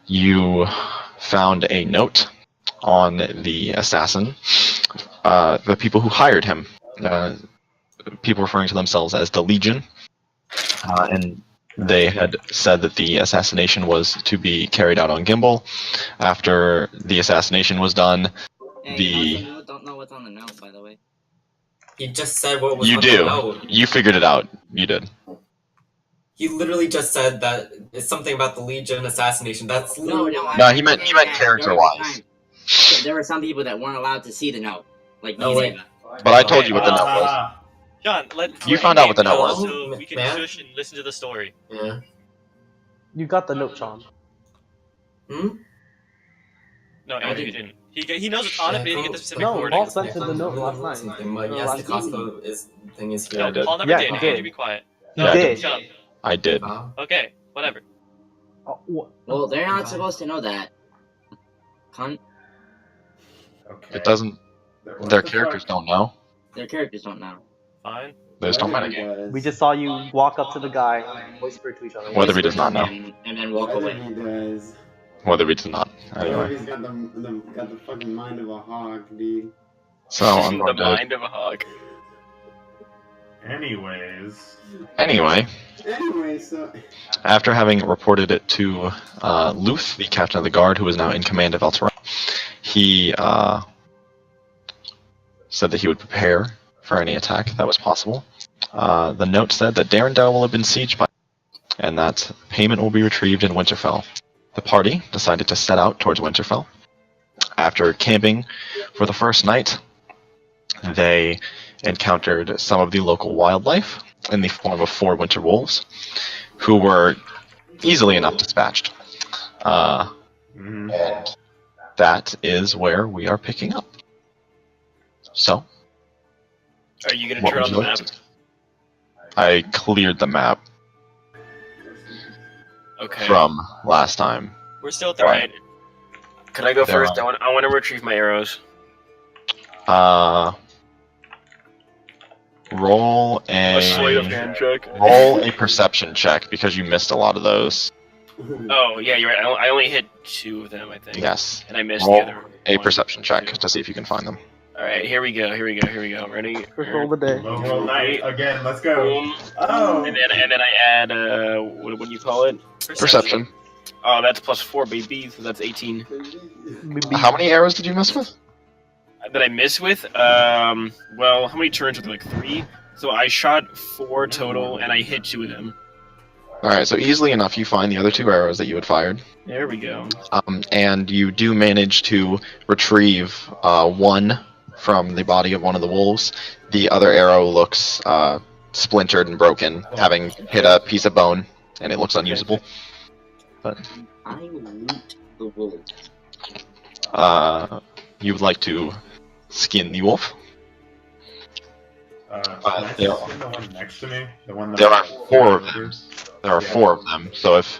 you found a note on the assassin. The people who hired him, people referring to themselves as the Legion, and they had said that the assassination was to be carried out on Gimbal. After the assassination was done, I don't know what's on the note, by the way. He just said what was you on do. the note. You figured it out. You did. He literally just said that it's something about the Legion assassination. That's literally... No, he meant character-wise. There were some people that weren't allowed to see the note. Like me. Oh, wait. But I told you what the note was. John, You found out what the note was. So we can shush and listen to the story. Yeah. You got the note, Sean. Hmm? No, Andrew didn't. He knows it's on it, but he didn't get the specific No, wording. Paul sent him the note last night. Something, but yes, the Costco thing is here. Yeah, I did. Paul never Yeah, did. he Andrew, did. be quiet. He Yeah, I did. Shut up. I did. Okay, whatever. Oh, what? Well, they're not supposed to know that. Cunt. Okay. It doesn't. Their characters don't know. Their characters don't know. Fine. They just don't metagame. We just saw you walk up to the guy and whisper to each other. Whether he does not know. And then walk away. He does. Whether he does not. Anyway. He's got the fucking mind of a hawk, dude. So I'm The going to. mind of a hog. Anyways. Anyway, So after having reported it to Luth, the captain of the guard, who is now in command of El Terran, he said that he would prepare for any attack that was possible. The note said that Darendale will have been sieged by, and that payment will be retrieved in Winterfell. The party decided to set out towards Winterfell. After camping for the first night, they encountered some of the local wildlife in the form of 4 winter wolves, who were easily enough dispatched. And that is where we are picking up. So, Are you gonna what turn would on you the like map? to do? I cleared the map Okay. from last time. We're still at the right. Can I go They're first? on. I want to retrieve my arrows. Roll A sleight of a hand check. roll a perception check because you missed a lot of those. Oh yeah, you're right. I only hit 2 of them, I think. Yes. And I missed Roll the other a one. perception check to see if you can find them. All right, here we go. Ready? First roll of the day. Low roll night again. Let's go. Boom. Oh. And then I add what do you call it? Perception. Oh, that's +4, baby. So that's 18. How many arrows did you miss with? That I miss with? Well, how many turns were there? Like 3. So I shot 4 total, and I hit 2 of them. Alright, so easily enough you find the other 2 arrows that you had fired. There we go. And you do manage to retrieve 1 from the body of one of the wolves. The other arrow looks splintered and broken, having hit a piece of bone, and it looks unusable. But I will loot the wolf. you would like to skin the wolf? Can I there skin the one next to me? The one that There are 4 of them. There are 4 of them, so if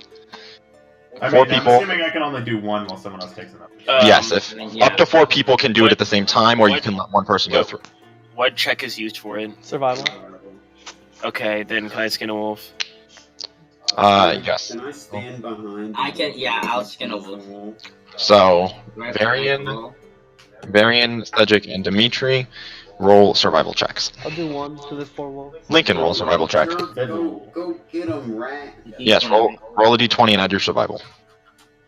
I 4 mean, people... I'm assuming I can only do one while someone else takes another. Yes, if yeah. up to 4 people can do it at the same time, or you can let one person go through. What check is used for it? Survival. Okay, then can I skin a wolf? Yes. Can I stand behind? I can, yeah, I'll skin a wolf. So, Right, Varian, roll. Cedric, and Dimitri roll survival checks. I'll do 1 to this 4 wolf. Lincoln roll survival check. Go get him, rat. Yes, roll a d20 and add your survival.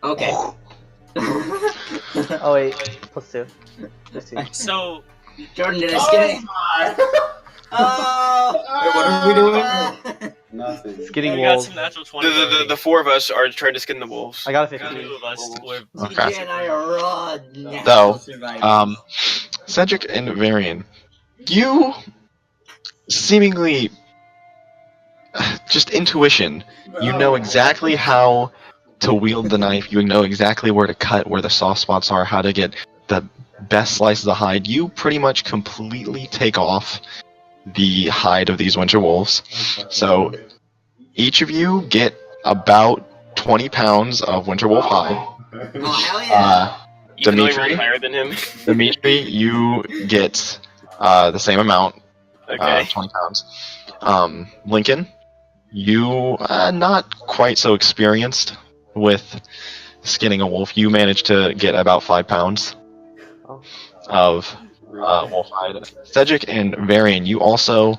Okay. Oh wait, +2. Let's see. So, Jordan, did I skin it? Wait, what are we doing? Nothing. Skinning we got wolves. some natural 20. The 4 of us are trying to skin the wolves. I got a The 15. 2 of us were... Okay. TJ and I are raw now. So, survivors. Cedric and Varian, you seemingly just intuition. You know exactly how to wield the knife. You know exactly where to cut, where the soft spots are, how to get the best slices of hide. You pretty much completely take off the hide of these winter wolves. So each of you get about 20 pounds of winter wolf hide. Oh, hell yeah. Even though I Dimitri? rolled higher than him. Dimitri, you get the same amount, Okay. 20 pounds. Lincoln, you not quite so experienced with skinning a wolf, you manage to get about 5 pounds Oh. of wolf hide. Cedric and Varian, you also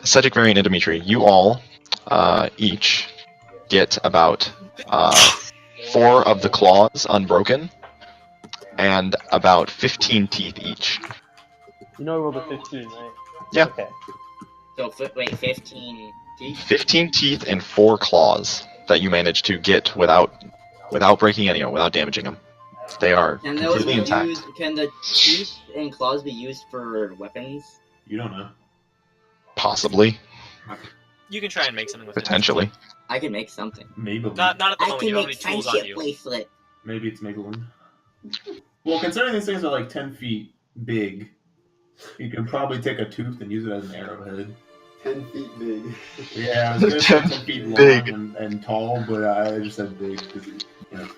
Cedric, Varian, and Dimitri, you all each get about 4 of the claws unbroken and about 15 teeth each. You know I rolled a 15, right? Yeah. Okay. So, wait, 15 teeth? 15 teeth and 4 claws that you manage to get without breaking any, without damaging them. They are Can those be completely intact. used? Can the teeth and claws be used for weapons? You don't know. Possibly, You can try and make something with it. potentially. I can make something. Maybelline. Not at the I moment. can You don't have make any tools on friendship you. bracelet. Maybe it's Maybelline. Well, considering these things are like 10 feet big, you can probably take a tooth and use it as an arrowhead. 10 feet big. Yeah, I was gonna say 10 feet long Big. and tall, but I just said big because, you know,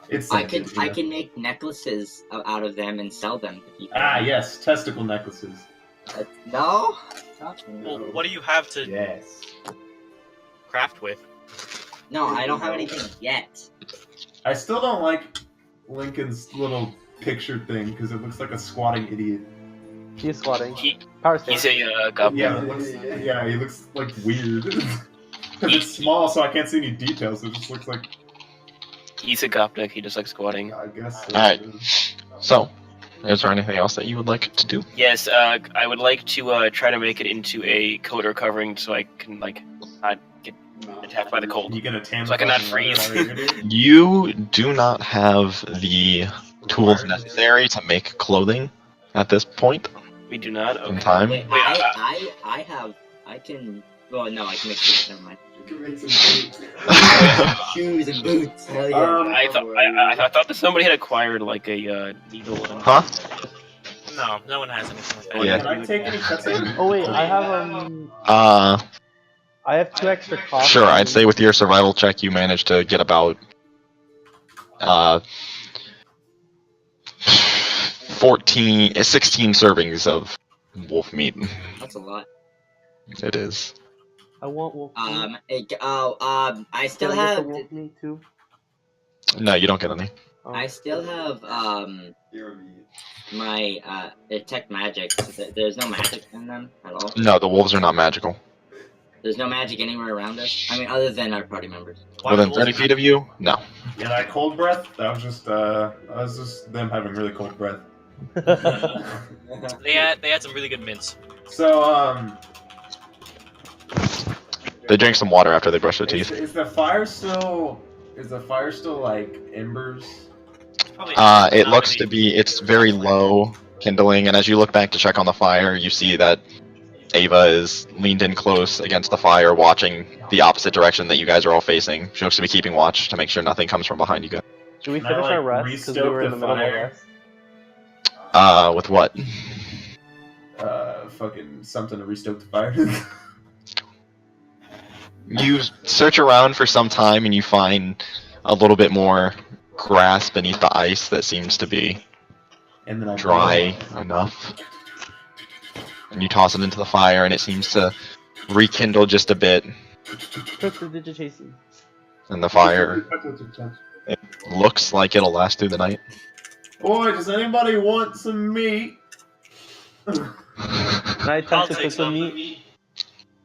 it's I sensitive, can you know? can make necklaces out of them and sell them to people. Ah, yes, testicle necklaces. No. Well, what do you have to Yes. craft with? No, I don't have anything yet. I still don't like Lincoln's little picture thing because it looks like a squatting idiot. He's squatting. He, Power he's stance. a goblin. Yeah, he looks like weird. Because it's small, so I can't see any details. It just looks like, He's a Gopnik, he just likes squatting. I guess. Alright. So, is there anything else that you would like to do? Yes, I would like to try to make it into a coat or covering so I can, like, not get attacked by the cold. You gonna tan So I cannot the fucking freeze. leather already? You do not have the tools necessary to make clothing at this point We do not? in Okay. time. Wait, I have. I can. Well, no, I can make shoes. Never mind. You can make some boots. Shoes and boots. Hell yeah. I thought that somebody had acquired, like, a needle. And... Huh? No, no one has anything like that. Yeah. Can I take any cuts? Oh wait, I have I have 2 extra costs. Sure, I'd say with your survival check you managed to get about 16 servings of wolf meat. That's a lot. It is. I want wolf meat. I still Can I get have. the wolf meat too? No, you don't get any. Oh. I still have You're a meat. my detect magic. There's no magic in them at all. No, the wolves are not magical. There's no magic anywhere around us. I mean, other than our party members. Why Within would 30 feet of you? No. Yeah, that cold breath. That was just them having really cold breath. They had some really good mints. So They drink some water after they brush their teeth. is the fire still like embers? Probably It not looks really- to be, it's very low kindling, and as you look back to check on the fire, you see that Ava is leaned in close against the fire, watching the opposite direction that you guys are all facing. She looks to be keeping watch to make sure nothing comes from behind you guys. Should we Can I, finish our like, rest? Because we were in the restoke middle the of our fire? rest. With what? Fucking something to restoke the fire. You search around for some time and you find a little bit more grass beneath the ice that seems to be And then I dry enough. And you toss it into the fire and it seems to rekindle just a bit. Took the digitation. And the fire looks like it'll last through the night. Boy, does anybody want some meat? Can I I'll attempt to take cook the some. meat?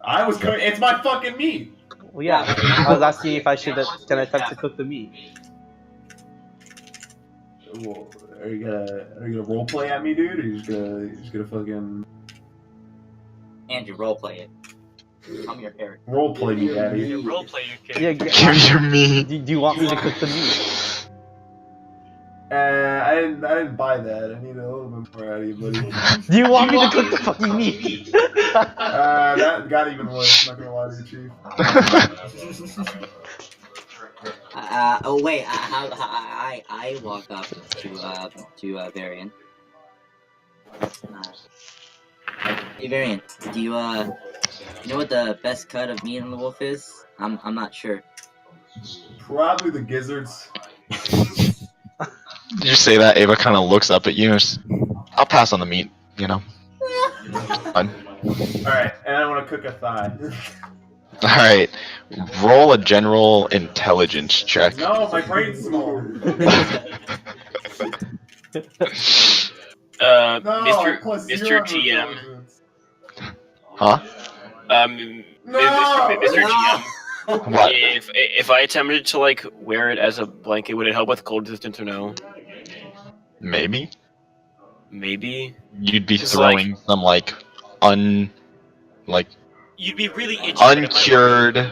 I was going. It's my fucking meat. Well, yeah. I was asking if I should. Can I attempt to cook the meat? Well, are you gonna role play at me, dude? Or you just gonna fucking Andrew, roleplay it. I'm your character. role play me, daddy? You roleplay your kid. Yeah. Give me your meat. Do you want me to cook the meat? I didn't buy that. I need a little bit more out of you, buddy. Do you want me to cook the fucking meat? That got even worse. Not gonna lie to you, Chief. Oh wait, I walk up to Varian. Hey Varian, do you know what the best cut of meat on the wolf is? I'm not sure. Probably the gizzards. Did you say that? Ava kind of looks up at you. And I'll pass on the meat, you know. Fine. All right, and I want to cook a thigh. Alright. Roll a general intelligence check. No, my brain's small. No, Mr. plus Mr. 0 GM. intelligence. Huh? No! Mr. GM. What? If I attempted to like wear it as a blanket, would it help with cold resistance or no? Maybe? Maybe. You'd be It's throwing some like You'd be really itchy. but it might work. uncured,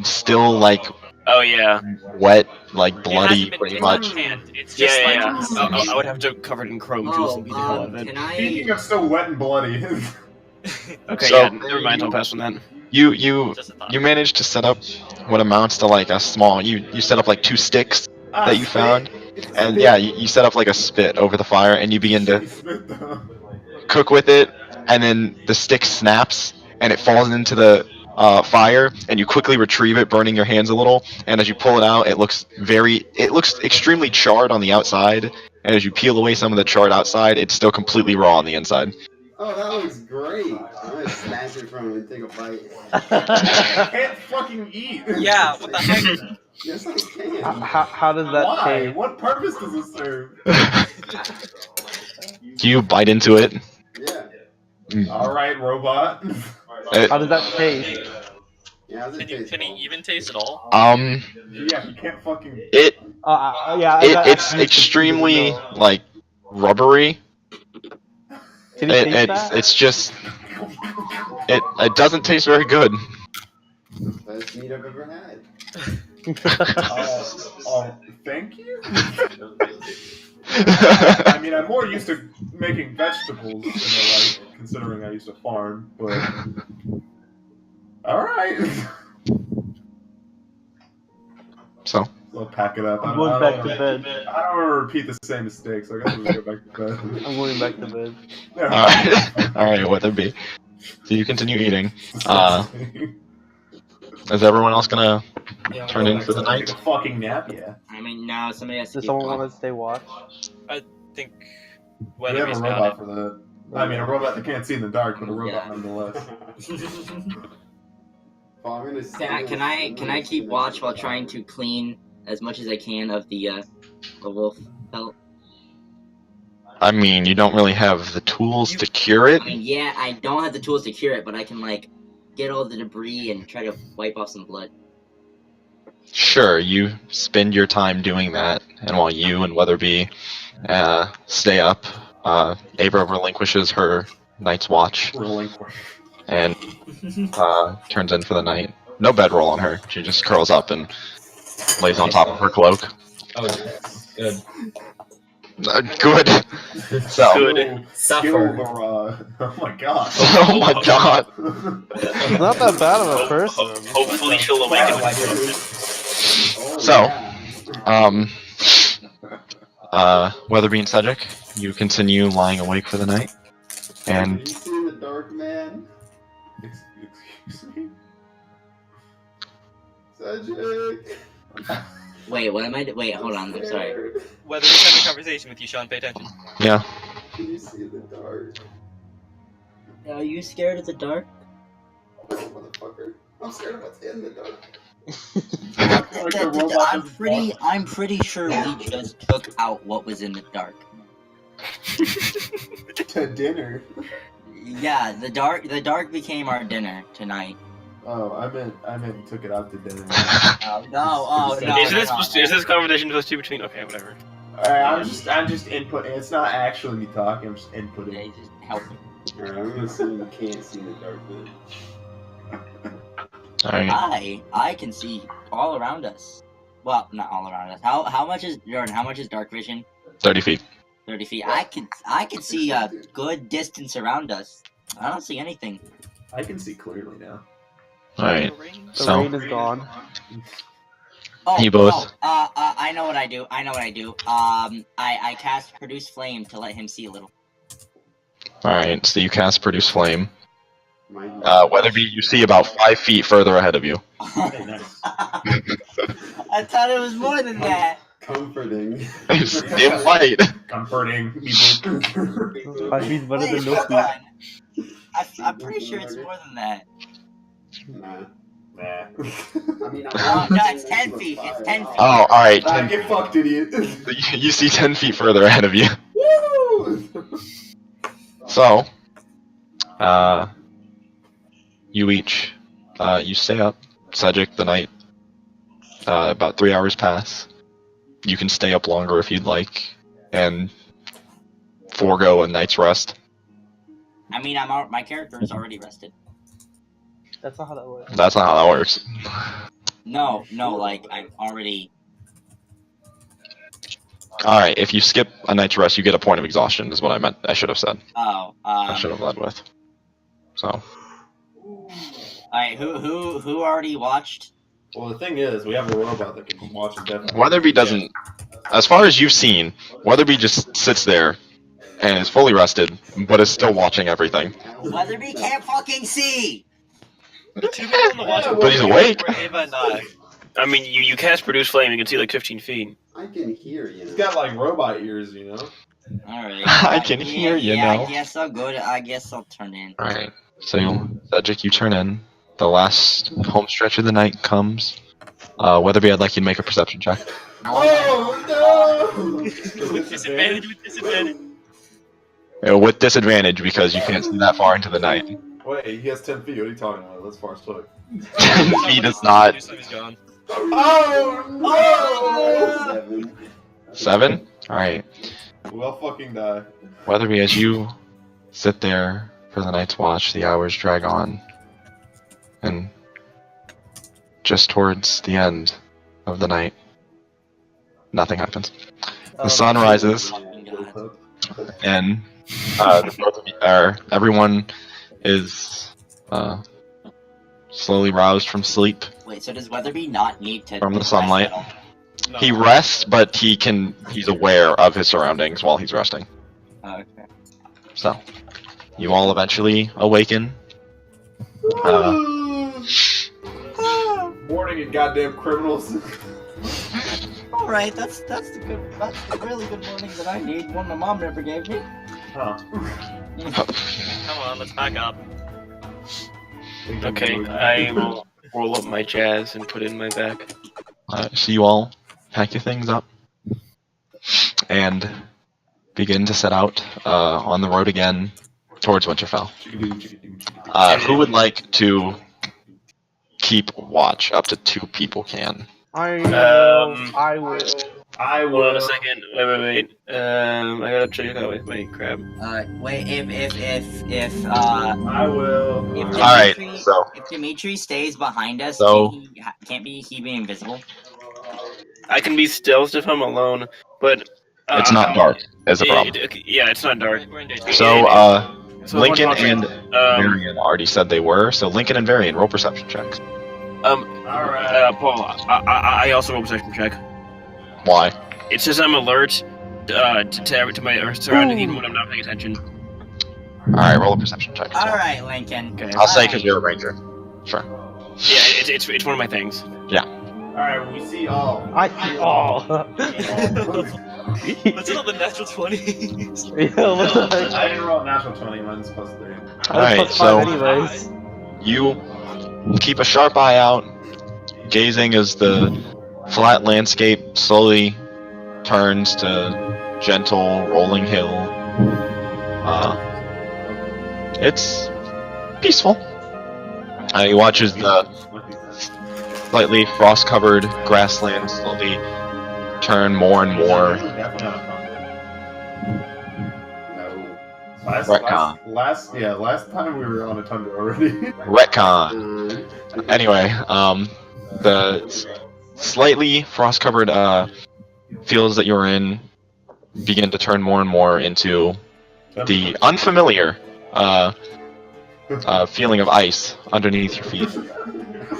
still like Oh yeah. wet, like It bloody, hasn't been, pretty it's not much. canned. It's just Yeah. like I would have to cover it in chrome juice and beat the hell out of it. Can Speaking I? of still wet and bloody. Okay, So- yeah, never mind. I'll pass on that. You just a thought. you managed to set up what amounts to like a small. You set up like 2 sticks that you found, and yeah, you set up like a spit over the fire, and you begin to cook with it, and then the stick snaps and it falls into the fire, and you quickly retrieve it, burning your hands a little. And as you pull it out, it looks extremely charred on the outside, and as you peel away some of the charred outside, it's still completely raw on the inside. Oh, that looks great. I'm gonna snatch it from him and take a bite. I can't fucking eat. Yeah, what the heck? Yes, I can. How does that Why? taste? What purpose does it serve? You bite into it. Yeah. Alright, robot. How does that taste? Yeah, how's it taste? Can he even taste at all? Yeah, you can't fucking. Yeah. It's extremely like rubbery. Can you taste that? It's just it doesn't taste very good. Best meat I've ever had. Thank you? I mean, I'm more used to making vegetables than the like, considering I used to farm, but. Alright. So I'll pack it up. I'm going back to bed. I don't want to repeat the same mistakes, so I guess we'll go back to bed. I'm going back to bed. alright, what there be. So you continue eating. Is everyone else gonna turn in for the night? Take a fucking nap, yeah. I mean, now somebody has to. Does keep someone watch. want to stay watch? I think We have a Weatherby's got robot it. for that. I mean, a robot that can't see in the dark, but a robot Yeah. nonetheless. Oh, I'm gonna Can I keep watch while trying to clean as much as I can of the wolf pelt? I mean, you don't really have the tools to cure it. I mean, yeah, I don't have the tools to cure it, but I can like get all the debris and try to wipe off some blood. Sure, you spend your time doing that, and while you and Weatherby stay up, Abra relinquishes her night's watch Relinquish. and turns in for the night. No bedroll on her. She just curls up and lays on top of her cloak. Oh, good. Good. So. Good. Suffer. Oh my god. Oh my god. It's not that bad of a person. Hopefully she'll awaken. So, Weatherby and Cedric, you continue lying awake for the night, and Can you see in the dark, man? Excuse me? Cedric! Wait, what am I? Wait, hold on. I'm sorry. Weatherby's having a conversation with you, Sean. Pay attention. yeah, Can you see in the dark? Are you scared of the dark? Motherfucker. I'm scared of what's in the dark. Like the robot doesn't I'm pretty sure we just took out what was in the dark. to dinner. Yeah, the dark became our dinner tonight. Oh, I meant took it out to dinner. No, Is this conversation supposed to be between? Okay, whatever. I'm just inputting. It's not actually me talking. I'm just inputting. Yeah, just help me. Alright, I'm gonna assume you can't see in the dark then. alright. I can see all around us. Well, not all around us. How much is Jordan? How much is dark vision? 30 feet. 30 feet. I can see a good distance around us. I don't see anything. I can see clearly now. Alright, The so, rain is gone. Oh, You both- I know what I do. I cast produce flame to let him see a little. alright, so you cast Produce Flame. Mine- Weatherby, you see about 5 feet further ahead of you. Hey, nice. I thought it was more than that. Comforting. It's dim light. Comforting people. 5 feet better than Wait, no hold feet. on. I'm pretty sure it's more than that. Nah. Nah. I mean, No, it's 10 feet. It's 10 feet. Oh, alright. Nah, get fucked, idiot. You see 10 feet further ahead of you. Woo! So, you each, you stay up. Cedric, the night, about 3 hours pass. You can stay up longer if you'd like, and forego a night's rest. I mean, my character is already rested. That's not how that works. That's not how that works. No, like, I'm already... Alright, if you skip a night's rest, you get a point of exhaustion, is what I meant. I should have said. Oh, I should have led with. So. Alright, who already watched? Well, the thing is, we have a robot that can watch indefinitely. Weatherby doesn't. As far as you've seen, Weatherby just sits there and is fully rested, but is still watching everything. Weatherby can't fucking see! The two people in the watch But he's awake. were Ava and I. I mean, you cast Produce Flame, you can see like 15 feet. I can hear you. He's got like robot ears, you know? Alright. I can hear you now. I guess I'll go to... I guess I'll turn in. Alright, so Cedric, you turn in. The last home stretch of the night comes. Weatherby, I'd like you to make a perception check. Oh no! With disadvantage, with disadvantage. With disadvantage because you can't see that far into the night. Wait, he has 10 feet. What are you talking about? That's far as fuck. 10 feet is not. Produce Flame is gone. Oh no! 7? Alright. We'll fucking die. Weatherby, as you sit there for the night's watch, the hours drag on. And just towards the end of the night, nothing happens. The sun rises, and the both of you, everyone is slowly roused from sleep Wait, so does Weatherby not need to... from the rest sunlight. at all? No. He rests, but he's aware of his surroundings while he's resting. Oh, okay. So, you all eventually awaken. Morning, you goddamn criminals. Alright, that's the really good morning that I need. One my mom never gave me. Huh. Come on, let's back up. Okay, I will roll up my jazz and put it in my bag. So you all pack your things up and begin to set out on the road again towards Winterfell. Who would like to keep watch? Up to 2 people can. I will. I Hold on a will. second. Wait. I gotta check out with my crab. Wait, if I will. If Alright, Dimitri, so if Dimitri stays behind us, So- can't he be invisible? I can be stealth if I'm alone, but it's not dark is a problem. Yeah, it's not dark. We're in daytime. So So Lincoln one and contract. Varian already said they were. So Lincoln and Varian, roll perception checks. Alright. Paul, I also roll perception check. Why? It says I'm alert to my surroundings even when I'm not paying attention. All right, roll a perception check. as well. Alright, Lincoln. Okay. I'll say because you're a ranger. Sure. Yeah, it's one of my things. Alright, we see all. I see all. Let's roll the natural 20s. Yeah, what the heck? I didn't roll a natural 20, mine's plus 3. All right, Plus so 5 anyways. you keep a sharp eye out, gazing as the flat landscape slowly turns to gentle rolling hill. It's peaceful. He watches the slightly frost-covered grassland slowly turn more and more. Last time we were on a tundra already. Retcon. Anyway, the slightly frost-covered fields that you're in begin to turn more and more into the unfamiliar feeling of ice underneath your feet.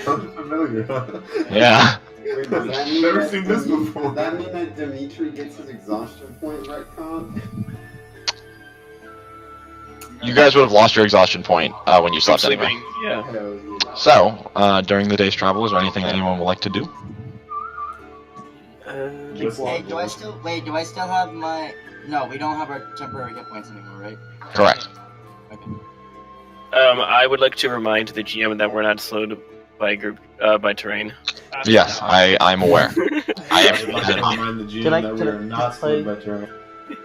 Unfamiliar. Yeah. Wait, does that mean Never that- seen this before. Does that mean that Dimitri gets his exhaustion point retcon? You guys would have lost your exhaustion point when you I'm slept anyway. sleeping. Yeah. Hell yeah. So, during the day's travel, is there anything that anyone would like to do? Hey, do I still have my... No, we don't have our temporary hit points anymore, right? Correct. Okay. I would like to remind the GM that we're not slowed by group by terrain. Yes, I'm aware. I I would like to am. remind the GM Can I- that can we I are not just play- split by turn.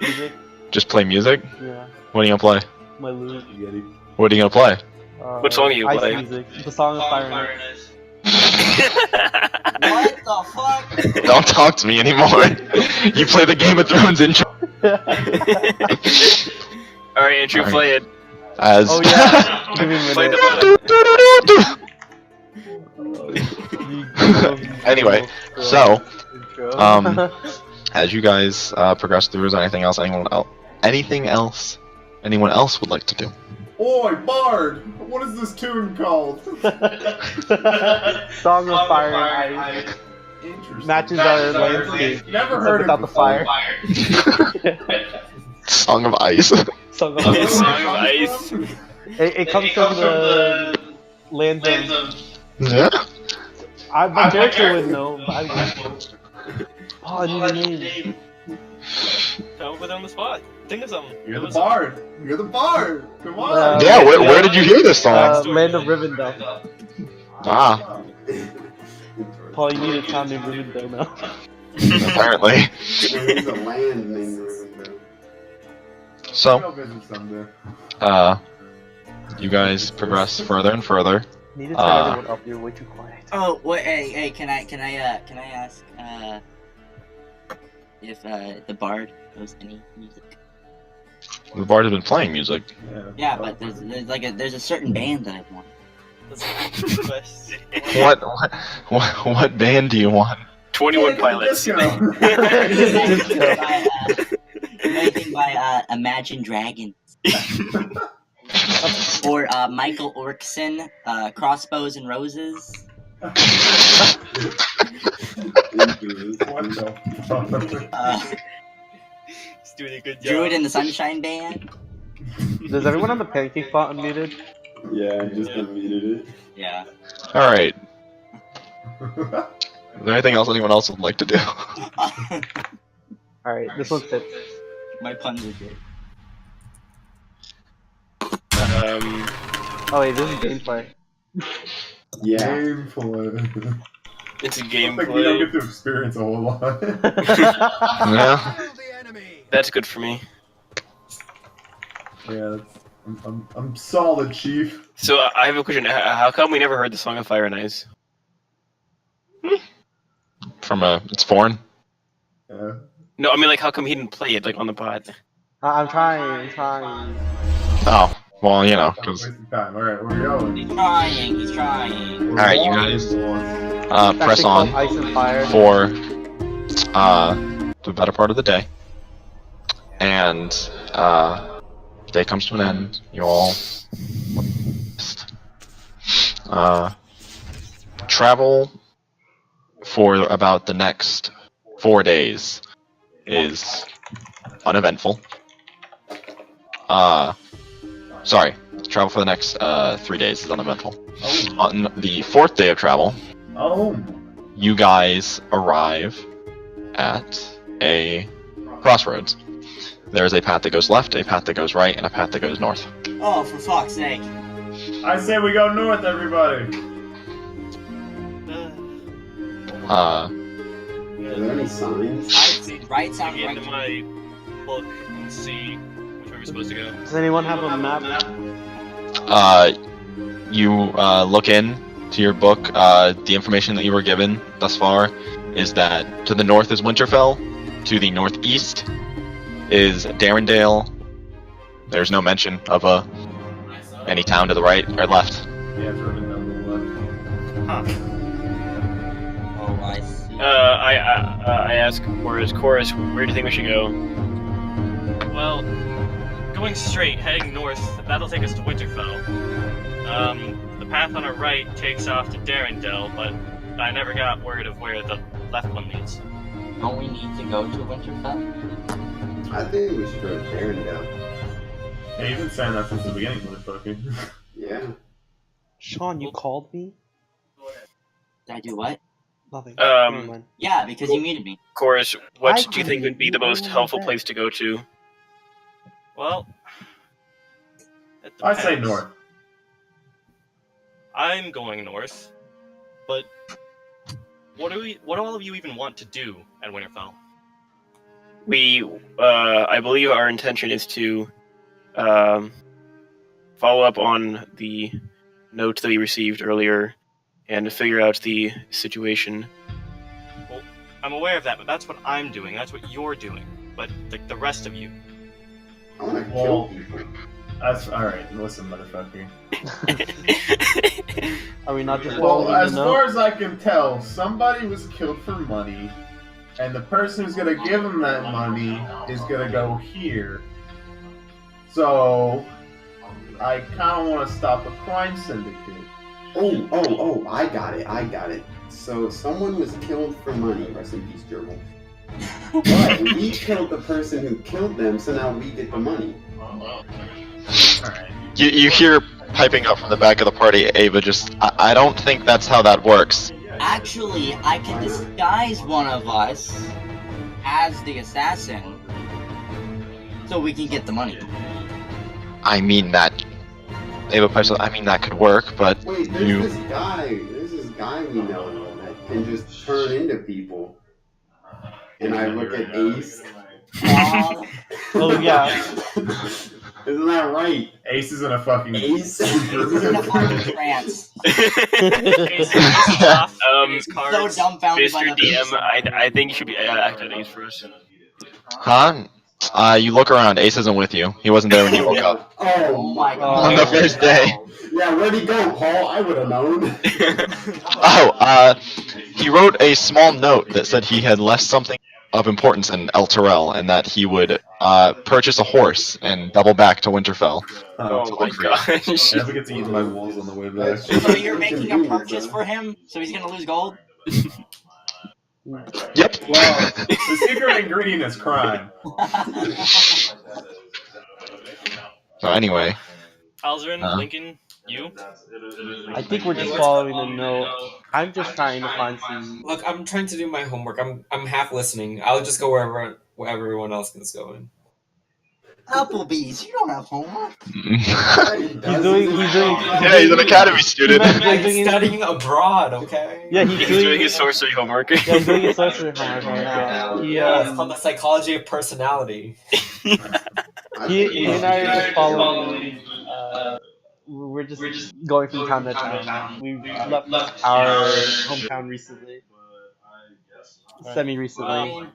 Music? Just play music. Yeah, What are you gonna play? my loot. Spaghetti. What are you gonna play? What song are you Ice playing? music. The Song of Fire and Ice. What the fuck? Don't talk to me anymore. You play the Game of Thrones intro All right, Andrew, Alright. play it. as. Oh yeah. Give me a Play minute. Anyway, so, Intro. as you guys progress through, is there anything else? Anything else? Anyone else would like to do? Oi, Bard! What is this tune called? Song of Fire and Ice. Interesting. Matches our landscape. Never except heard it without the before. fire. Song of Ice. Song of Song Ice. of Ice. It comes from the lands of. Yeah. My character would know. But I don't. Oh, I need a name. Don't put it on the spot. Think of something. You're the Bard! You're the Bard! Come on! Yeah. Where did you hear this song? Land of Rivendell. Ah, Paul, you need a town named Rivendell now. apparently. There's a land named Rivendell. So, Go visit someday. you guys progress further and further. Need to turn everyone up. You're way too quiet. Oh, wait, hey, can I ask, if, the Bard knows any music? The bard has been playing music. Yeah, but there's a certain band that I want. That's a good question. What band do you want? 21 Pilots. Anything by Imagine Dragons. Or Michael Orkson, Crossbows and Roses. What the fuck? He's doing a good job. Druid and the Sunshine Band. Does everyone on the pancake pot unmuted? Yeah, I just unmuted it. Yeah. Alright. Is there anything else anyone else would like to do? Alright, this one fits. My puns are good. Oh wait, this is gameplay. Yeah. Gameplay. It's a I think we don't gameplay. get to experience a whole lot. Yeah. That's good for me. Yeah, I'm solid, Chief. So I have a question. How come we never heard the Song of Fire and Ice? It's foreign. Yeah. No, I mean like how come he didn't play it like on the pod? I'm trying. Oh, well, you know, Don't because. waste time. Alright, where we going? He's trying. Alright, you guys. It's Press actually called on Ice and Fire. for the better part of the day. And day comes to an end. You all travel for about the next 4 days is uneventful. Sorry, travel for the next 3 days is uneventful. On the 4th day of travel, Oh, you guys arrive at a crossroads. There's a path that goes left, a path that goes right, and a path that goes north. Oh, for fuck's sake. I say we go north, everybody. Are there any signs? Right sound Get into right. my book and see which way we're supposed to go. Does anyone have a map? You look in to your book. The information that you were given thus far is that to the north is Winterfell, to the northeast is Darendale. There's no mention of any town to the right or left. Yeah, it's Rivendell on the left. Oh, I see. I ask Chorus, where do you think we should go? Well, going straight, heading north, that'll take us to Winterfell. The path on our right takes off to Darendelle, but I never got word of where the left one leads. Don't we need to go to Winterfell? I think we should go to Darendale. Yeah, you've been saying that since the beginning, motherfucker. Yeah. Sean, you called me? Did I do what? Nothing. Um, Never mind. Yeah, because you muted me. Chorus, what I do you think would be the most helpful place to go to? Well, it I say depends. north. I'm going north. But what do all of you even want to do at Winterfell? I believe our intention is to follow up on the note that we received earlier and figure out the situation. Well, I'm aware of that, but that's what I'm doing. That's what you're doing. But the rest of you. I want to kill people. That's alright. Listen, motherfucker. Are we not just Well, following as the far note? as I can tell, somebody was killed for money, and the person who's gonna give him that money is gonna go here. So, I kind of want to stop a crime syndicate. Oh, I got it. So someone was killed for money, rest in peace, Gerbil. But we killed the person who killed them, so now we get the money. Alright. You hear piping up from the back of the party, Ava just, I don't think that's how that works. Actually, I can disguise one of us as the assassin, so we can get the money. I mean that, Ava pipes up, I mean that could work, but Wait, there's this guy we know that can just turn into people. And I look at Ace. Oh yeah. Isn't that right? Ace is in a fucking... Ace? He's in a fucking trance. He's off his So cards. dumbfounded by Mr. the DM, I think you should be acting these for us. Huh? You look around, Ace isn't with you. He wasn't there when you woke up. Oh my god. On the first day. Yeah, where'd he go, Paul? I would have known. He wrote a small note that said he had left something of importance in El Terrell, and that he would purchase a horse and double back to Winterfell. Oh my gosh. I never get to eat my wolves on the way back. So you're making a purchase for him? So he's gonna lose gold? Yep. Well, the secret ingredient is crime. So anyway. Alzarin, Lincoln, you? I think we're just following the note. I'm just trying to find some. Look, I'm trying to do my homework. I'm half listening. I'll just go wherever everyone else is going. Applebee's, you don't have homework. He's doing. Yeah, he's an academy student. I'm studying abroad, okay? Yeah, He's doing his sorcery homework. Yeah, he's doing his sorcery homework right now. It's called the psychology of personality. He and I are just following. We're just going from town to town. We left our hometown recently. Semi-recently.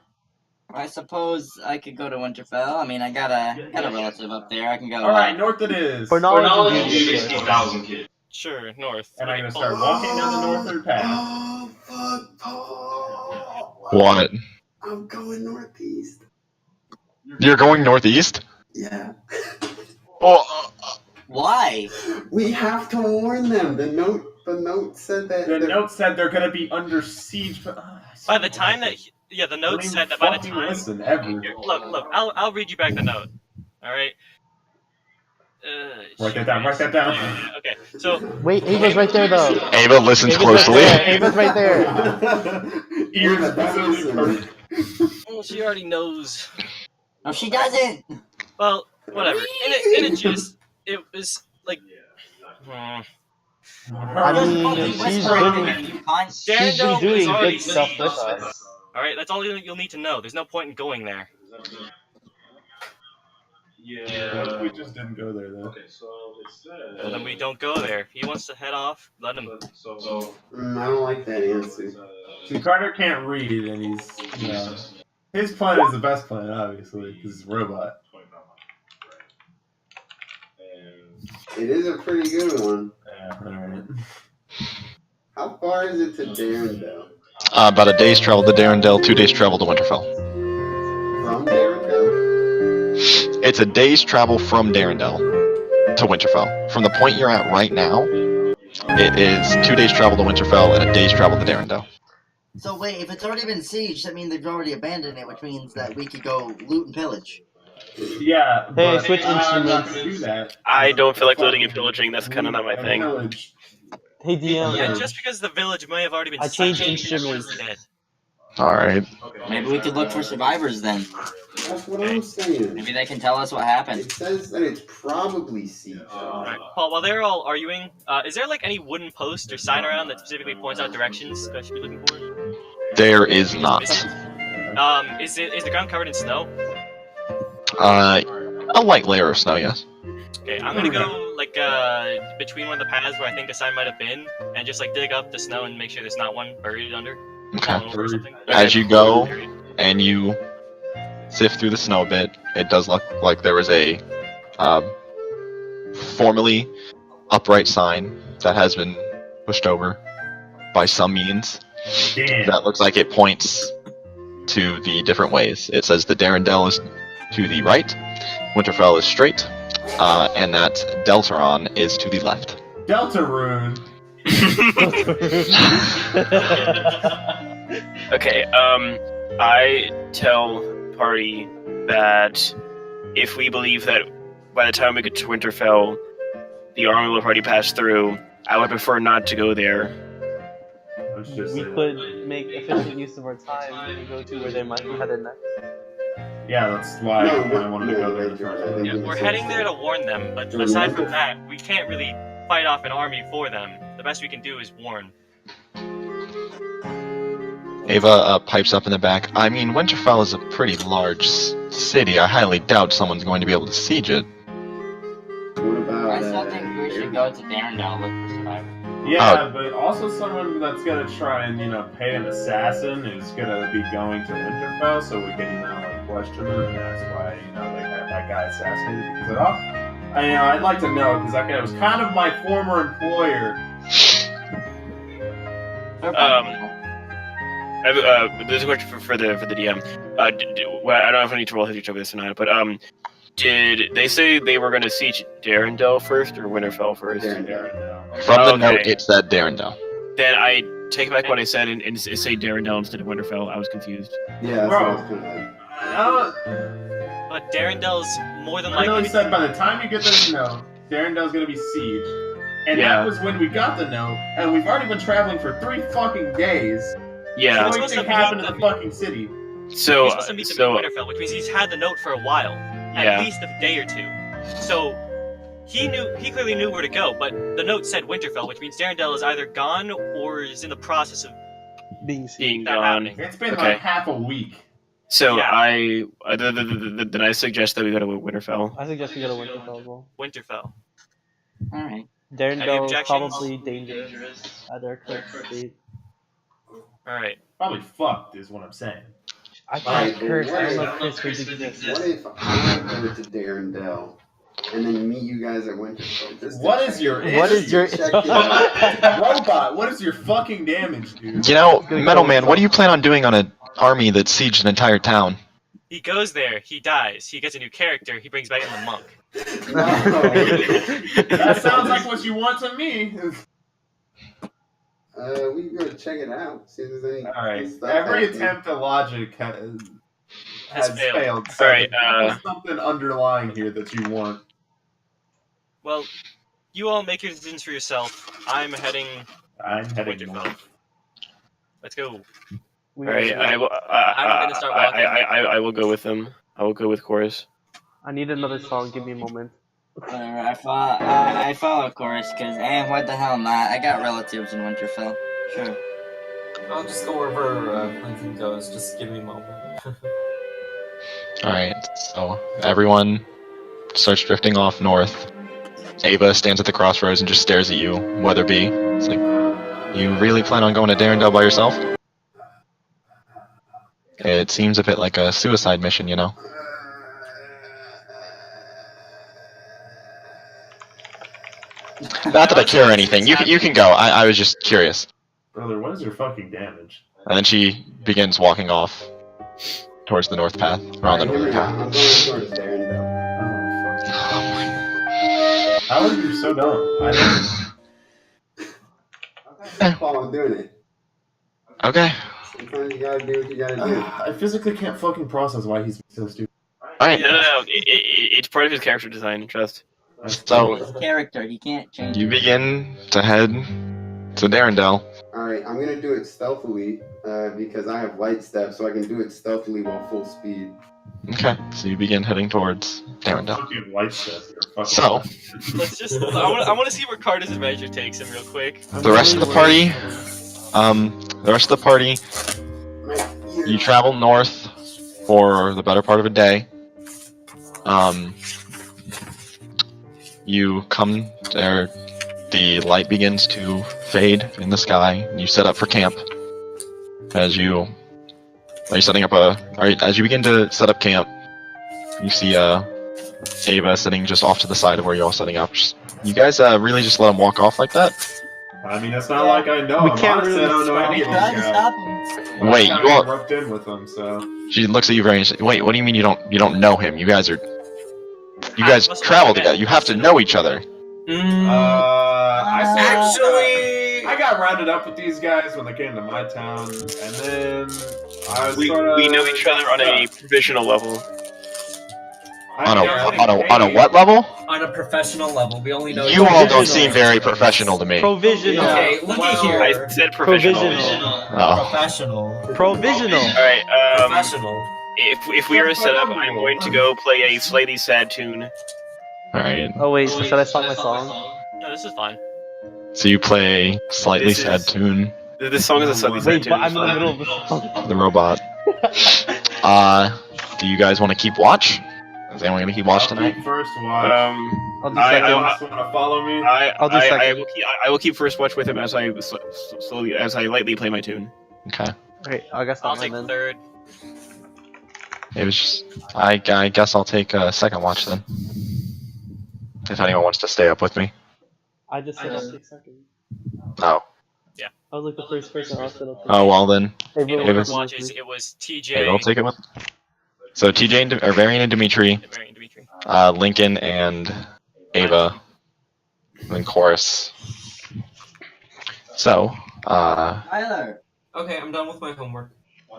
I suppose I could go to Winterfell. I mean, I got a relative up there. I can go. Alright, north it is. For knowledge and beauty, of course. Sure, north. And I'm gonna start walking down the northern path. Oh, fuck, Paul. What? I'm going northeast. You're going northeast? Yeah. Oh, Why? We have to warn them. The note said that. The note said they're gonna be under siege, but... By the time that... the note said that by the time... Listen, ever. Here, look, I'll read you back the note. Alright? Write that down. Okay, so... Wait, Ava's right there though. Ava listens closely. Ava's right there. Ears specifically perked. Well, she already knows. No, she doesn't. Well, whatever. In a gist, it was like... I mean, she's been doing good stuff with us. Alright, that's all you'll need to know. There's no point in going there. What if we just didn't go there, though? Well, then we don't go there. If he wants to head off, let him. I don't like that answer. See, Carter can't read, and he's, you know... His plan is the best plan, obviously, because he's a robot. It is a pretty good one. Yeah, alright. How far is it to Darendale? About a day's travel to Darendale, 2 days travel to Winterfell. From Darendale? It's a day's travel from Darendale to Winterfell. From the point you're at right now, it is 2 days travel to Winterfell and a day's travel to Darendale. So wait, if it's already been sieged, that means they've already abandoned it, which means that we could go loot and pillage. Yeah, Hey, but switch instruments. do that. I don't feel like looting and pillaging. That's kind of not my thing. Village. Hey DM. Yeah, just because the village may have already been I changed sieged, instruments. it's dead. Alright. Maybe we could look for survivors then. That's what I'm saying. Maybe they can tell us what happened. It says that it's probably siege. Alright. Paul, while they're all arguing, is there like any wooden post or sign around that specifically points out directions I should be looking for? There is not. Is the ground covered in snow? A light layer of snow, yes. Okay, I'm gonna go like between one of the paths where I think a sign might have been, and just like dig up the snow and make sure there's not one buried under. Okay. Or something. As you go and you sift through the snow a bit, it does look like there was a formerly upright sign that has been pushed over by some means. Damn. That looks like it points to the different ways. It says the Darendelle is to the right, Winterfell is straight, and that Deltaron is to the left. Deltarune. Okay, I tell party that if we believe that by the time we get to Winterfell, the army will have already passed through, I would prefer not to go there. We could make efficient use of our time and go to where they might be headed next. Yeah, that's why I wanted to go there. Yeah, we're heading there to warn them, but aside from that, we can't really fight off an army for them. The best we can do is warn. Ava pipes up in the back. I mean, Winterfell is a pretty large city. I highly doubt someone's going to be able to siege it. What about, I still think we should go to Darendelle look for survivors. Yeah, but also someone that's gonna try and, pay an assassin is gonna be going to Winterfell, so we can, question them, and that's why, they had that guy assassinated. Because, I'd like to know, because that guy was kind of my former employer. There's a question for the DM. I don't know if I need to roll history check this or not, but did they say they were going to siege Darendelle first or Winterfell first? Darendelle. From the note, it said Darendelle. Then I take back what I said and say Darendelle instead of Winterfell. I was confused. Yeah, that's what I was kind of like. But Darendelle's more than I know likely. he said by the time you get this note, Darendelle's gonna be sieged. And Yeah. that was when we got the note, and we've already been traveling for 3 fucking days. Yeah. So anything happened in the fucking city. So He's supposed to meet them in Winterfell, which means he's had the note for a while, at least a day or two. So he clearly knew where to go, but the note said Winterfell, which means Darendelle is either gone or is in the process of Being seen. that gone. happening. It's been Okay. like half a week. So Yeah. then I suggest that we go to Winterfell. I suggest we go to Winterfell as well. Winterfell. Alright. Darendelle is objections? probably dangerous at their current state. All right. Probably fucked is what I'm saying. I Alright, can't curse. I don't know if what curse words exist. if I go to Darendelle and then meet you guys at Winterfell? Just to What check is your it- What is your- check it out. Robot, what is your fucking damage, dude? You know, Metal Man, what do you plan on doing on an army that sieged an entire town? He goes there, he dies, he gets a new character, he brings back in the monk. No. That sounds like what you want to me. We can go check it out. See if there's any Alright, stuff every happening. attempt at logic has failed. So Alright, there's something underlying here that you want. Well, you all make your decisions for yourself. I'm heading I'm heading Winterfell. north. Let's go. We- Alright, I'm gonna start walking. I will go with them. I will go with Chorus. I need another song. Give me a moment. Whatever, I follow Chorus, because, what the hell not? I got relatives in Winterfell. Sure. I'll just go wherever Lincoln goes. Just give me a moment. Alright, so everyone starts drifting off north. Ava stands at the crossroads and just stares at you, Weatherby. It's like, you really plan on going to Darendelle by yourself? It seems a bit like a suicide mission, you know? Not that I care or anything. You can go. I was just curious. Brother, what is your fucking damage? And then she begins walking off towards the north path, around the Alright, here we north go. path. I'm going towards Darendelle. Oh, fuck. How are you so dumb? I don't... Paul, I'm doing it. Okay. Sometimes you gotta do what you gotta do. I physically can't fucking process why he's so stupid. Alright. No. It's part of his character design. Trust. So, His character, he can't change you it. begin to head to Darendelle. Alright, I'm gonna do it stealthily, because I have light step, so I can do it stealthily while full speed. Okay, so you begin heading towards Darendelle. Fucking light step. You're fucking So, Let's just. I want to see where Carter's adventure takes him real quick. the rest of the party, you travel north for the better part of a day. You come there, the light begins to fade in the sky, and you set up for camp. As you begin to set up camp, you see Ava sitting just off to the side of where you're all setting up. You guys really just let him walk off like that? I mean, it's not like I know We him. can't Honestly, really I don't know stop any We of these tried to guys. stop him. Wait, I you all- roped in with them, so. She looks at you very interested. Wait, what do you mean you don't know him? You guys Must travel have together. met. You have to know each other. I got rounded up with these guys when they came to my town, and then I was We know each other on a provisional level. On a what level? On a professional level, we only know. You each all other. don't seem very professional to me. Provisional. Okay, looky here. I said provisional. Oh. Professional. Provisional. Alright, Professional. if we are set up, I'm going to go play a slightly sad tune. Alright. Oh wait, so should I stop my song? No, this is fine. So you play slightly This sad is- tune, This song is a slightly sad Wait, tune. but I'm in the middle of the song. the robot. Do you guys want to keep watch? Is anyone gonna keep watch tonight? First watch. I'll do I- second. want to follow me? I'll do second. I will keep first watch with him as I slowly, as I lightly play my tune. Okay. Okay, I guess I'll I'll take then. third. It was just. I guess I'll take second watch then. If anyone wants to stay up with me. I just said I'll take second. Oh. I was like the first person I said I'll take. Oh well then. Hey, In bro, order Davis. of watches, it was TJ. Okay, I'll take it with. So TJ and Varian and Dimitri, Varian Dimitri. Lincoln and Ava, and then Chorus. So, Tyler. Okay, I'm done with my homework.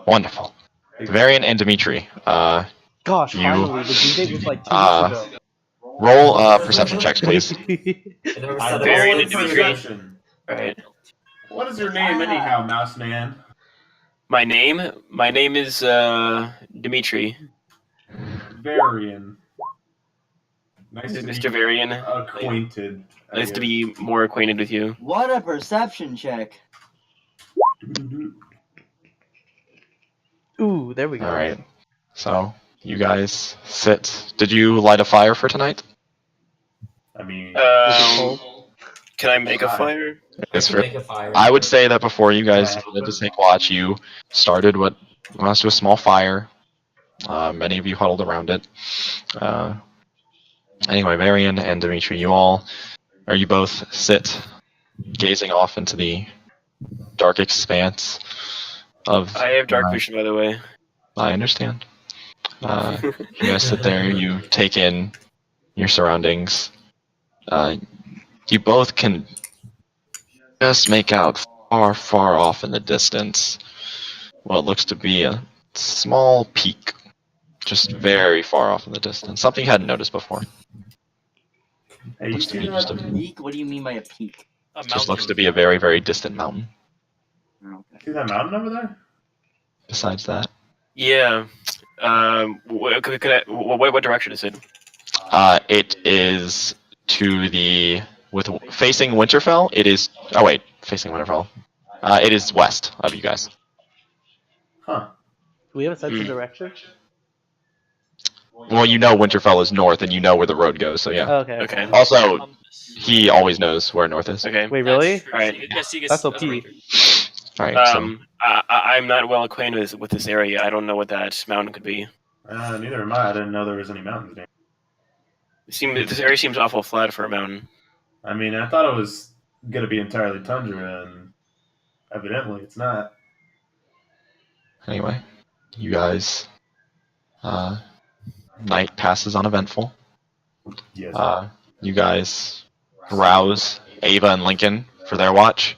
wonderful. Varian and Dimitri, Gosh, You- finally, the due date was like 2 uh, weeks ago. roll perception checks, please. I never I said Very rolled it. into for Dimitri. perception. Alright. What is your name anyhow, Mouse Man? My name is Dimitri. Varian. Nice to Mr. be Varian. acquainted. I Nice to guess. be more acquainted with you. What a perception check. Ooh, there we go. Alright. So, you guys sit. Did you light a fire for tonight? I mean, Can I make a fire? It's To for, make a fire. I would say that before you guys went to take watch, you started what amounts to a small fire. Many of you huddled around it. Anyway, Varian and Dimitri, you both sit, gazing off into the dark expanse of. I have dark vision, by the way. I understand. You guys sit there, you take in your surroundings. You both can just make out far, far off in the distance what looks to be a small peak. Just very far off in the distance. Something you hadn't noticed before. hey, you Looks to see be just a, that? Peak? What do you mean by a peak? A just looks mountain. to be a very, very distant mountain. Okay. See that mountain over there? Besides that, Yeah. What direction is it? it is to the facing Winterfell. It is. Oh wait, facing Winterfell. It is west of you guys. Huh. Do we have a sense of direction? Well, you know Winterfell is north, and you know where the road goes. So yeah. Oh, okay. Okay. Also, Compass. he always knows where north is. Okay. Wait, really? That's true. Alright. Yeah, see, That's that's OP. right. All right. So, I'm not well acquainted with this area. I don't know what that mountain could be. Neither am I. I didn't know there was any mountains there. This area seems awful flat for a mountain. I mean, I thought it was gonna be entirely tundra, and evidently it's not. anyway, you guys. Night passes uneventful. Yes. You guys rouse Ava and Lincoln for their watch.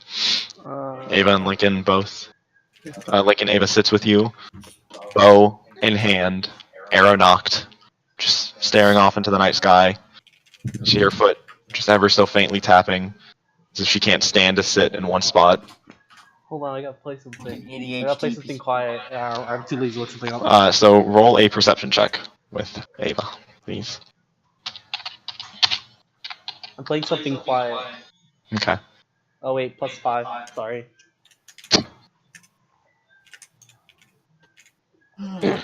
Ava and Lincoln both. Lincoln, Ava sits with you, bow in hand, arrow knocked, just staring off into the night sky. You see her foot just ever so faintly tapping, as if she can't stand to sit in one spot. Hold on, I gotta play something. I ADHD gotta play something quiet. I'm too lazy to look something up. So roll a perception check with Ava, please. I'm playing something quiet. Okay. Oh wait, +5. Sorry. I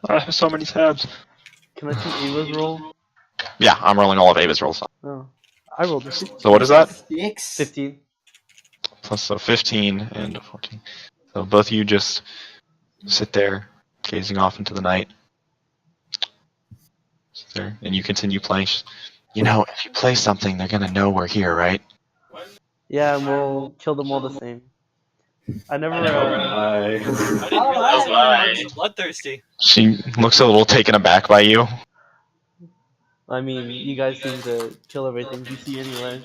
have so many tabs. Can I see Ava's roll? Yeah, I'm rolling all of Ava's rolls. Oh, I rolled a So what is that? 15. Plus so 15 and 14. So both of you just sit there, gazing off into the night. Sit there, and you continue playing. You know, if you play something, they're gonna know we're here, right? Yeah, and we'll kill them all the same. I never. I didn't realize Alright. I was so bloodthirsty. She looks a little taken aback by you. I mean, you guys seem to kill everything you see anyway.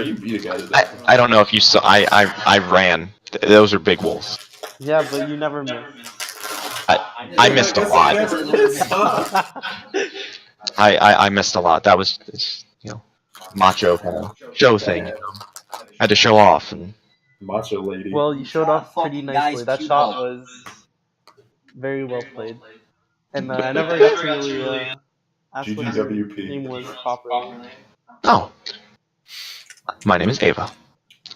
You beat a guy to death. I don't know if you saw. I ran. Those are big wolves. Yeah, but you never miss. I missed a lot. I missed a lot. That was, macho kind of show thing. I had to show off. And Macho lady. Well, you showed off pretty nicely. Guys, That cue shot ball. was very well played. And I never got to really ask what your GGWP. name was properly. oh, my name is Ava.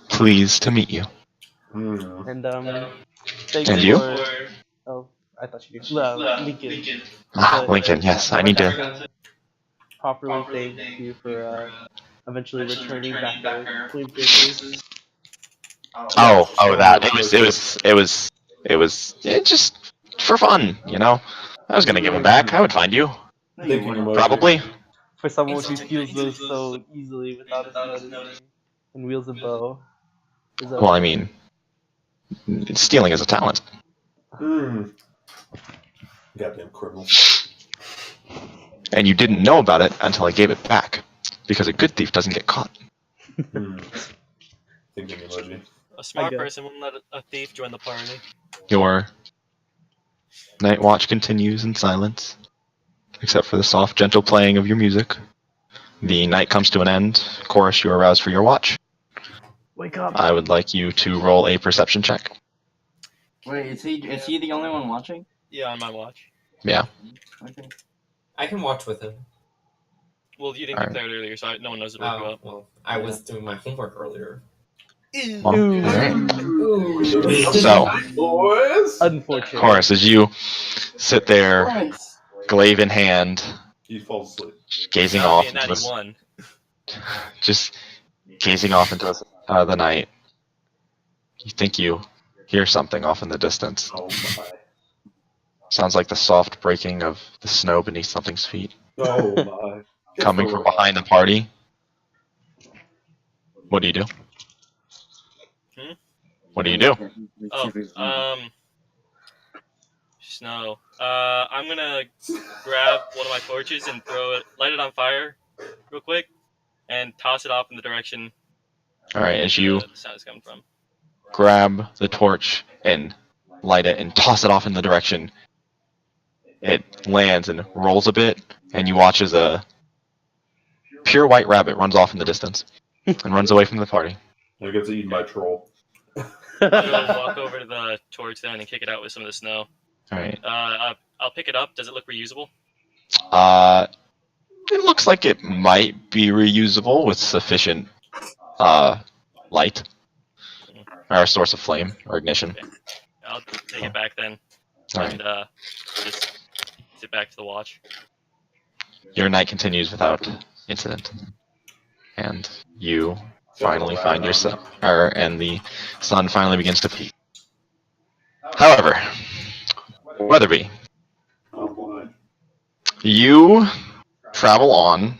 Pleased to meet you. And thanks And you? for. Oh, I thought you knew. Lincoln. Ah, Lincoln. Yes, I need to. Properly thank you for eventually returning back to Queen Faces. Oh, that. It was just for fun, you know. I was gonna give him back. I would find you, probably. For someone who steals those so easily without us noticing and wields a bow. Well, I mean, stealing is a talent. Goddamn criminal. And you didn't know about it until I gave it back, because a good thief doesn't get caught. Thinking emoji. A smart person wouldn't let a thief join the party. Your night watch continues in silence, except for the soft, gentle playing of your music. The night comes to an end. Chorus, you are aroused for your watch. Wake up! I would like you to roll a perception check. Wait, is he the only one watching? Yeah, on my watch. Yeah. Okay. I can watch with him. Well, you didn't Alright. declare it earlier, so no one knows to wake you up. Well, I was doing my homework earlier. Well, so, Boys! Unfortunate. Chorus, as you sit there, Nice. glaive in hand, He falls asleep. gazing Not off being into that the, he won. just gazing off into the night. You think you hear something off in the distance. Oh my. Sounds like the soft breaking of the snow beneath something's feet, Oh my. coming from behind the party. What do you do? What do you do? Snow. I'm gonna grab one of my torches and light it on fire real quick, and toss it off in the direction Alright, as you the sound is coming from. grab the torch and light it and toss it off in the direction, it lands and rolls a bit, and you watch as a pure white rabbit runs off in the distance and runs away from the party. He gets eaten by a troll. I'm gonna walk over to the torch then and kick it out with some of the snow. Alright. I'll pick it up. Does it look reusable? It looks like it might be reusable with sufficient light. Or a source of flame or ignition. Okay. I'll take it back then Alright. and just sit back to the watch. Your night continues without incident. And you finally find yourself, and the sun finally begins to peak. However, Weatherby, Oh boy. you travel on.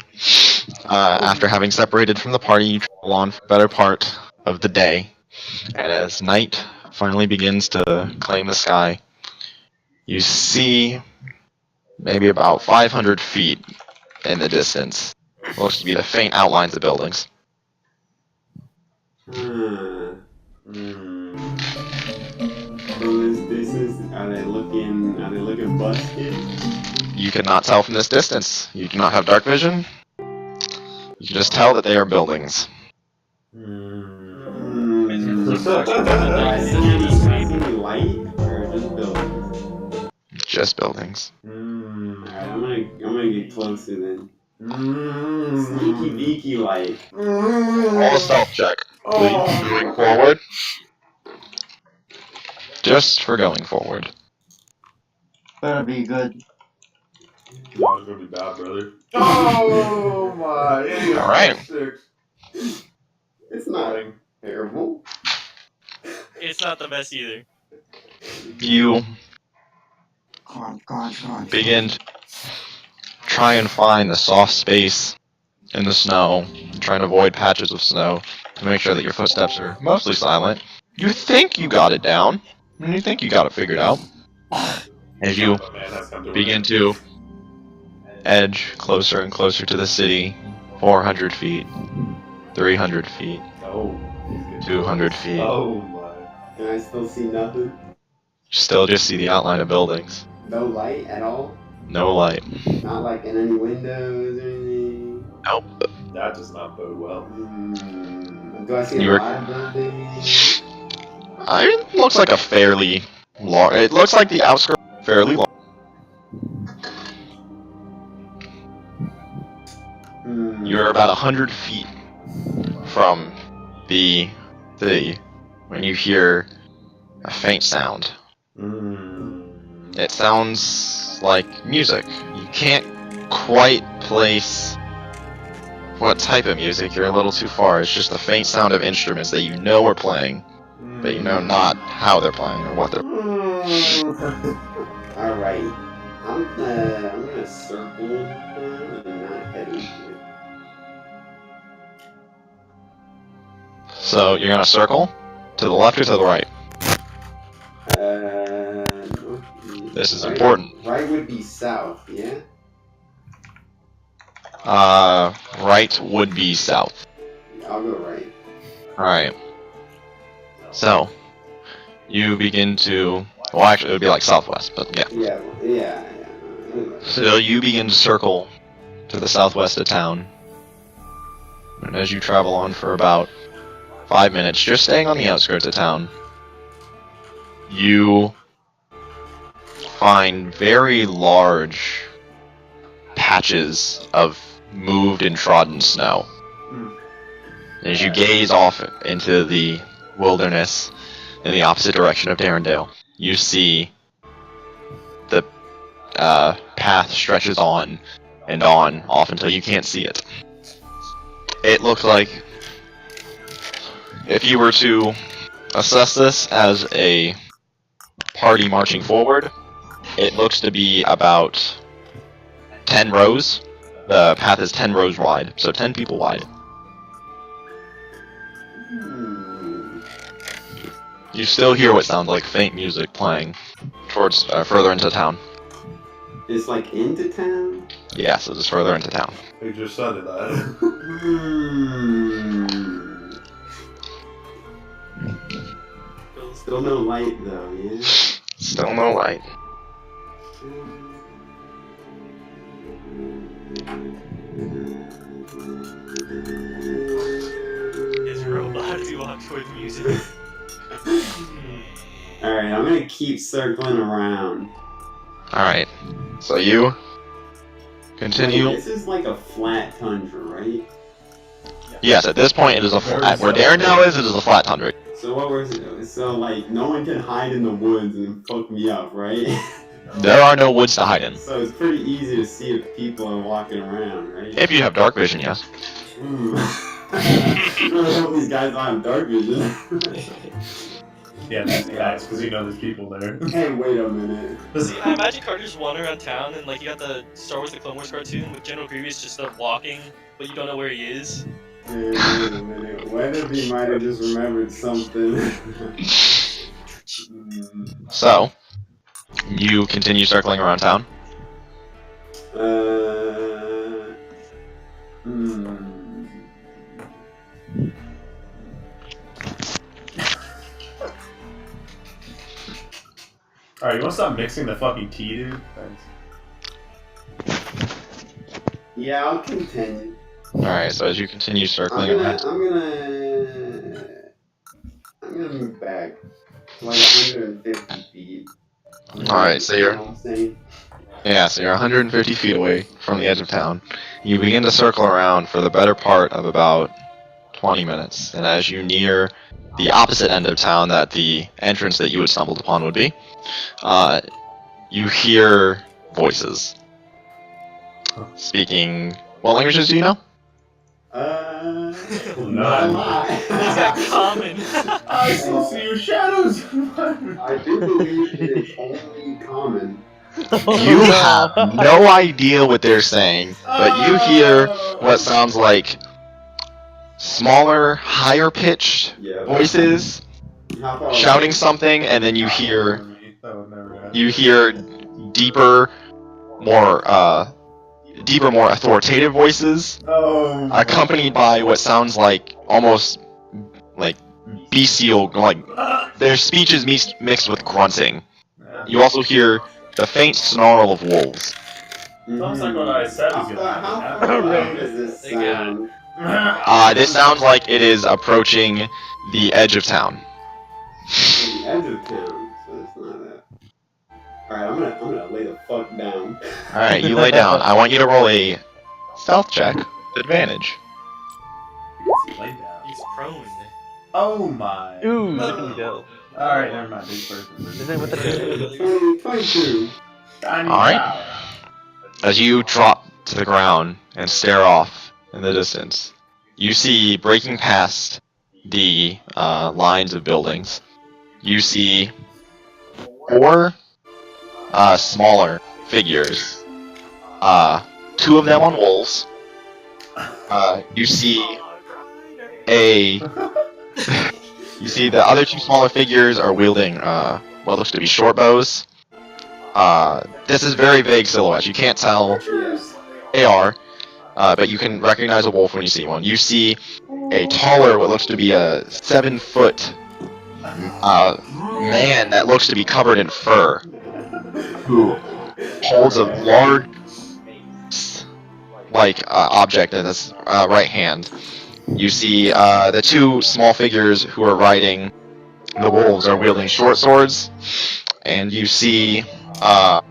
After having separated from the party, you travel on for the better part of the day. And as night finally begins to claim the sky, you see maybe about 500 feet in the distance. Looks to be the faint outlines of buildings. So are they looking busted? You cannot tell from this distance. You do not have dark vision. You can just tell that they are buildings. So Alright, so is it light or just buildings? Just buildings. Alright, I'm gonna get closer then. Sneaky beaky light. Roll a stealth check, please. Going forward. Just for going forward. Better be good. It's gonna be bad, brother. Oh my! All right. It's not terrible. It's not the best either. You Come on. begin to try and find a soft space in the snow, trying to avoid patches of snow to make sure that your footsteps are mostly silent. You think you got it down, and you think you got it figured out. As you begin to edge closer and closer to the city, 400 feet, 300 feet, Oh. 200 feet. Oh my. Can I still see nothing? Still just see the outline of buildings. No light at all? No light. Not like in any windows or anything? Nope. That does not bode well. Do I see You a were- lot of buildings? It looks like a fairly large. It looks like the outskirts are fairly large. You're about 100 feet from the city when you hear a faint sound. It sounds like music. You can't quite place what type of music. You're a little too far. It's just a faint sound of instruments that you know are playing, but you know not how they're playing or what they're. Alright. I'm gonna circle and not head into it. So you're gonna circle to the left or to the right. This is important. Right would be south, yeah? Right would be south. I'll go right. Alright. So, you begin to. Well, actually, it would be like southwest, but yeah. Yeah. So, you begin to circle to the southwest of town. And as you travel on for about 5 minutes, just staying on the outskirts of town, you find very large patches of moved and trodden snow. As you gaze off into the wilderness in the opposite direction of Darrendale, you see the path stretches on and on, off until you can't see it. It looks like, if you were to assess this as a party marching forward, it looks to be about 10 rows. The path is 10 rows wide, so 10 people wide. You still hear what sounds like faint music playing towards further into town. It's like into town? Yeah, so just further into town. They just said it, that. Still no light though, yeah? Still no light. His robot as he walks towards music. Alright, I'm gonna keep circling around. Alright, so you continue. Wait, this is like a flat tundra, right? Yes, at this point it is a flat. Where Darrendale is, it is a flat tundra. So what was it? So like, no one can hide in the woods and fuck me up, right? There are no woods to hide in. So it's pretty easy to see if people are walking around, right? If you have dark vision, yes. I really hope these guys don't have dark vision. Yeah, that's guys, because you know there's people there. Hey, wait a minute. See, I imagine Carter's wandering around town and like you got the Star Wars: The Clone Wars cartoon with General Grievous just walking, but you don't know where he is. Hey, wait a minute. What if he might have just remembered something? So, you continue circling around town. Alright, you wanna stop mixing the fucking tea, dude? Thanks. Yeah, I'll continue. Alright, so as you continue circling around. I'm gonna move back to like 150 feet. Alright, so you're... You know what I'm saying? Yeah, so you're 150 feet away from the edge of town. You begin to circle around for the better part of about 20 minutes, and as you near the opposite end of town that the entrance that you had stumbled upon would be, you hear voices speaking... What languages do you know? Not a lot. Is that common? I still see your shadows. I do believe it is only common. You have no idea what they're saying, but you hear what sounds like smaller, higher pitched Yeah. voices How far shouting something, and then you hear That would never happen. deeper, more authoritative voices, Oh. accompanied by what sounds like almost like bestial, like their speech is mixed with grunting. You also hear the faint snarl of wolves. Sounds like what I said is gonna How happen. far away does this They got it. sound? This sounds like it is approaching the edge of town. The edge of town, so it's not that. Alright, I'm gonna lay the fuck down. Alright, you lay down. I want you to roll a stealth check with advantage. Lay down. He's prone. Oh my. Ooh, look at me go. Alright, never mind. Big person. Isn't it what the 22. Alright. As you drop to the ground and stare off in the distance, you see, breaking past the lines of buildings, you see 4 smaller figures. 2 of them on wolves. You see you see the other 2 smaller figures are wielding what looks to be short bows. This is very vague silhouettes. You can't tell they are, but you can recognize a wolf when you see one. You see a taller, what looks to be a 7-foot man that looks to be covered in fur, who holds a large, object in his right hand. You see the 2 small figures who are riding the wolves are wielding short swords, and you see a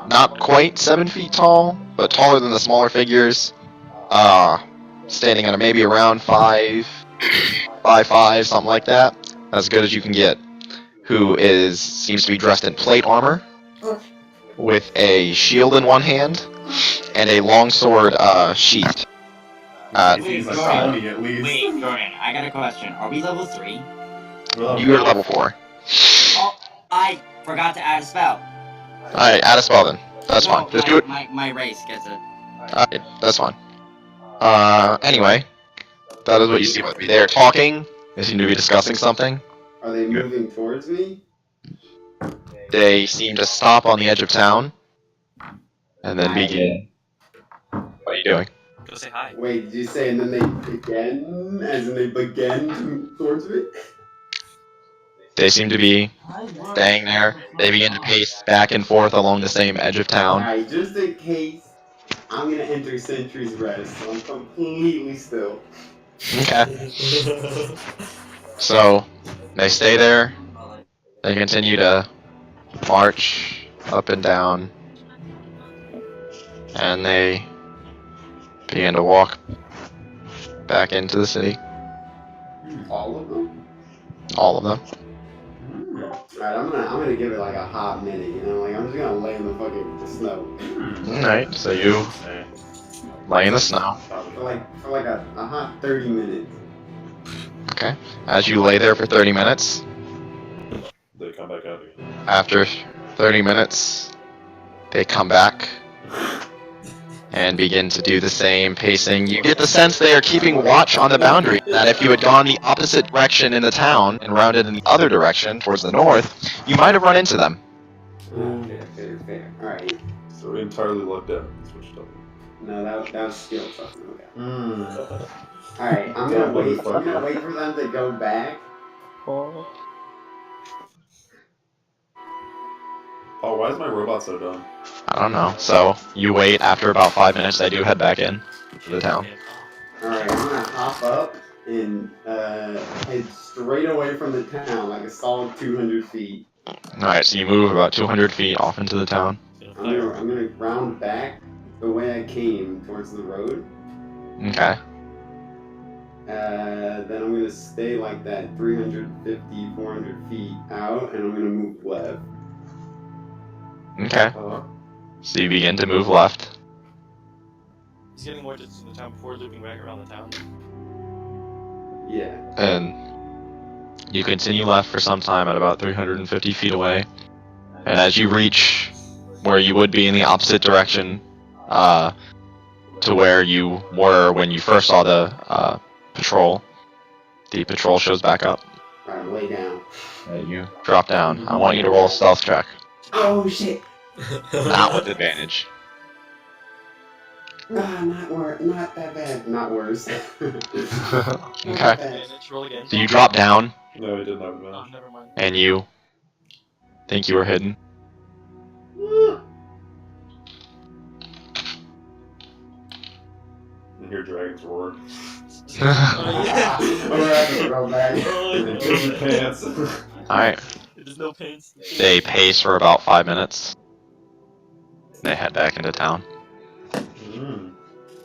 not quite 7 feet tall, but taller than the smaller figures, standing at maybe around 5'5", something like that, as good as you can get, who seems to be dressed in plate armor, with a shield in one hand, and a longsword sheathed. He's like tiny at least. Wait, Jordan, I got a question. Are we level 3? You are level 4. Oh, I forgot to add a spell. Alright, add a spell then. That's fine. Just do it. My race gets it. Alright, that's fine. Anyway, that is what you see with me. They're talking. They seem to be discussing something. Are they moving towards me? They seem to stop on the edge of town, and then begin. What are you doing? Go say hi. Wait, did you say and then they begin? As in they begin to move towards me? They seem to be staying there. They begin to pace back and forth along the same edge of town. Alright, just in case, I'm gonna enter Sentry's Rest, so I'm completely still. Okay. So, they stay there. They continue to march up and down. And they begin to walk back into the city. All of them? All of them. Alright, I'm gonna give it like a hot minute, you know? Like, I'm just gonna lay in the fucking snow. Alright, so you lay in the snow. For like a hot 30 minutes. Okay. As you lay there for 30 minutes, They come back out again. after 30 minutes, they come back and begin to do the same pacing. You get the sense they are keeping watch on the boundary, that if you had gone the opposite direction in the town and rounded in the other direction, towards the north, you might have run into them. Fair. Alright. So we entirely lucked out. Switched up. No, that was skill something. Okay. Mm. Alright, I'm gonna wait for them to go back. Oh. Oh, why is my robot so dumb? I don't know. So, you wait. After about 5 minutes, they do head back in to the town. Alright, I'm gonna hop up and head straight away from the town, like a solid 200 feet. Alright, so you move about 200 feet off into the town. I'm gonna round back the way I came towards the road. Okay. Then I'm gonna stay like that 350, 400 feet out, and I'm gonna move left. Okay. So you begin to move left. He's getting more distance in the town before looping back around the town. Yeah. And you continue left for some time at about 350 feet away. And as you reach where you would be in the opposite direction to where you were when you first saw the patrol shows back up. Alright, lay down. You drop down. I want you to roll a stealth check. Oh shit! Not with advantage. Not that bad. Not worse. Okay. Roll again. So you drop down, No, I did not. Oh, never mind. and you think you were hidden. And hear dragons roar. I'm gonna have to throw back. Pants. Alright. There's no pains. They pace for about 5 minutes. They head back into town.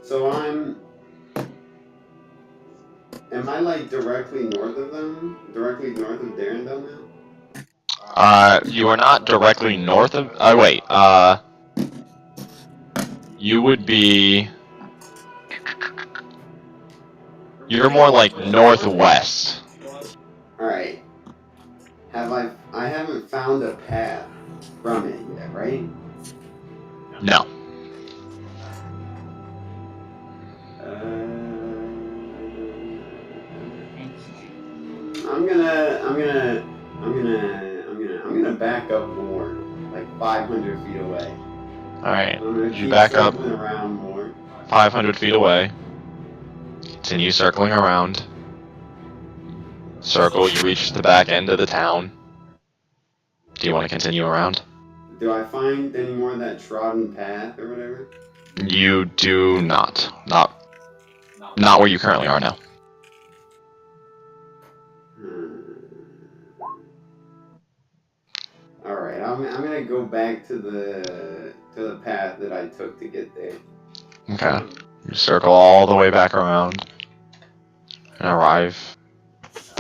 So am I like directly north of them? Directly north of Darendale now? You are not directly north of. You would be. You're more like northwest. Alright. I haven't found a path from it yet, right? No. I'm gonna back up more, like 500 feet away. Alright. I'm gonna You keep back up circling around more. 500 feet away. Continue circling around. Circle, you reach the back end of the town. Do you want to continue around? Do I find any more of that trodden path or whatever? You do not. Not where you currently are now. Alright, I'm gonna go back to the path that I took to get there. Okay. You circle all the way back around and arrive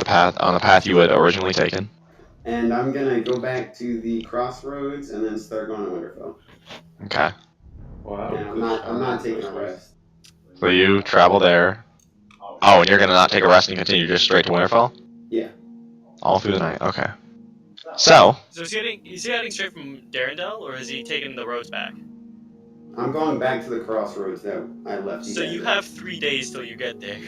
on the path you had originally taken. And I'm gonna go back to the crossroads and then start going to Winterfell. Okay. Wow. Yeah, I'm not taking a rest. So you travel there. Oh, and you're gonna not take a rest and continue just straight to Winterfell? Yeah. All through the night. Okay. So is he heading straight from Darendale, or is he taking the roads back? I'm going back to the crossroads that I left you So guys you at. have 3 days till you get there.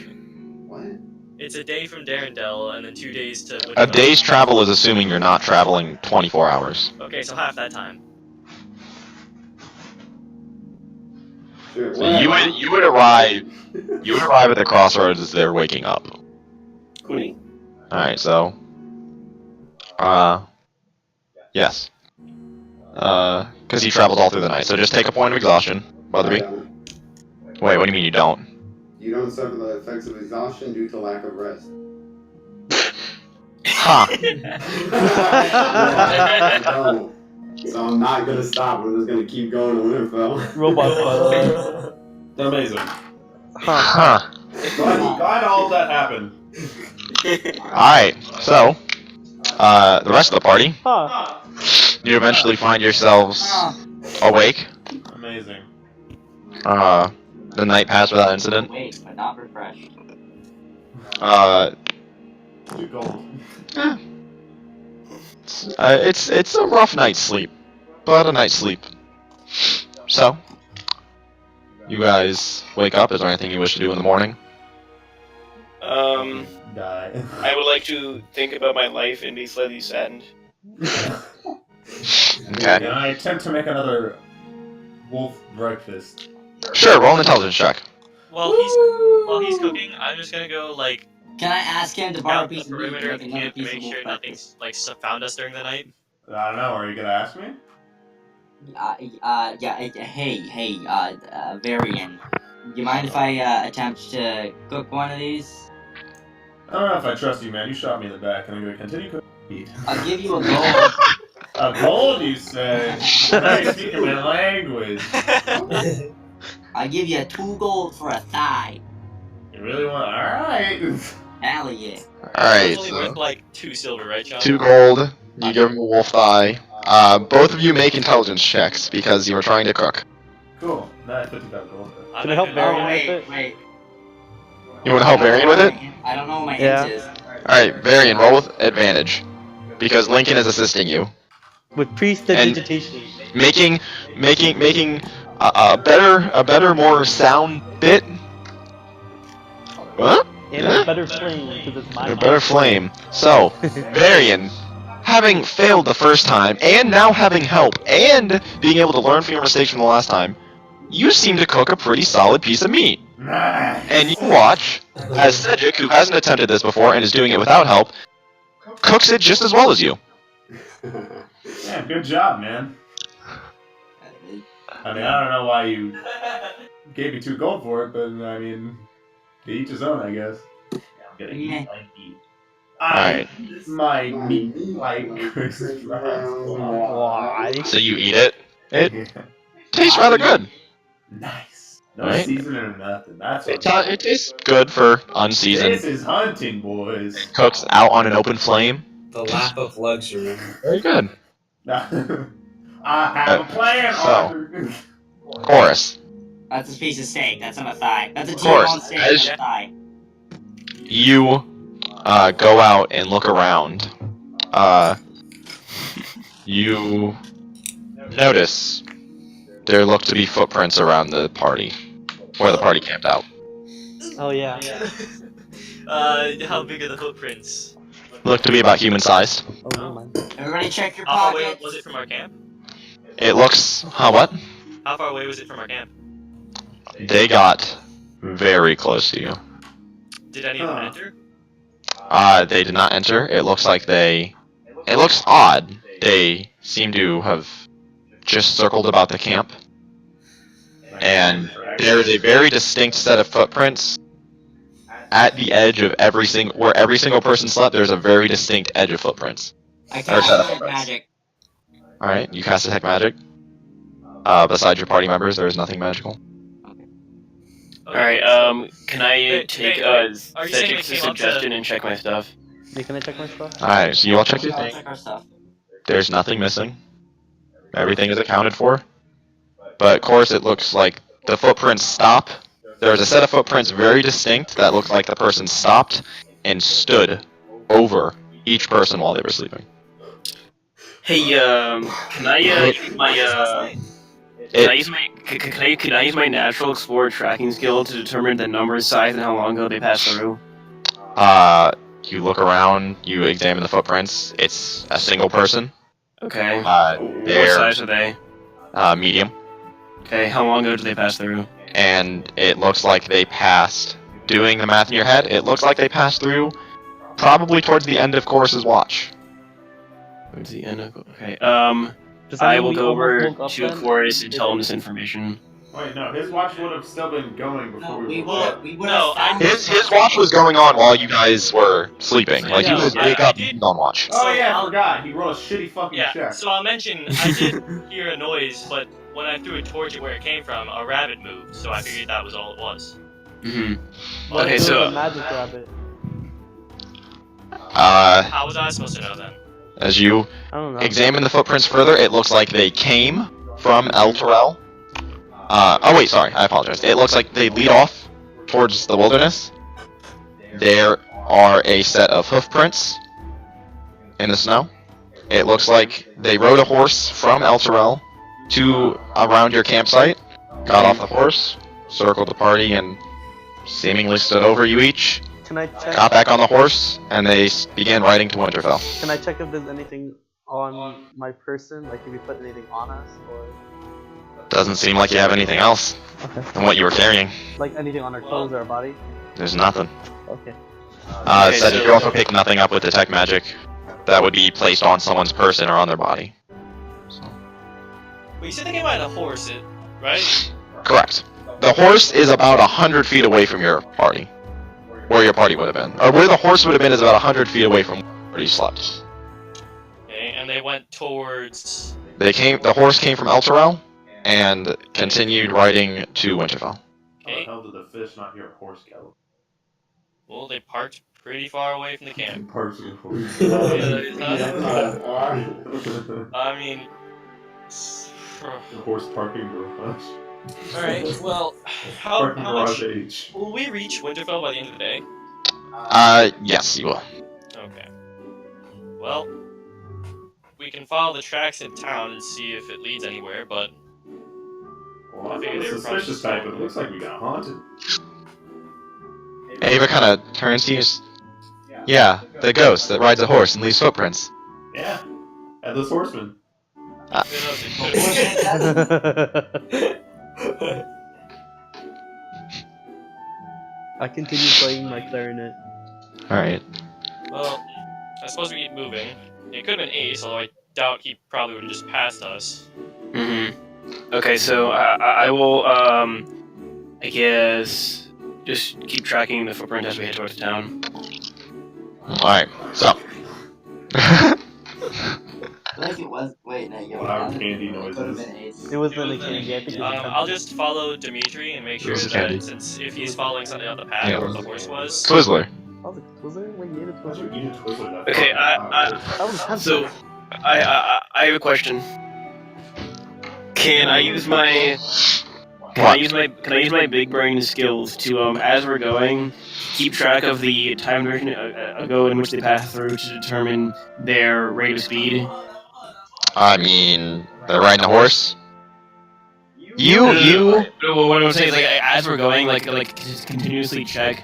What? It's a day from Darendale, and then 2 days to Winterfell. a day's travel is assuming you're not traveling 24 hours. Okay, so half that time. Sure. So you would arrive at the crossroads as they're waking up. Cool. Alright, so yes. Because he travels all through the night. So just take a point of exhaustion, Weatherby. Wait, what do you mean you don't? You don't suffer the effects of exhaustion due to lack of rest. Huh. I don't. So I'm not gonna stop. I'm just gonna keep going to Winterfell. Robot Amazing. Huh. Glad all that happened. Alright, so the rest of the party, Huh. you eventually find yourselves awake. Amazing. The night passed without incident. Wait, but not refreshed. Too cold. It's a rough night's sleep, but a night's sleep. So, you guys wake up. Is there anything you wish to do in the morning? Die. I would like to think about my life and be slightly saddened. Okay. Can I attempt to make another wolf breakfast? Sure, roll an intelligence check. While he's cooking, I'm just gonna go like Can I ask him to borrow a scout the piece of meat, perimeter of make the another camp to piece of make wolf sure breakfast? nothing's like found us during the night. I don't know. Are you gonna ask me? Varian. Do you mind if I attempt to cook one of these? I don't know if I trust you, man. You shot me in the back, and I'm gonna continue cooking. I'll give you a gold. A gold, you say? Now you're speaking my language. I'll give you 2 gold for a thigh. You really want? All right. Hell yeah. Alright, It's only worth so like 2 silver, right, John? 2 gold, you give him a wolf thigh. Both of you make intelligence checks because you were trying to cook. Cool. Now I 50,000 gold. I'm Can I not help gonna- Varian with it? Wait. You want to help Varian with it? I don't know what my Yeah. hint is. Alright, Varian, roll with advantage. Because Lincoln is assisting you. With prestidigitation. Making a better, more sound bit. What? And a better flame, because it's my A better flame. So, Varian, having failed the first time, and now having help, and being able to learn from your mistakes from the last time, you seem to cook a pretty solid piece of meat. Nice. And you watch as Cedric, who hasn't attempted this before and is doing it without help, cooks it just as well as you. Yeah, good job, man. I mean, I don't know why you gave me 2 gold for it, but I mean, to each his own, I guess. Yeah, I'm gonna eat my meat. Alright. My meat like Chris Brown. Why? So you eat it. It Yeah. tastes rather good. Nice. No Right. seasoning or nothing. That's what It tastes good for unseasoned. This is hunting, boys. Cooks out on an open flame. The lap of luxury. Very good. I have a plan, so. Arthur. Chorus. That's a piece of steak. That's on a thigh. That's a course, T-bone steak as- on a thigh. You go out and look around. You notice there look to be footprints around the party, where the party camped out. Oh yeah. How big are the footprints? Look to be about human-sized. Oh, never mind. Everybody check your How far away pockets. was it from our camp? It looks... what? How far away was it from our camp? They got very close to you. Did any of them enter? They did not enter. It looks like they... It looks odd. They seem to have just circled about the camp. And there is a very distinct set of footprints at the edge of where every single person slept. There's a very distinct edge of footprints. I Or cast set of detect footprints. magic. Alright, you cast Detect Magic. Besides your party members, there is nothing magical. Alright, can I Hey, take hey, a are you saying Cedric's they came up to- suggestion and check my stuff? Hey, can I check my stuff? Alright, so you all check your I'll thing. check our stuff. There's nothing missing. Everything is accounted for. But of course, it looks like the footprints stop. There's a set of footprints very distinct that look like the person stopped and stood over each person while they were sleeping. Hey, can I use my can I use my natural explorer tracking skill to determine the number, size, and how long ago they passed through? You look around, you examine the footprints. It's a single person. Okay. What They're size are they? medium. Okay, how long ago did they pass through? And it looks like they passed, doing the math in your head, it looks like they passed through probably towards the end of Chorus's watch. Towards the end of okay. Does that I mean will we go almost over woke up to then? Chorus and tell him this information. Wait, no, his watch would have still been going before No, we we woke up. would we would No, have found His watch was going on while you guys were sleeping. Like, you Yeah, would I- wake I up did- on watch. Oh yeah, I I'll- forgot. He rolled a shitty fucking Yeah, check. so I'll mention I did hear a noise, but when I threw a torch at where it came from, a rabbit moved, so I figured that was all it was. Mm-hmm. What Okay, if it so- was a magic rabbit? How was I supposed to know then? As you I don't know. examine the footprints further, it looks like they came from El Terrell. Oh wait, sorry, I apologize. It looks like they lead off towards the wilderness. There are a set of hoof prints in the snow. It looks like they rode a horse from El Terrell to around your campsite, got off the horse, circled the party, and seemingly stood over you each, Can I check? got back on the horse, and they began riding to Winterfell. Can I check if there's anything on my person? Like if you put anything on us, or Doesn't seem like you have anything else okay, than what you were carrying. like anything on our clothes or our body? There's nothing. Okay. Okay, Cedric, so- you also pick nothing up with Detect Magic that would be placed on someone's person or on their body. So. Well, you said they came out on a horse, right? Correct. The horse is about 100 feet away from your party. where your party would have been. Or where the horse would have been is about 100 feet away from where you slept. Okay, and they went towards. The horse came from Elturel and continued riding to Winterfell. How the hell did the fish not hear a horse gallop? Well, they parked pretty far away from the camp. Parks and horse. I mean. The horse parking garage. Alright, well, how Parking much. garage H. Will we reach Winterfell by the end of the day? Yes, you will. Okay. Well, we can follow the tracks in town and see if it leads anywhere, but. Well, I think it's suspicious type, but it looks like we got haunted. Ava kind of turns to you. Yeah, the ghost that rides a horse and leaves footprints. Yeah. Headless horseman. I continue playing my clarinet. Alright. Well, I suppose we keep moving. It could have been Ace, although I doubt he probably would have just passed us. Okay, so I will, I guess, just keep tracking the footprint as we head towards town. Alright, so. Like it was. Wait, no, you Loud candy noises. It wasn't a candy, I think it was a I'll just follow Dimitri and make sure It was a candy. that since if he's following something on the path Yeah. where the horse was. Twizzler. Was there when you ate a Twizzler? Eat a Twizzler, that's Okay, That was so, I have a question. Can I use my big brain skills to as we're going keep track of the time duration ago in which they pass through to determine their rate of speed? I mean, they're riding a horse. No, what I'm saying is, like, as we're going, like just continuously check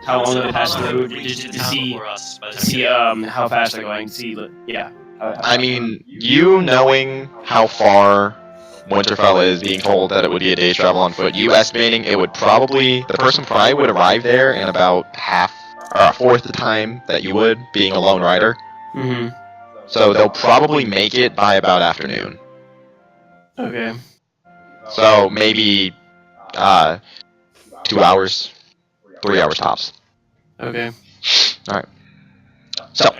how long they pass through to see how fast they're going. See, yeah. I mean, you knowing how far Winterfell is, being told that it would be a day's travel on foot, you estimating it would probably, the person probably would arrive there in about half, or a fourth the time that you would, being a lone rider. Mm-hmm. So they'll probably make it by about afternoon. Okay. So maybe 2 hours, 3 hours tops. Okay. Alright. So,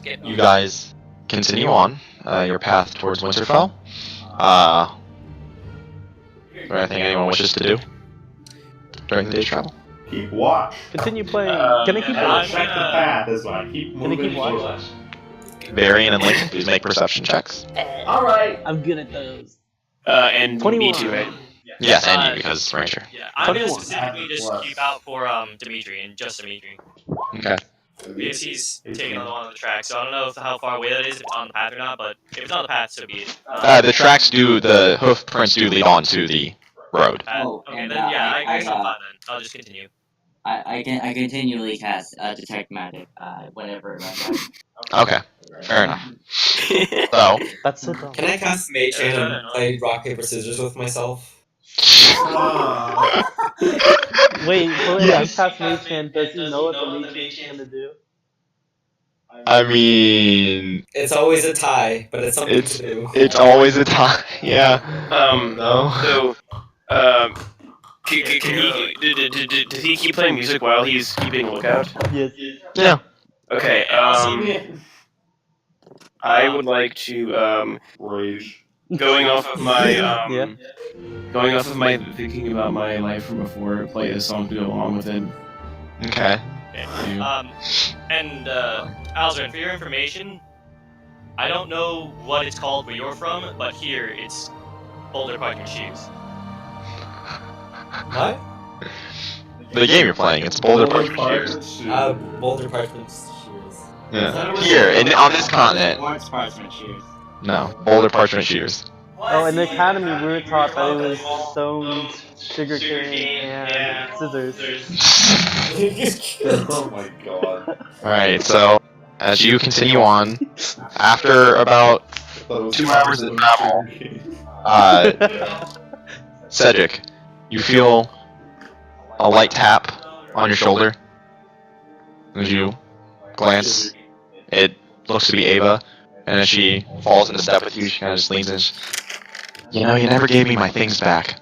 you guys continue on your path towards Winterfell. Is there anything anyone wishes to do during the day's travel? Keep watch. Continue playing. Can I keep And watch? check the path as I keep Can I moving keep watch? forward. Varian and Lincoln, please make perception checks. Alright. I'm good at those. And 21. me too, right? Yes, and you, because Ranger. Yeah, I'm gonna 21. specifically just Plus. keep out for Dimitri and just Dimitri. Okay. Because he's taking on the track, so I don't know how far away that is, if it's on the path or not, but if it's on the path, so be it. The hoof prints do lead on to the road. Oh, Okay, and, then yeah, I I, guess I'm fine then. I'll just continue. I continually cast detect magic whenever I'm done. Okay, fair enough. So, That's so dumb. Can I cast Mage Hand and play rock paper scissors with myself? Wait, so Yes. if I cast Mage Hand, does he know what the Mage Hand is gonna do? I mean, It's always a tie, but it's something It's- to do. it's always a tie. Yeah. No. So, does he keep playing music while he's keeping a lookout? Yes. Yeah. Okay, I would like to, Rage. going off of my, Yeah. going off of my thinking about my life from before, play a song to go along with it. Okay. Okay. And Alzarin, for your information, I don't know what it's called where you're from, but here it's Boulder Parchment Shoes. What? The game you're playing, it's Boulder Parchment Shears. Boulder Parchment Shears. Yeah. Here, on this continent. Orange parchment shears. No, Boulder Parchment Shears. Oh, in the academy, we were taught that it was stones, sugarcane, and scissors. Oh my god. Alright, so, as you continue on, after about 2 hours of travel, Cedric, you feel a light tap on your shoulder. As you glance, it looks to be Ava, and as she falls into step with you, she kind of just leans in. You know, you never gave me my things back.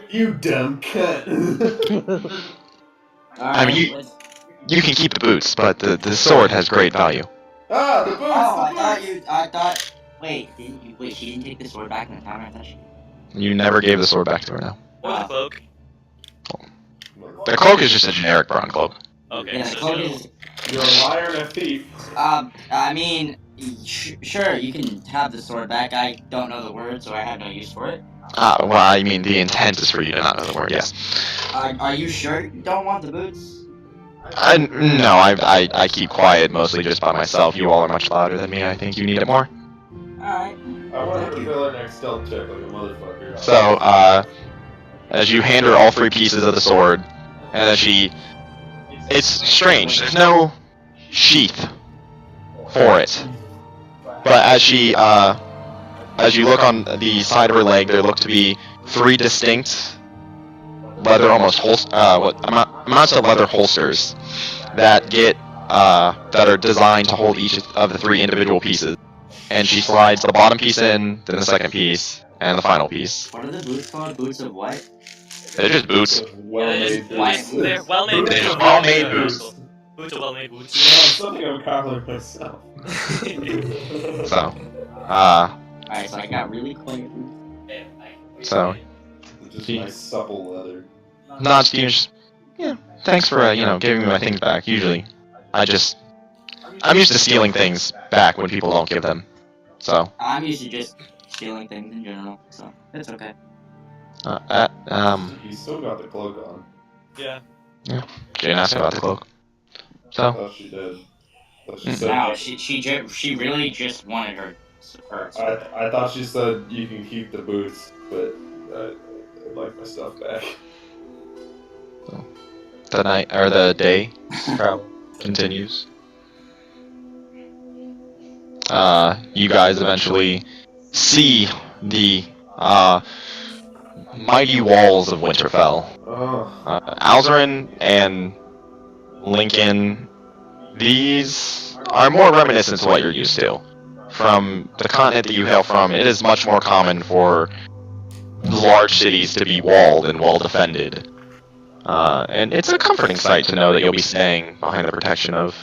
You dumb cunt. I mean, you can keep the boots, but the sword has great value. Ah, the boots. Oh, The boots. I thought. Wait, she didn't take the sword back in the time. I thought she. You never gave the sword back to her now. Or the cloak. The cloak is just a generic brown cloak. Okay, Yeah, the so cloak no. is. You're a liar and a thief. I mean, sure, you can have the sword back. I don't know the word, so I have no use for it. Well, I mean, the intent is for you to not know the word, yes. Are you sure you don't want the boots? No, I keep quiet mostly just by myself. You all are much louder than me. I think you need it more. Alright. I want her to fill her next stealth check like a motherfucker. So, as you hand her all 3 pieces of the sword, and as she... It's strange, there's no sheath for it. But as you look on the side of her leg, there look to be 3 distinct leather what amounts to leather holsters that that are designed to hold each of the 3 individual pieces. And she slides the bottom piece in, then the second piece, and the final piece. What are the boots called? Boots of what? They're just boots. Well-made boots. They're well-made They're boots. well-made boots. Boots are well-made You know, boots. something I'm calling myself. So, Alright, so I got really quiet. so, Just nice supple leather. not just, yeah, thanks for, giving me my things back. Usually, I'm used to stealing things back when people don't give them. So, I'm used to just stealing things in general, so it's okay. He's still got the cloak on. Yeah. Jane asked about the cloak. I So, thought she did. I thought she said. Wow, she really just wanted her. I thought she said you can keep the boots, but I'd like my stuff back. the day continues. You guys eventually see the, mighty walls of Winterfell. Oh. Alzarin and Lincoln, these are more reminiscent to what you're used to. From the continent that you hail from, it is much more common for large cities to be walled and well defended. And it's a comforting sight to know that you'll be staying behind the protection of,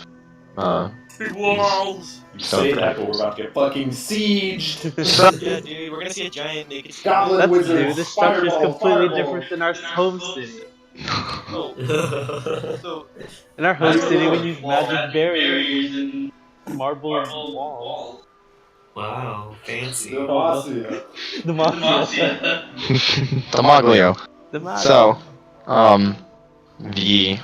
Big walls! You say that, but we're about to get fucking sieged. Yeah, dude, we're gonna see a giant naked Goblin That's wizard. new. This structure is Fireball, completely fireball. different than our home city. Oh, so In our home city, we use magic barriers and marble walls. Wow, fancy. Demacia. The mafia. the Moglio. The mafia. So, the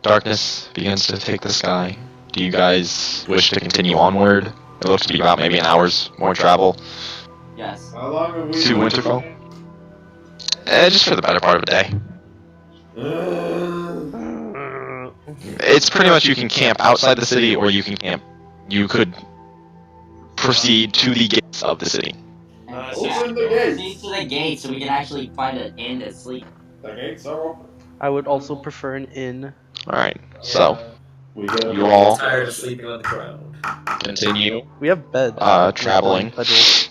darkness begins to take the sky. Do you guys wish to continue onward? It looks to be about maybe an hour's more travel Yes. How long have we to Winterfell. Just for the better part of a day. It's pretty much you can camp outside the city, or you could proceed to the gates of the city. Open the gates. Proceed to the gate so we can actually find an inn to sleep. The gates are open. I would also prefer an inn. Alright, so We get you all Tired of sleeping on the ground. continue We have beds. traveling Bedroll.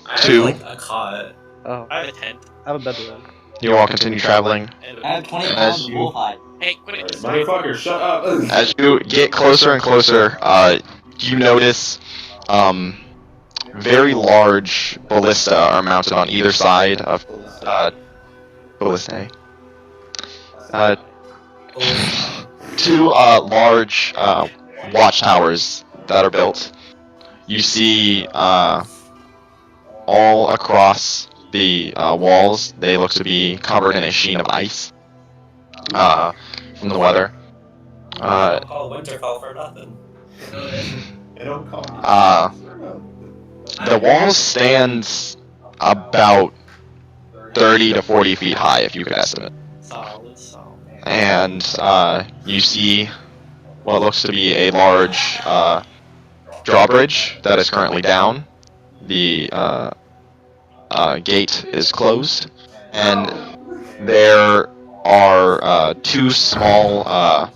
I have to like a cot. Oh, I have a tent. I have a bedroom. you all continue traveling And I have 20 As pounds of you- wolf hide. Hey, quit it. Motherfucker, shut up. as you get closer and closer. You notice very large ballista are mounted on either side of ballistae. Two large watchtowers that are built. You see all across the walls, they look to be covered in a sheen of ice from the weather. Don't call Winterfell for nothing. They don't call me. The walls stand about 30 to 40 feet high, if you could estimate. Solid. And you see what looks to be a large drawbridge that is currently down. The gate is closed, and there are two smaller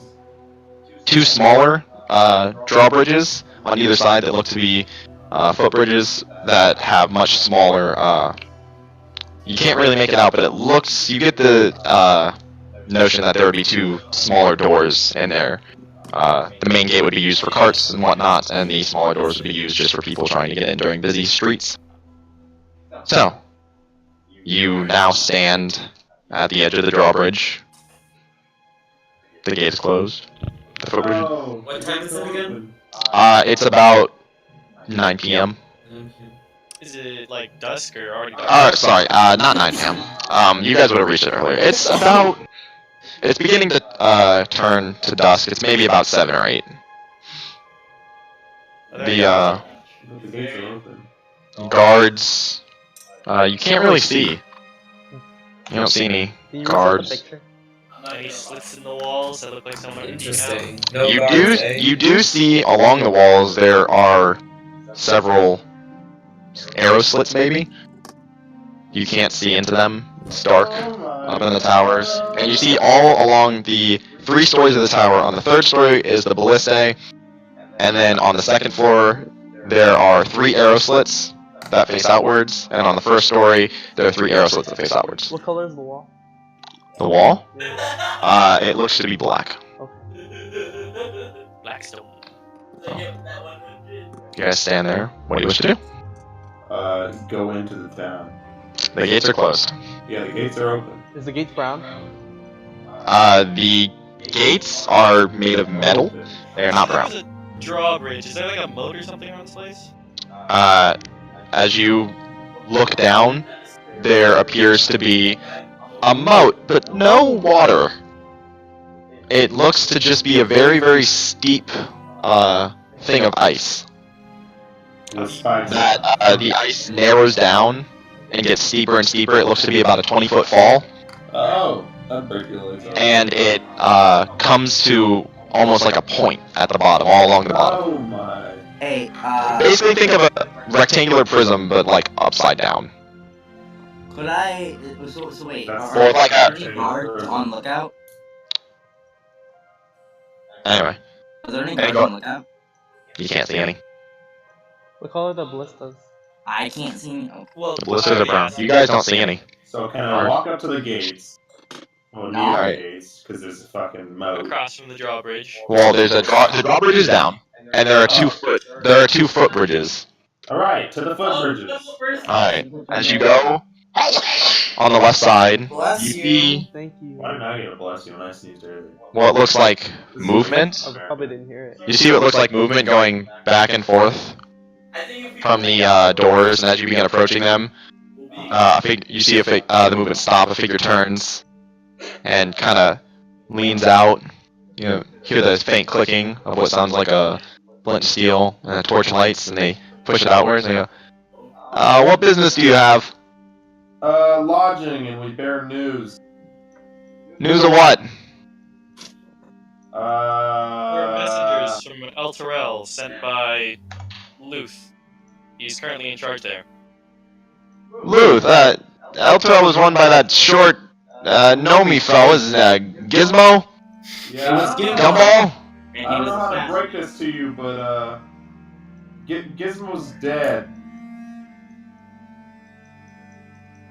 drawbridges on either side that look to be footbridges that have much smaller, You can't really make it out, but it looks. You get the notion that there would be two smaller doors in there. The main gate would be used for carts and whatnot, and the smaller doors would be used just for people trying to get in during busy streets. So, you now stand at the edge of the drawbridge. The gate is closed. The footbridge. Oh, What time is it again? It's about 9 p.m. Is it like dusk or already dark? Sorry, not 9 p.m. You guys would have reached it earlier. It's beginning to turn to dusk. It's maybe about 7 or 8. the gates are open. Guards, you can't really see. You don't see any Can you guards. reset the picture? Any slits in the walls that look like someone would peek out? Interesting. No You guards, do eh? you do see along the walls there are several arrow slits maybe. You can't see into them. It's dark up in the towers. And you see all along the 3 stories of the tower. On the 3rd story is the ballistae, and then on the 2nd floor there are 3 arrow slits that face outwards, and on the 1st story there are 3 arrow slits that face outwards. What color is the wall? The wall? It looks to be black. Blackstone. You guys stand there. What do you wish to do? Go into the town. The gates are closed. Yeah, the gates are open. Is the gate brown? The gates are made of metal. They are not brown. There's a drawbridge. Is there like a moat or something around this place? As you look down, there appears to be a moat, but no water. It looks to just be a very, very steep thing of ice. With spikes. That the ice narrows down and gets steeper and steeper. It looks to be about a 20-foot fall, Oh, that break your legs off. and it comes to almost like a point at the bottom, all along the bottom. Oh my. Hey, Basically, think of a rectangular prism, but like upside down. could I? So wait, That's Or like a- any guards on lookout? Anyway, Are there any Hey, guards go- on lookout? you can't see any. What color are the ballistas? I can't see any. Oh, Well, The blisters are brown. You guys don't see any. So can I walk up to the gates? Well, near Alright. the gates, because there's a fucking moat. across from the drawbridge. Well, there's the drawbridge is down, and there are 2 footbridges. Alright, to the footbridges. Alright, as you go on the left side, Bless you you. see Thank you. Why didn't I get a bless you when I sneezed earlier? what looks like movement. I probably didn't hear it. You see what looks like movement going back and forth from the doors, and as you begin approaching them, you see the movement stop, a figure turns, and kind of leans out. You know, hear the faint clicking of what sounds like a blunt steel and a torch lights, and they push it outwards, and they go, what business do you have? Lodging, and we bear news. News of what? We're messengers from El Terrell sent by Luth. He's currently in charge there. Luth, Eltrell was run by that short, Nomi fellow, is Gizmo? Yeah, I don't know- Gumball? and I he don't was know how to fast. break this to you, but Gizmo's dead.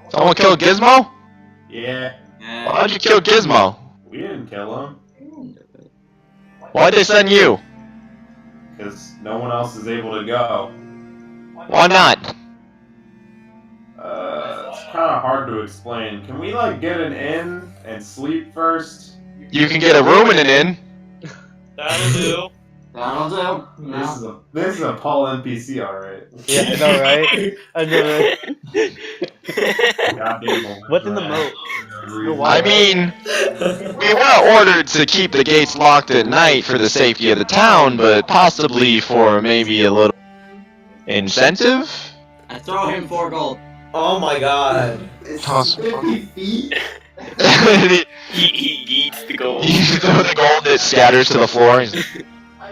Someone killed Gizmo? Yeah, Why'd you kill Gizmo? we didn't kill him, Why'd they send you? because no one else is able to go. Why not? It's kind of hard to explain. Can we, like, get an inn and sleep first? You can get a room in an inn. That'll do. That'll do. No. This is a Paul NPC, alright. Yeah, I know, right? I know, right? Goddamn. What's in the moat? I mean, we were ordered to keep the gates locked at night for the safety of the town, but possibly for maybe a little incentive? I throw him 4 gold. Oh my god. It's Toss- 50 feet. He eats the gold. You throw the gold, it scatters to the floor.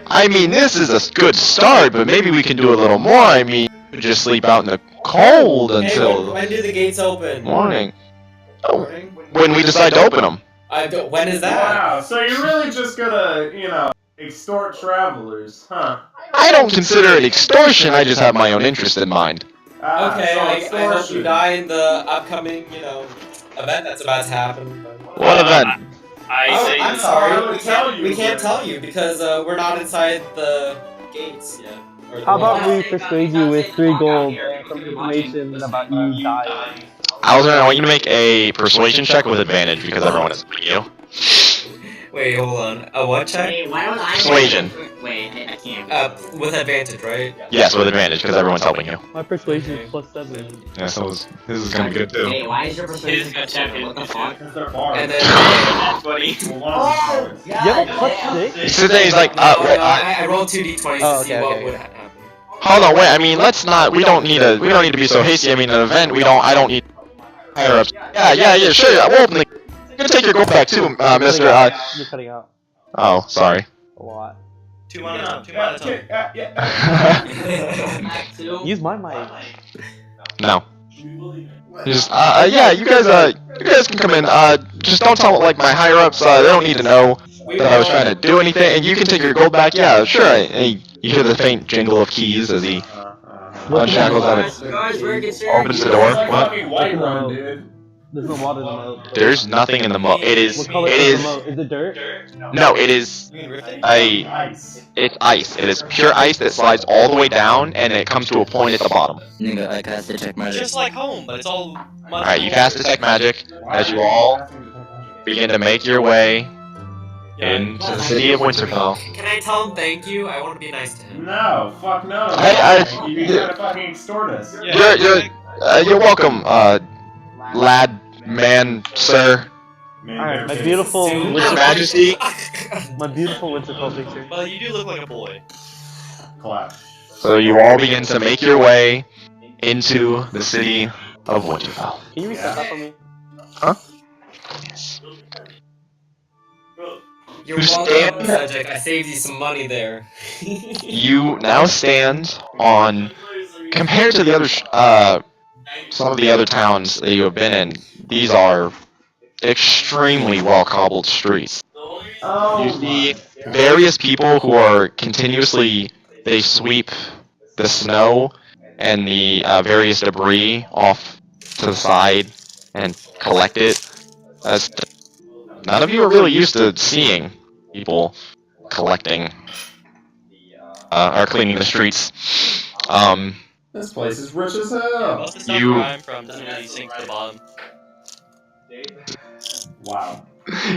I mean, this is a good start, but maybe we can do a little more. I mean, we could just sleep out in the cold Hey, until when do the gates open? morning. Oh, when we decide to open them. When is that? Wow, so you're really just gonna, extort travelers, huh? I don't consider it extortion, I just have my own interest in mind. Okay, so I hope extortion. you die in the upcoming, event that's about to happen. What event? I say I'm I sorry, would tell you, we can't but- tell you because we're not inside the gates yet. Or the How about walls. we persuade you with 3 gold and some information about you dying? Alzern, I want you to make a persuasion check with advantage because everyone is helping you. Wait, hold on. A what check? Wait, why was I? Persuasion. Wait, I can't. With advantage, right? Yes, with advantage because everyone's helping you. My persuasion is +7. Yeah, so this is gonna be good too. Wait, why is your persuasion His got +7? two, What the his fuck? Because they're bards. And then. That's funny. Well, one of them's bards. You have a +6? Today he's like, No, I rolled 2d20s to Oh, see okay, what okay. would happen. hold on, wait. I mean, let's not. We don't need to be so hasty. I mean, an event. I don't need higher ups. Yeah. Sure. We'll open the. You're gonna take your gold back too, Mister. You're cutting out Oh, sorry. a lot. 2 on a time, 2 on a time. No. Use my mic. Just yeah. You guys can come in. Just don't tell like my higher ups. They don't need to know that I was trying to do anything, and you can take your gold back. Yeah, sure. And you hear the faint jingle of keys as he unshackles out of. Guys, we're concerned. Opens the door. It's like What? fucking Whiterun, dude. There's no water in the moat. There's nothing in the moat. It is. What color It is is. the moat? Is it dirt? No, it is. Ice. It's ice. It is pure ice that slides all the way down, and it comes to a point at the bottom. Nigga, I cast detect magic. Just like home, but it's all mud. Alright, you cast Detect Magic as you all begin to make your way into the city of Winterfell. Can I tell him thank you? I want to be nice to him. No, fuck no. You try to fucking extort us. You're welcome, lad, man, sir. Alright, my beautiful Your Winterfell, Majesty. my beautiful Winterfell picture. Well, you do look like a boy. Clap. So you all begin to make your way into the city of Winterfell. Can you reset that for me? Yes. You're You welcome, stand- Cedric. I saved you some money there. You now stand on, compared to the other, some of the other towns that you have been in, these are extremely well-cobbled streets. Oh, You see various people who are continuously, they sweep the snow and the various debris off to the side and collect it. As none of you are really used to seeing people collecting or cleaning the streets. This place is rich as Yeah, hell. most of the stuff You- where I'm from doesn't really sink to the bottom. Wow.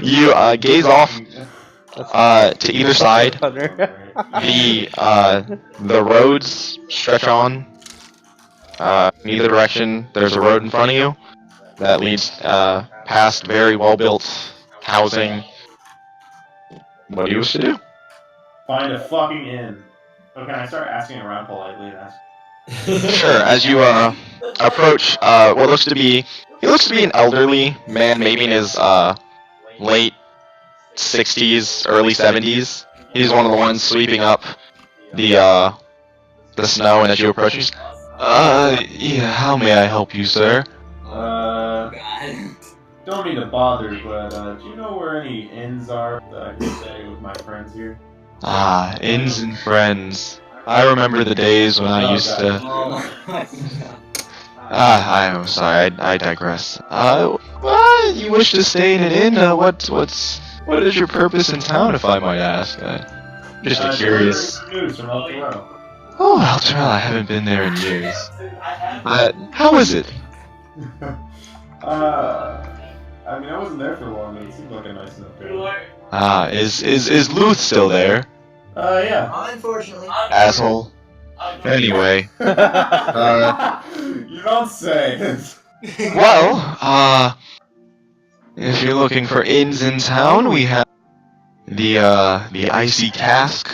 You gaze off to either side. Thunder. The roads stretch on. In either direction, there's a road in front of you that leads past very well-built housing. What do you wish to do? Find a fucking inn. Oh, can I start asking around politely? Sure. As you approach, what looks to be an elderly man, maybe in his late 60s, early 70s. He's one of the ones sweeping up the snow, and as you approach, he's, yeah, how may I help you, sir? God. Don't mean to bother, but do you know where any inns are that I can stay with my friends here? Ah, inns and friends. I remember the days when I used to. Oh my I am sorry. I digress. You wish to stay in an inn? What is your purpose in town, if I might ask? Just curious. News from El Toro. Oh, Altrell, I haven't been there in years. How is it? I mean, I wasn't there for long, but it seemed like a nice enough place. Is Luth still there? Yeah. Unfortunately. Asshole. Anyway. You don't say. Well, if you're looking for inns in town, we have the Icy Cask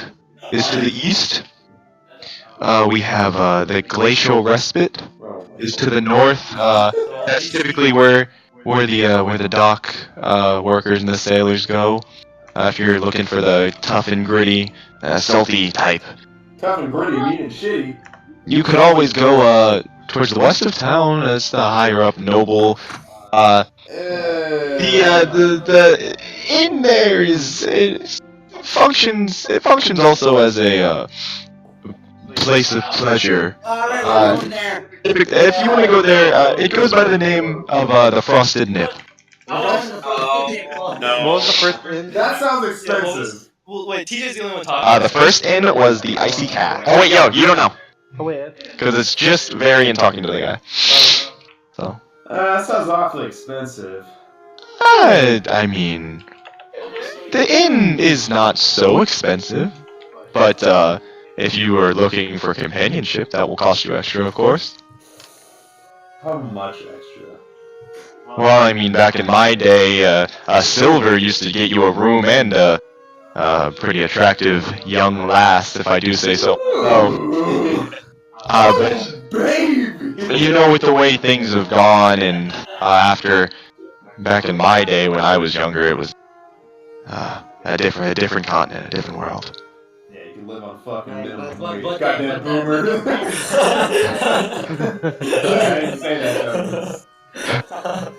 is to the east. We have the Glacial Respite is to the north. That's typically where the dock workers and the sailors go. If you're looking for the tough and gritty, salty type. Tough and gritty, mean and shitty. You could always go towards the west of town. That's the higher up noble. The inn there is it functions also as a place of pleasure. There. If you want to go there, it goes by the name of the Frosted Nip. What was the first inn? That sounds expensive. Well, wait, TJ's the only one talking. The first inn was the Icy Cat. Oh wait, yo, you don't know. Oh wait. Because it's just Varian talking to the guy. So. That sounds awfully expensive. I mean, the inn is not so expensive, but if you are looking for companionship, that will cost you extra, of course. How much extra? Well, I mean, back in my day, a silver used to get you a room and a pretty attractive young lass, if I do say so. But you know, with the way things have gone, and back in my day when I was younger, it was a different continent, a different world. Yeah, you can live on fucking minimum wage. Goddamn boomer. I didn't say that though.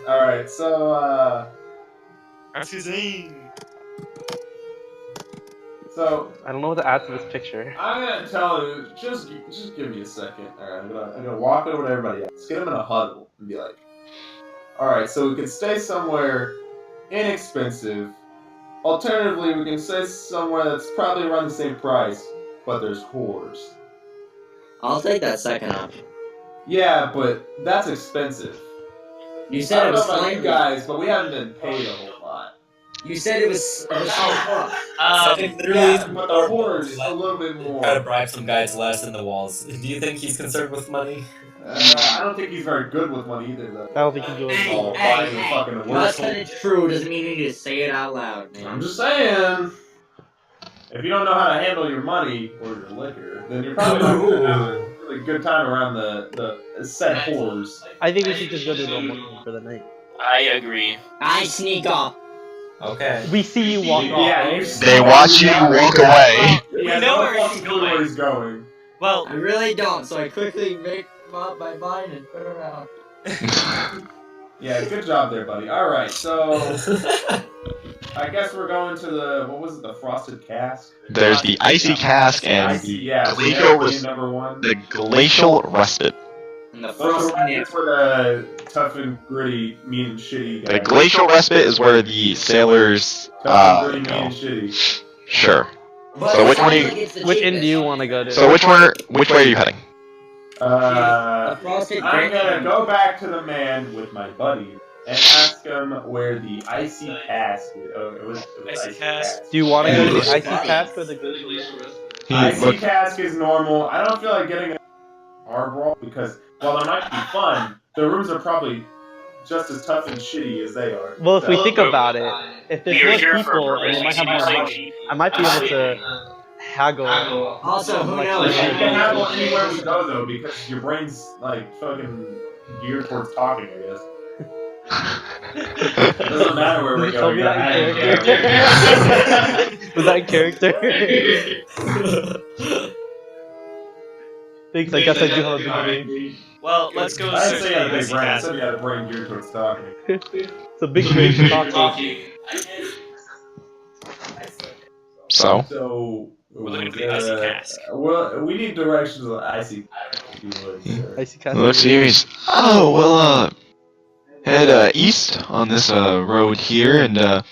Alright, so So I don't know what to add to this picture. I'm gonna tell you, just give me a second. Alright, I'm gonna walk over to everybody else, get them in a huddle, and be like, alright, so we can stay somewhere inexpensive. Alternatively, we can stay somewhere that's probably around the same price, but there's whores. I'll take that second option. Yeah, but that's expensive. You I said don't it know was about you slightly. guys, but we haven't been paid a whole lot. You said it was So Um, literally, Yeah, but the whores a little bit more. try to bribe some guy to let us in the walls. Do you think he's concerned with money? I don't think he's very good with money either, though. I don't think he goes. Oh, buying the fucking Just worst. that it's true doesn't mean you need to say it out loud, man. I'm just saying. If you don't know how to handle your money or your liquor, then you're probably not going to have a really good time around the said whores. I think we should just go to normal for the night. I agree. I sneak off. Okay. We see you walk off. Yeah, right? you They watch you walk away. We know where he's where he's going. well, I really don't, so I quickly make up my mind and turn around. Yeah, good job there, buddy. Alright, so I guess we're going to the Frosted Cask? There's the Icy Cask and Icy, yeah, Glacial that's number one. the Glacial Respite. And the Those first are nip. that's where the tough and gritty, mean and shitty The guys. Glacial Respite is where the sailors, Tough and gritty, mean go. and shitty. Sure. But So it which one sounds do you- like it's the Which inn do you cheapest. want to go to? So which way are you heading? The frosted I'm gonna drink. go back to the man with my buddy and ask him where the Icy Cask is. Oh, it was Icy Cask. Do you want to go to the Yeah. icy cask or the glacial? Icy Cask is normal. I don't feel like getting a hard roll because while it might be fun, the rooms are probably just as tough and shitty as they are. Well, if we think about it, if We are there's here more for people a and we might have more purpose. money, I might be able to haggle. Also, who Like, knows? You Yeah. can have one anywhere we go though because your brain's like fucking geared towards talking, I guess. It doesn't matter where we You go. told me you're that in hanging character. Was that in character? Thanks, I guess I do have a big brain. well, let's go I search didn't say you had a the big Icy brain. I Cask. said you had a brain geared towards talking. It's a big brain for talking. So So We're looking for the Icy Cask. Well, we need directions on the Icy. If you would, sir. Icy cask. let's see. Oh well, head east on this road here, and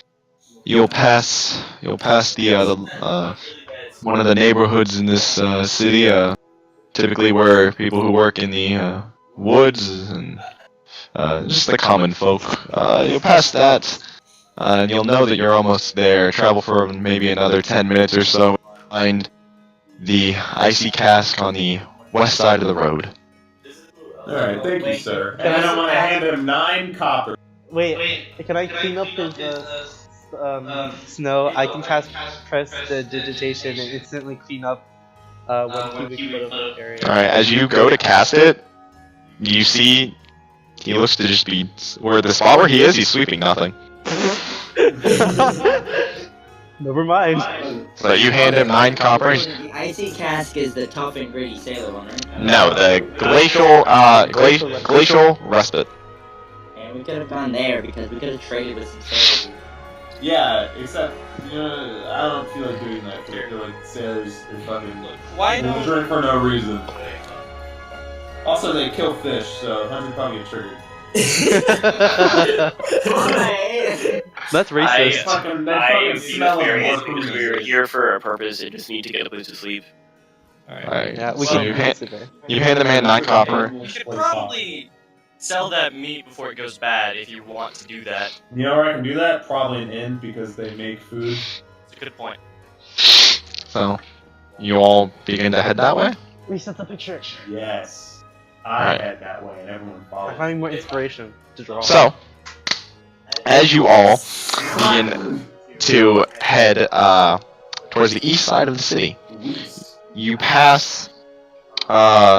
you'll pass the one of the neighborhoods in this city. Typically, where people who work in the woods and just the common folk. You'll pass that, and you'll know that you're almost there. Travel for maybe another 10 minutes or so. Find the Icy Cask on the west side of the road. Alright, thank you, sir. And then I'm gonna hand him 9 copper. Wait, can I clean up his snow? I can press the digitation and instantly clean up 1 cubic foot of the area. Alright, as you go to cast it, you see he looks to just be where the spot where he is, he's sweeping nothing. Never mind. So you hand him 9 copper. The icy cask is the tough and gritty sailor one, right? No, the glacial respite. And we could have gone there because we could have traded with some sailors. Yeah, except, you know, I don't feel like doing that. I feel like sailors are fucking Why belligerent for no reason. Also, they kill fish, so 100 probably get triggered. That's racist. I am being a fair because we're here for a purpose and just need to get a place to sleep. Alright. Yeah, we So can you well, hand, you hand the man 9 copper. You should probably sell that meat before it goes bad if you want to do that. You know where I can do that? Probably an inn, because they make food. It's a good point. So, you all begin to head that way? Reset the picture. Yes. I Alright. head that way, and everyone I'm follows. having more inspiration to draw. So, as you all begin to head towards the east side of the city, you pass,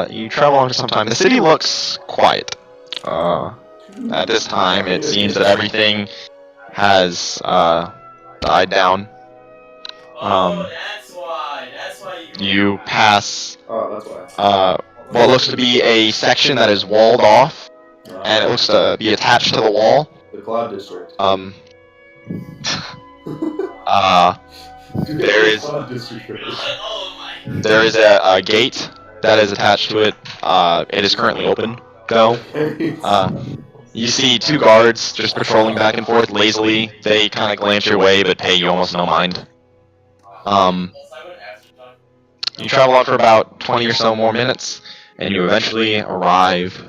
you travel on for some time. The city looks quiet. At this time, it seems that everything has died down. That's why You pass Oh, that's why. what looks to be a section that is walled off, and it looks to be attached to the wall. The Cloud District. There is Cloud District. there is a gate that is attached to it. It is currently open, though. You see 2 guards just patrolling back and forth lazily. They kind of glance your way, but pay you almost no mind. You travel on for about 20 or so more minutes, and you eventually arrive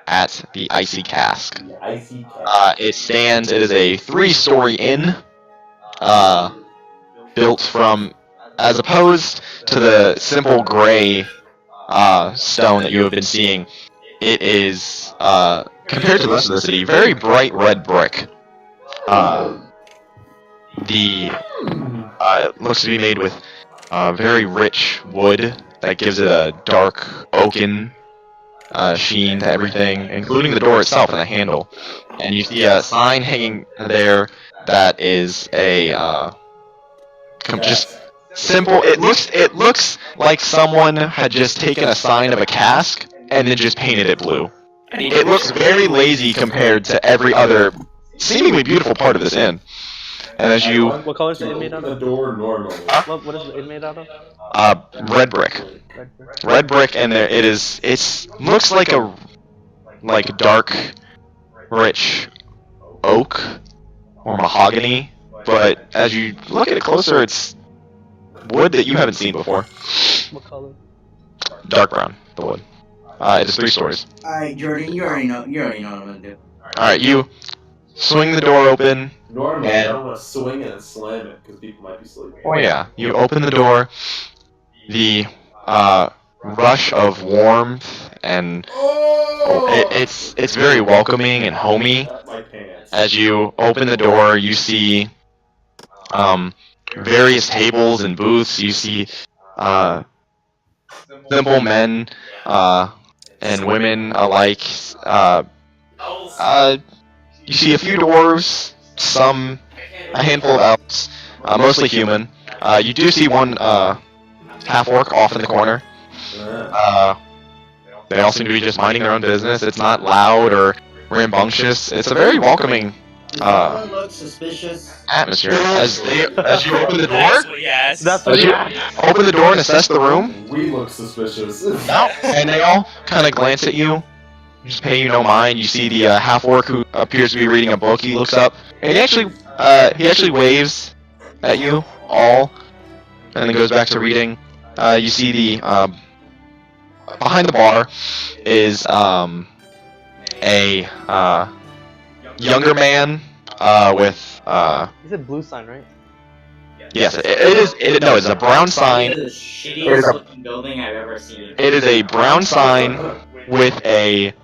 at the Icy Cask. It is a 3-story inn, built from, as opposed to the simple gray stone that you have been seeing, it is, compared to the rest of the city, very bright red brick. It looks to be made with very rich wood that gives it a dark oaken sheen to everything, including the door itself and the handle. And you see a sign hanging there that is a just simple. It looks like someone had just taken a sign of a cask and then just painted it blue. It looks very lazy compared to every other seemingly beautiful part of this inn. And as you What color is the inn made out The of? door normally. What is the inn made out of? red brick. Red brick. Red brick, and it looks like a dark, rich oak or mahogany, but as you look at it closer, it's wood that you haven't seen before. What color? Dark brown, the wood. It is 3 stories. Alright, Jordan, you already know what I'm gonna do. Alright, you swing the door open. Normally, And- I don't want to swing it and slam it because people might be sleeping. Oh yeah, you open the door. The rush of warmth and it's very welcoming and homey. My pants. As you open the door, you see various tables and booths. You see simple men and women alike. You see a few dwarves, a handful of elves, mostly human. You do see one half-orc off in the corner. They all seem to be just minding their own business. It's not loud or rambunctious. It's a very welcoming Someone looks suspicious. atmosphere. As you open the door, Yes. That's as you open the door and assess the room, We look suspicious. no, and they all kind of glance at you, just pay you no mind. You see the half-orc who appears to be reading a book. He looks up, and he actually waves at you all, and then goes back to reading. You see the behind the bar is a younger man with You said blue sign, right? yes, no, it's a brown sign. It is the shittiest looking building I've ever seen. It is a brown sign with a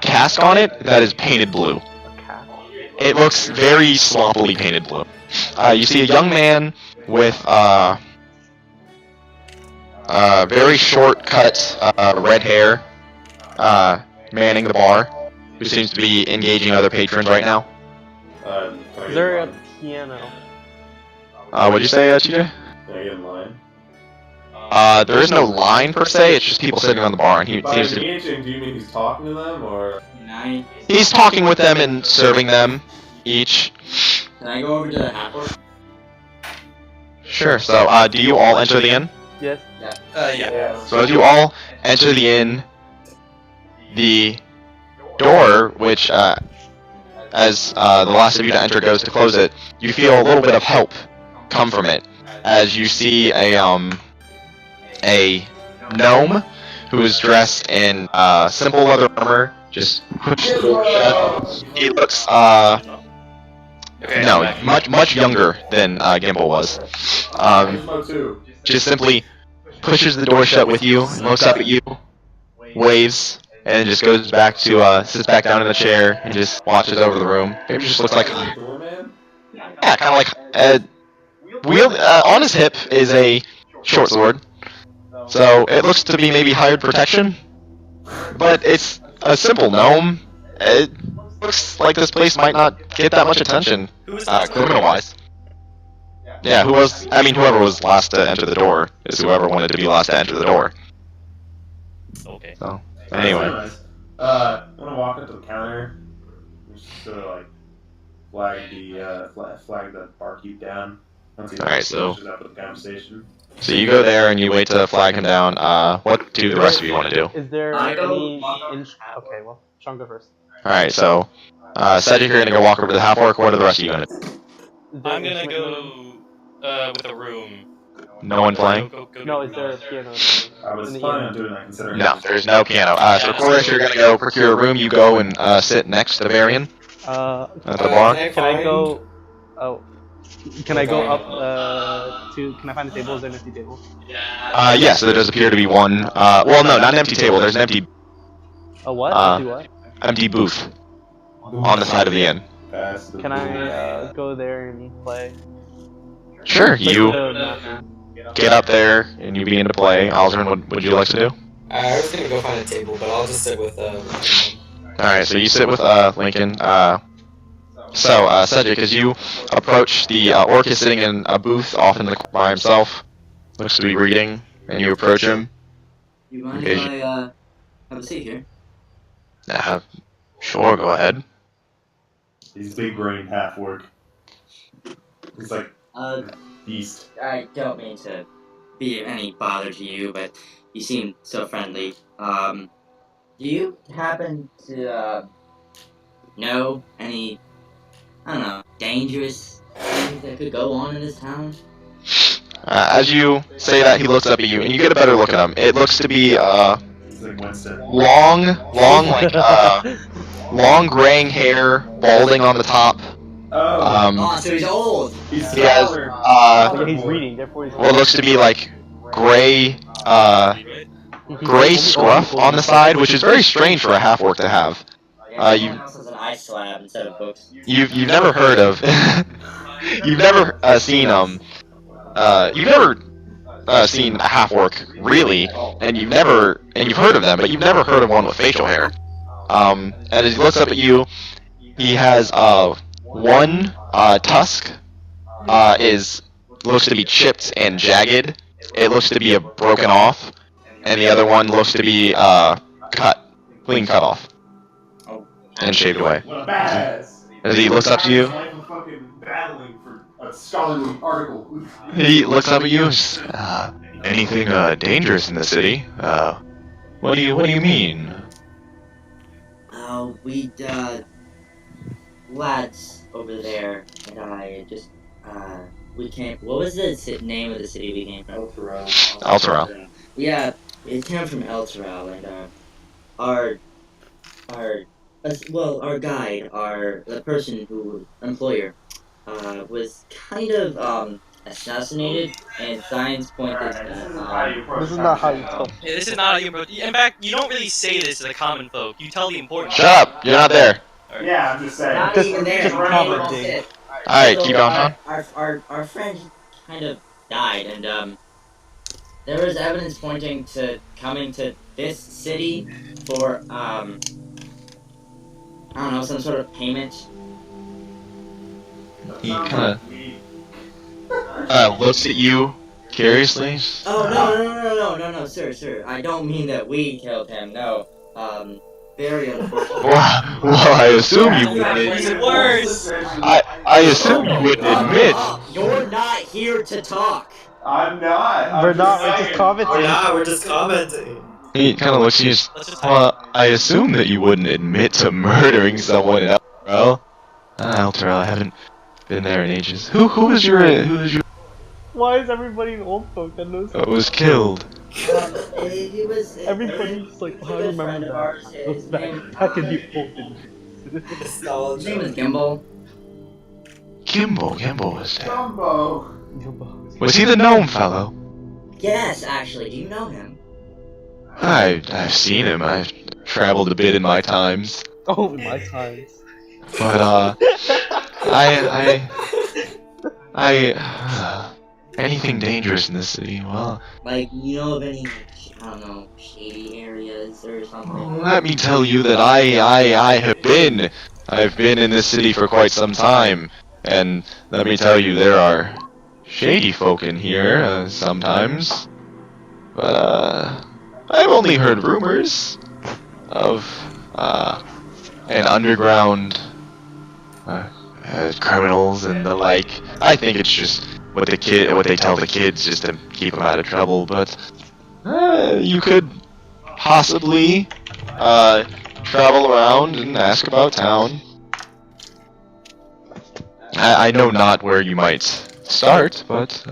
cask on it that is painted blue. A cat. It looks very sloppily painted blue. You see a young man with very short cut red hair manning the bar, who seems to be engaging other patrons right now. Can I Is get there a in line? piano? What'd you say, TJ? Can I get in line? There is no line per se, it's just people sitting on the bar, and he By seems to engaging, do you mean he's talking to them, or? Nice. he's talking with them and serving them each. Can I go over to the half orc? Sure. So, do you all enter the inn? Yes. Yeah. So as you all enter the inn, the door, which, as the last of you to enter goes to close it, you feel a little bit of help come from it, as you see a gnome who is dressed in simple leather armor, just push the door shut. He looks, Okay, no, I'm much younger than Gimbal was. Gizmo too. Just simply pushes the door shut with you, looks up at you, waves, and just goes back to sits back down in the chair and just watches over the room. It just looks like, Doorman? yeah, kind of like on his hip is a short sword, so it looks to be maybe hired protection, but it's a simple gnome. It looks like this place might not get that much attention, Who is criminal-wise. Yeah, whoever was last to enter the door is whoever wanted to be last to enter the door. Okay. So, anyway. Anyways, I want to walk up to the counter, just sort of like flag the barkeep down. Once he Alright, so- finishes up with the conversation. So you go there and you wait to flag him down. What do the rest of you want to do? Is there I go any? walk up- Okay, well, Sean, go first. Alright, so Cedric, you're gonna go walk over to the half orc. What are the rest of you gonna do? Is there I'm gonna instrument- go with a room. No one playing? Go No, is there a piano? I was in the planning inn? on doing that considering. No, there's no piano. So Chorus, you're gonna go procure a room. You go and sit next to Varian at the bar. Can I go? Oh, can I go up to? Can I find a table? Is there an empty table? Yes, there does appear to be one. Well, no, not an empty table. There's an empty A what? Uh, Empty what? booth on the side of the inn. Pass the Can I go there and play? Sure, you No. get up there and you begin to play. Alzern, what would you like to do? I was gonna go find a table, but I'll just sit with Alright, so you sit with Lincoln. So, Cedric, as you approach, the orc is sitting in a booth off in the corner by himself. Looks to be reading, and you approach him. You mind Okay. if I have a seat here? Sure, go ahead. He's big brain half work. He's like beast. I don't mean to be any bother to you, but you seem so friendly. Do you happen to know any, I don't know, dangerous things that could go on in this town? As you say that, he looks up at you, and you get a better look at him. It looks to be He's like Winston. long, long graying hair, balding on the top. Oh, so he's old! He's he has, taller. Yeah, he's reading. Therefore, he's. what looks to be like gray, gray scruff on the side, which is very strange for a half orc to have. Everyone else has an ice slab instead of books. You've never heard of, you've never seen a half orc really, and you've heard of them, but you've never heard of one with facial hair. And as he looks up at you, he has one tusk looks to be chipped and jagged. It looks to be a broken off, and the other one looks to be clean cut off, and shaved away. What a badass. As he looks up to you, I'm fucking battling for a scholarly article. he looks up at you. Anything dangerous in the city? What do you mean? We, lads over there and I just, we came, what was the name of the city we came from? Alteral. Yeah, it came from Elturel, and, our guide, the person who, employer, was kind of, assassinated, and signs pointed This is not how you tell. Hey, this is not how you approach. In fact, you don't really say this to the common folk. You tell the important. Shut up! You're not there. Yeah, I'm just saying. Not Just- even there, just we're commenting. all sit. Alright, So, keep going, Sean. Our friend kind of died, and there was evidence pointing to coming to this city for I don't know, some sort of payment. He kind of looks at you curiously. Oh no, sir. I don't mean that we killed him. No. Very unfortunate. Well, I assume you That wouldn't. makes it worse. I assume you wouldn't admit. You're not here to talk. I'm not. I'm We're not. We're saying. just commenting. We're not. We're just commenting. He kind of looks at you. Well, I assume that you wouldn't admit to murdering someone in Elturel. Elturel, I haven't been there in ages. Who was your Why is everybody an old folk that knows? was killed? He was. Everybody's like, he's oh, a I good remember friend of that. ours. It was His back name, in the olden days. his name is Nostalgia. Gimbal. Gimbo was dead. Gumbo. Was he the gnome fellow? Yes, actually. Do you know him? I've seen him. I've traveled a bit in my times, Oh, in my times. but anything dangerous in this city? Well, Like, you know of any, I don't know, shady areas or something? let me tell you that I've been in this city for quite some time, and let me tell you there are shady folk in here sometimes, but I've only heard rumors of an underground criminals and the like. I think it's just what they tell the kids just to keep them out of trouble, but you could possibly travel around and ask about town. I know not where you might start, but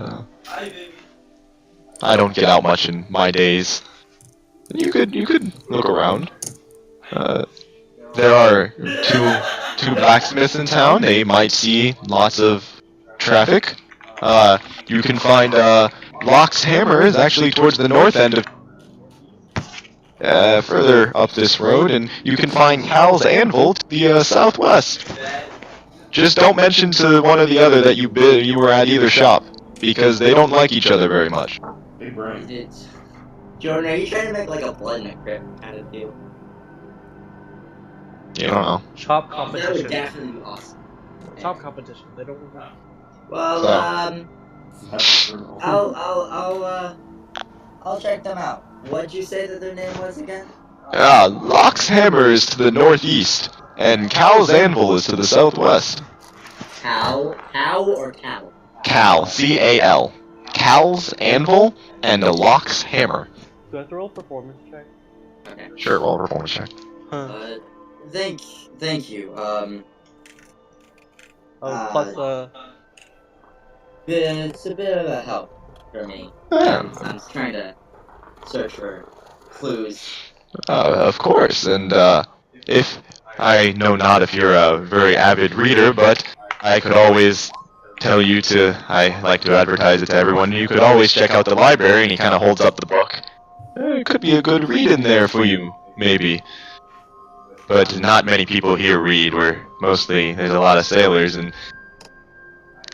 I don't get out much in my days. You could look around. There are two blacksmiths in town. They might see lots of traffic. You can find Locke's Hammer is actually towards the north end of further up this road, and you can find Cal's Anvil to the southwest. Just don't mention to one or the other that you were at either shop, because they don't like each other very much. Big brain. It's... Jordan, are you trying to make like a blood and a grip kind of deal? You don't know. Chop That would competition. definitely be awesome. Chop competition. They don't want that. Well, That's brutal. I'll check them out. What'd you say that their name was again? Locke's Hammer is to the northeast, and Cal's Anvil is to the southwest. Cow or cow? Cal, C-A-L. Cal's Anvil and a Locke's Hammer. Do I have to roll performance check? Okay. Sure, roll a performance check. Thank you. Plus, It's a bit of a help for me. Yeah. I'm trying to search for clues. Of course, and if I know not if you're a very avid reader, but I could always tell you I like to advertise it to everyone, you could always check out the library, and he kind of holds up the book. It could be a good read in there for you, maybe. But not many people here read, there's a lot of sailors, and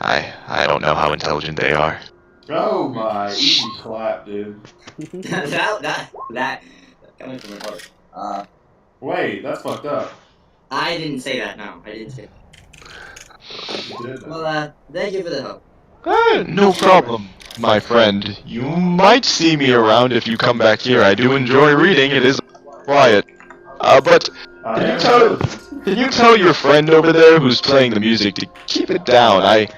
I don't know how intelligent they are. Oh my, easy clap, dude. that coming from the heart. Wait, that's fucked up. I didn't say that. No, I didn't say that. You did that. Well, thank you for the help. No problem, my friend. You might see me around if you come back here. I do enjoy reading. It is quiet. But can you tell your friend over there who's playing the music to keep it down? I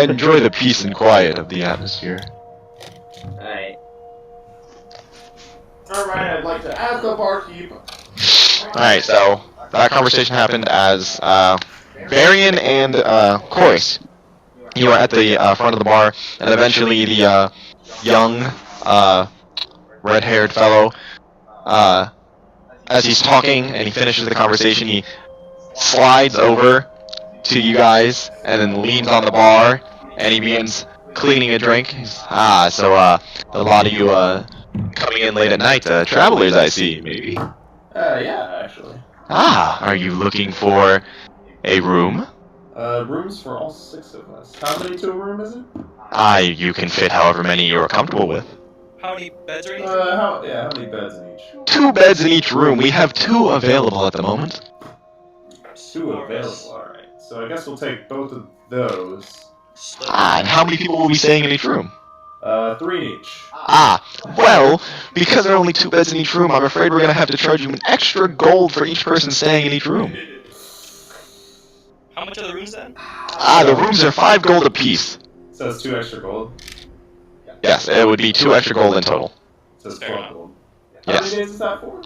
enjoy the peace and quiet of the atmosphere. Alright. Alright, I'd like to ask the barkeep. Alright, so that conversation happened as Varian and Chorus. You were at the front of the bar, and eventually the young, red-haired fellow, as he's talking and he finishes the conversation, he slides over to you guys and then leans on the bar and he begins cleaning a drink. So a lot of you coming in late at night, travelers I see, maybe. Yeah, actually. Are you looking for a room? Rooms for all 6 of us. How many to a room is it? You can fit however many you're comfortable with. How many beds are in each? How many beds in each? 2 beds in each room. We have 2 available at the moment. 2 available, alright. So I guess we'll take both of those. And how many people will be staying in each room? 3 in each. Ah, well, because there are only 2 beds in each room, I'm afraid we're gonna have to charge you an extra gold for each person staying in each room. How much are the rooms then? Ah, the rooms are 5 gold apiece. So it's 2 extra gold. Yes, it would be 2 extra gold in total. So it's Fair 12 enough. gold. How Yes. many days is that for?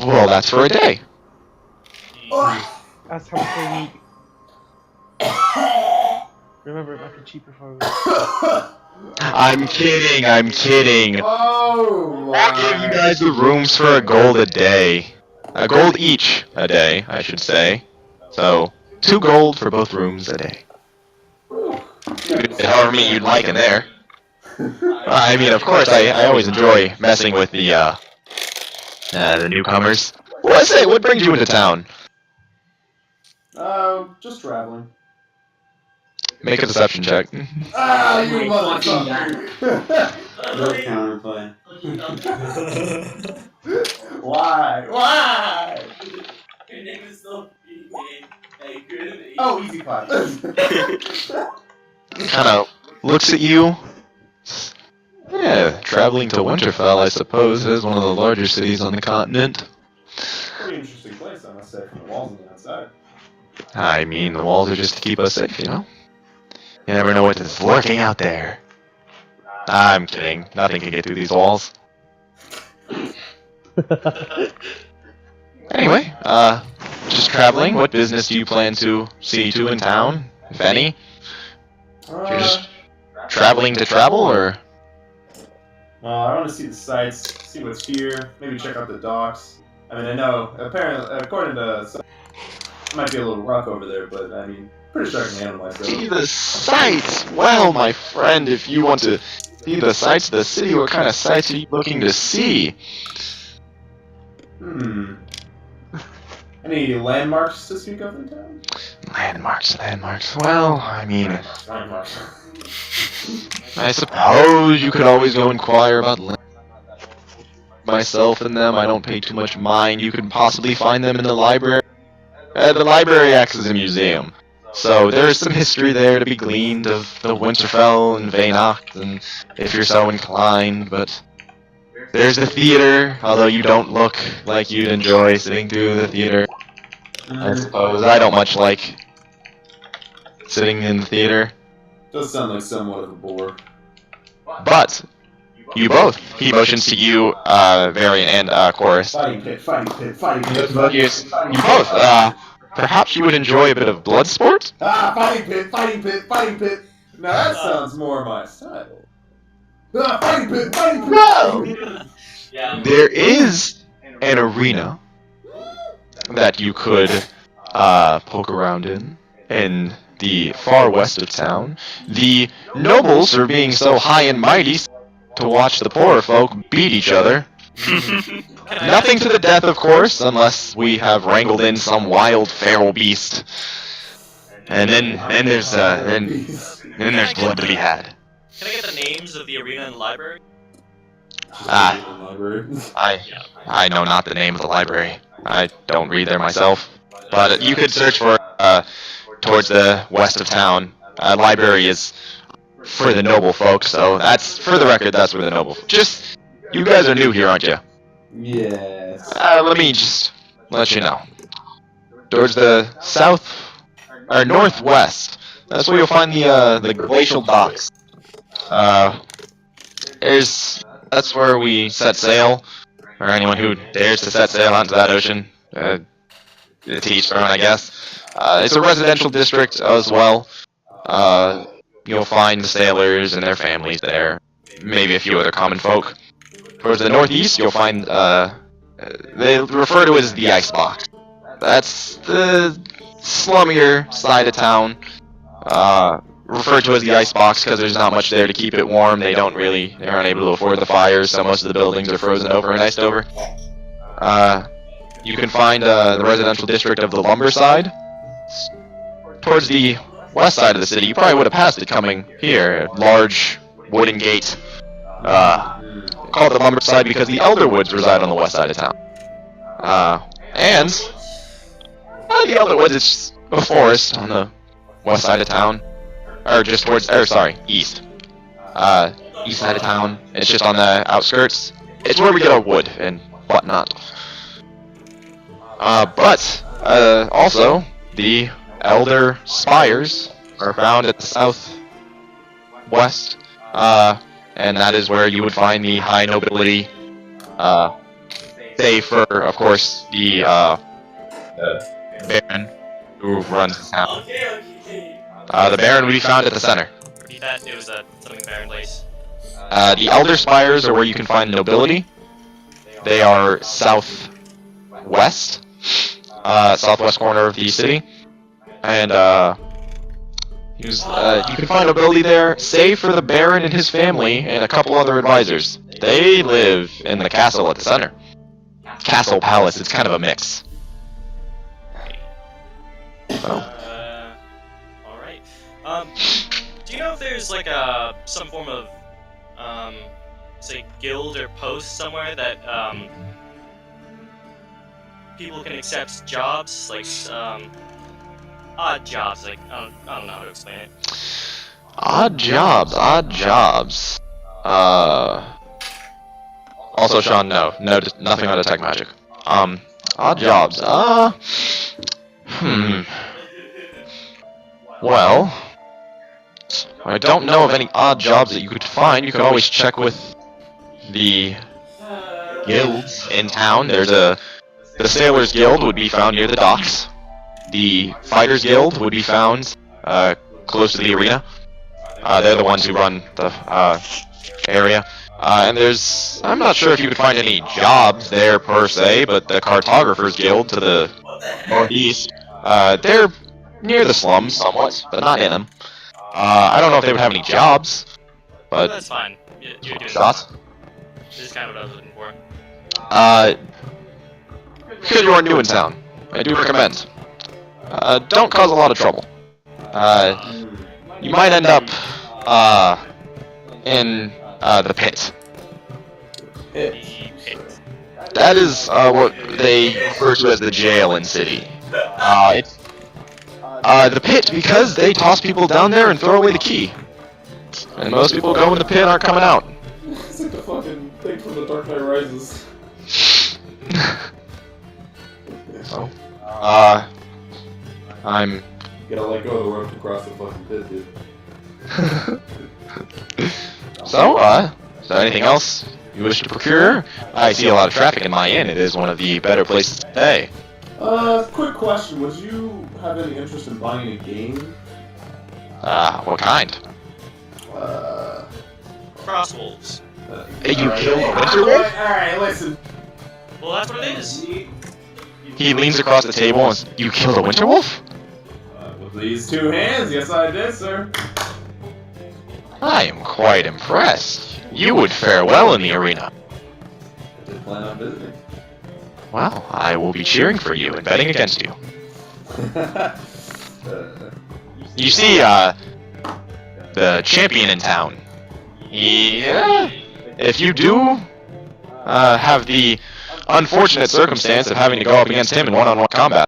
Well, that's for a day. That's how much they need. Remember, it might be cheaper for me. I'm kidding. Oh I'll give you guys the rooms for a gold a day. A gold each a day, I should say. So, 2 gold for both rooms a day. However many you'd like in there. I mean, of course, I always enjoy messing with the newcomers. Well, I say, what brings you into town? Just traveling. Make a deception check. Ah, you my fucking motherfucker! No counterplay. Why? Your name is so big. Oh, easy clap. Kind of looks at you. Yeah, traveling to Winterfell, I suppose, is one of the larger cities on the continent. Pretty interesting place, I must say, from the walls and the outside. I mean, the walls are just to keep us safe, you know? You never know what is lurking out there. I'm kidding. Nothing can get through these walls. Anyway, just traveling. What business do you plan to see to in town, if any? You're just traveling to travel, or? Well, I want to see the sights, see what's here, maybe check out the docks. I mean, I know, apparently, according to some, it might be a little rough over there, but I mean, pretty sure I can handle myself. See the sights! Well, my friend, if you want to see the sights of the city, what kind of sights are you looking to see? Any landmarks to speak of in town? Landmarks. Well, I mean, Landmarks. I suppose you could always go inquire about myself and them. I don't pay too much mind. You could possibly find them in the library. The library acts as a museum. So there's some history there to be gleaned of the Winterfell and Vaynacht, and if you're so inclined, but there's the theater, although you don't look like you'd enjoy sitting through the theater. I suppose I don't much like sitting in the theater. Does sound like somewhat of a bore. But you both. He motions to you, Varian and Chorus. Fighting pit. You both. Perhaps you would enjoy a bit of blood sport? Ah, fighting pit. Now that sounds more my style. Ah, fighting pit. No! There is an arena that you could poke around in the far west of town. The nobles are being so high and mighty to watch the poorer folk beat each other. Nothing to the death, of course, unless we have wrangled in some wild feral beast. And then there's blood to be had. Can I get the names of the arena and the library? I know not the name of the library. I don't read there myself. But you could search for towards the west of town. Library is for the noble folk, so that's, for the record, that's where the noble folk. Just, you guys are new here, aren't you? Yes. Let me just let you know. Towards the south, or northwest, that's where you'll find the glacial docks. That's where we set sail, or anyone who dares to set sail onto that ocean. To each their own, I guess. It's a residential district as well. You'll find the sailors and their families there. Maybe a few other common folk. Towards the northeast, you'll find, they refer to it as the Icebox. That's the slummier side of town. Referred to as the Icebox because there's not much there to keep it warm. They aren't able to afford the fires, so most of the buildings are frozen over and iced over. You can find the residential district of the lumber side. Towards the west side of the city, you probably would have passed it coming here. A large wooden gate. Called the lumber side because the Elderwoods reside on the west side of town. And the Elderwoods is a forest on the west side of town. Or just towards, east. east side of town. It's just on the outskirts. It's where we get our wood and whatnot. But also, the Elder Spires are found at the southwest, and that is where you would find the high nobility, save for, of course, the Baron who runs the town. The Baron would be found at the center. Repeat that. It was something Baron place. The Elder Spires are where you can find nobility. They are southwest, southwest corner of the city, and you can find nobility there, save for the Baron and his family and a couple other advisors. They live in the castle at the center. Castle palace. It's kind of a mix. So. All right. Do you know if there's like some form of say guild or post somewhere that people can accept jobs, like odd jobs, like I don't know how to explain it. Odd jobs. Also, Sean, no, nothing on detect magic. Odd jobs. Well, I don't know of any odd jobs that you could find. You could always check with the guilds in town. The Sailors Guild would be found near the docks. The Fighters Guild would be found close to the arena. They're the ones who run the area. And I'm not sure if you could find any jobs there per se, but the Cartographers Guild to the northeast, they're near the slums somewhat, but not in them. I don't know if they would have any jobs, but That's fine. You're doing shots. This is kind of what I was looking for. Because you are new in town, I do recommend. Don't cause a lot of trouble. You might end up in the pit. The pit. That is what they refer to as the jail in city. It's the pit because they toss people down there and throw away the key. And most people go in the pit and aren't coming out. It's like the fucking thing from The Dark Knight Rises. So, I'm... You gotta let go of the rope to cross the fucking pit, dude. So, is there anything else you wish to procure? I see a lot of traffic in my inn. It is one of the better places to stay. Quick question. Would you have any interest in buying a game? What kind? Crosswolves. You killed a winter wolf? Alright, listen. Well, that's what it is. He leans across the table and says, "You killed a winter wolf?" With these two hands, yes I did, sir. I am quite impressed. You would fare well in the arena. I did plan on visiting. Well, I will be cheering for you and betting against you. You see, the champion in town. Yeah. If you do have the unfortunate circumstance of having to go up against him in one-on-one combat,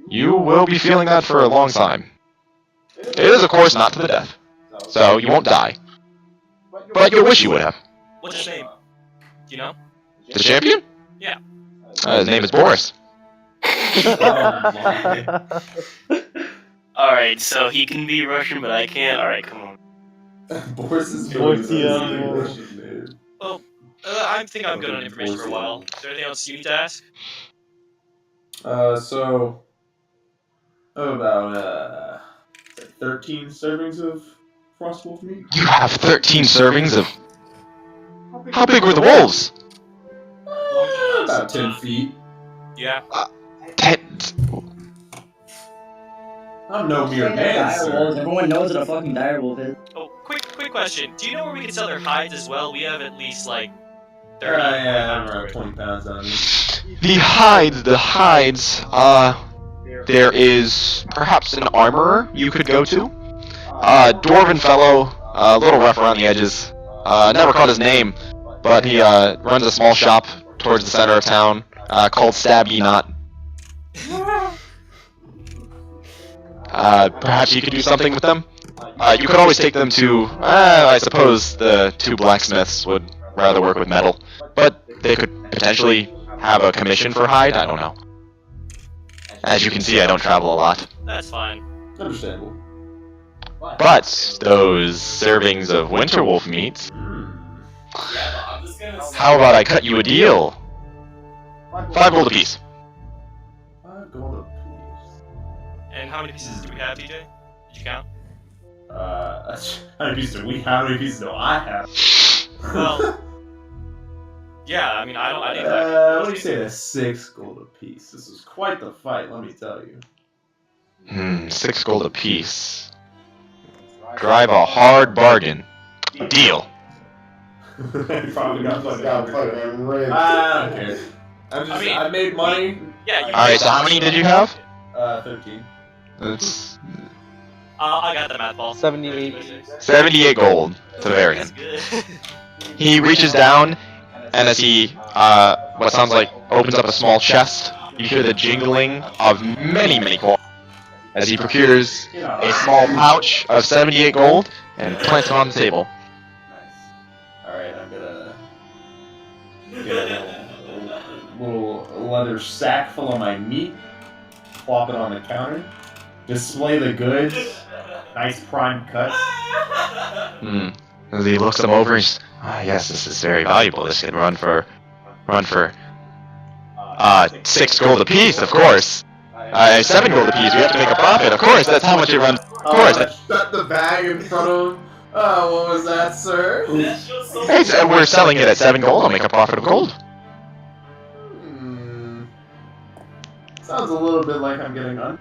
you will be feeling that for a long time. It is, of course, not to the death, so you won't die. But you'll wish you would have. What's his name? Do you know? The champion? Yeah. His name is Boris. Alright, so he can be Russian, but I can't? Alright, come on. Boris is Well, I think I'm good on information for a while. Is there anything else you need to ask? So... about, 13 servings of frostwolf meat? You have 13 servings of... How big were the wolves? About 10 feet. Yeah. 10... I'm no mere man, sir. Everyone knows what a fucking direwolf is. Oh, quick question. Do you know where we can sell their hides as well? We have at least like 30. Yeah, I'm around 20 pounds on me. The hides, there is perhaps an armorer you could go to. Dwarven fellow, a little rough around the edges. Never caught his name, but he runs a small shop towards the center of town called Stab Ye Not. Perhaps you could do something with them. You could always take them to, I suppose the 2 blacksmiths would rather work with metal. But they could potentially have a commission for hide, I don't know. As you can see, I don't travel a lot. That's fine. Understandable. But those servings of winterwolf meat, how about I cut you a deal? 5 gold apiece. 5 gold apiece. And how many pieces do we have, TJ? Did you count? How many pieces do we? How many pieces do I have? Well, yeah. I mean, I didn't. What do you say? That's 6 gold apiece. This is quite the fight, let me tell you. 6 gold apiece. Drive a hard bargain. Deal. You probably got fucking ripped. I don't care. I made money. Yeah. Alright, so how many did you have? 13. That's I got the math ball. 78. 78 gold to the Varian. That's good. He reaches down, and as he, what sounds like opens up a small chest, you hear the jingling of many coins as he procures a small pouch of 78 gold and plants it on the table. Nice. Alright, I'm gonna get a little leather sack full of my meat, plop it on the counter, display the goods, nice prime cuts. As he looks them over, he's, yes, this is very valuable. This could run for 6 gold apiece, of course. 7 gold apiece. We have to make a profit, of course. That's how much it runs. Of course. Shut the bag in front of him. Oh, what was that, sir? Hey, so we're selling it at 7 gold. I'll make a profit of gold. Sounds a little bit like I'm getting on.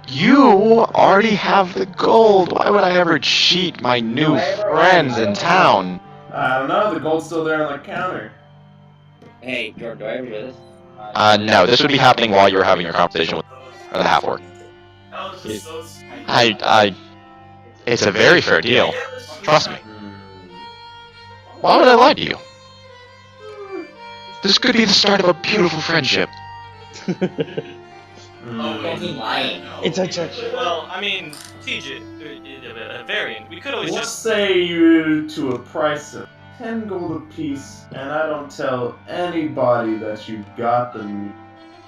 You already have the gold. Why would I ever cheat my new friends in town? I don't know, the gold's still there on the counter. Hey, George, do I ever do this? No, this would be happening while you were having your conversation with the half-orc. It's a very fair deal. Trust me. Why would I lie to you? This could be the start of a beautiful friendship. Don't be lying. It's a Well, I mean, TJ, Varian, we could always Let's just. say you to a price of 10 gold apiece, and I don't tell anybody that you got them,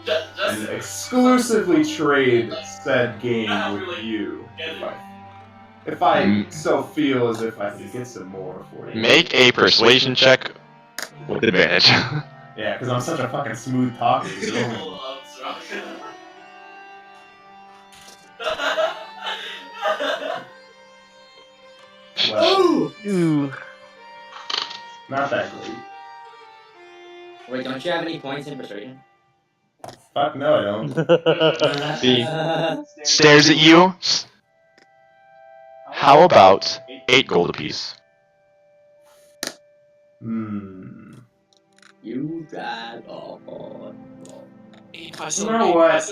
and exclusively trade said game with you. If I so feel as if I can get some more for you. Make a persuasion check with advantage. Yeah, because I'm such a fucking smooth talker. Well, Ooh. not that great. Wait, don't you have any points in persuasion? Fuck no, I don't. He stares at you. How about 8 gold apiece? You drive on. You know what?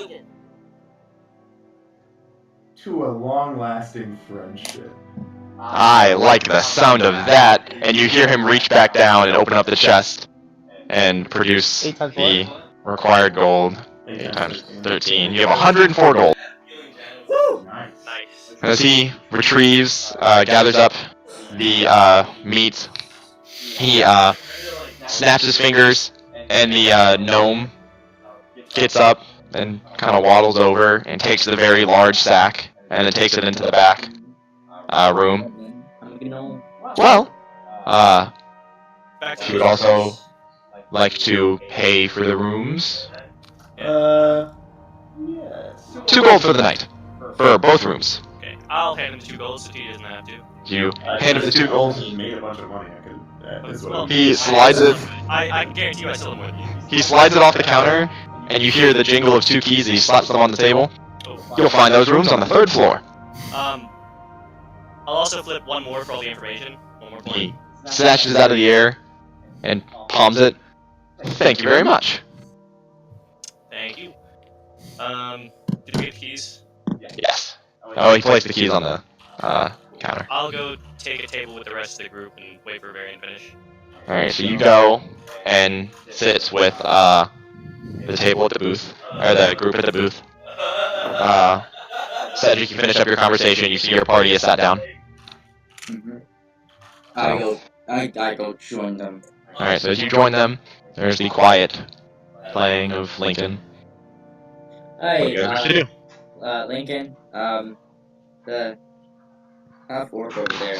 To a long-lasting friendship. I like the sound of that, and you hear him reach back down and open up the chest and produce 8 times the required gold. 8 times 13. You have 104 gold. Nice. Nice. As he retrieves, gathers up the meat, he snaps his fingers, and the gnome gets up and kind of waddles over and takes the very large sack and then takes it into the back room. Well, he would also like to pay for the rooms. Yes. 2 gold for the night. For both rooms. Okay, I'll hand him the 2 gold so he doesn't have to. You hand him the 2 gold. He made a bunch of money. He slides it. I guarantee you I still have more than you. He slides it off the counter, and you hear the jingle of 2 keys. He slaps them on the table. Oh. You'll find those rooms on the 3rd floor. I'll also flip 1 more for all the information. 1 more point. He snatches it out of the air and palms it. Thank you very much. Thank you. Did we get the keys? Yes. Oh, he placed the keys on the counter. I'll go take a table with the rest of the group and wait for Varian to finish. Alright, so you go and sit with the table at the booth, or the group at the booth. Cedric, you finish up your conversation. You see your party is sat down. Mm-hmm. So- I go join them. All right. So as you join them, there's the quiet playing of Lincoln. What do Hey, you guys wish to do? Lincoln, the half orc over there,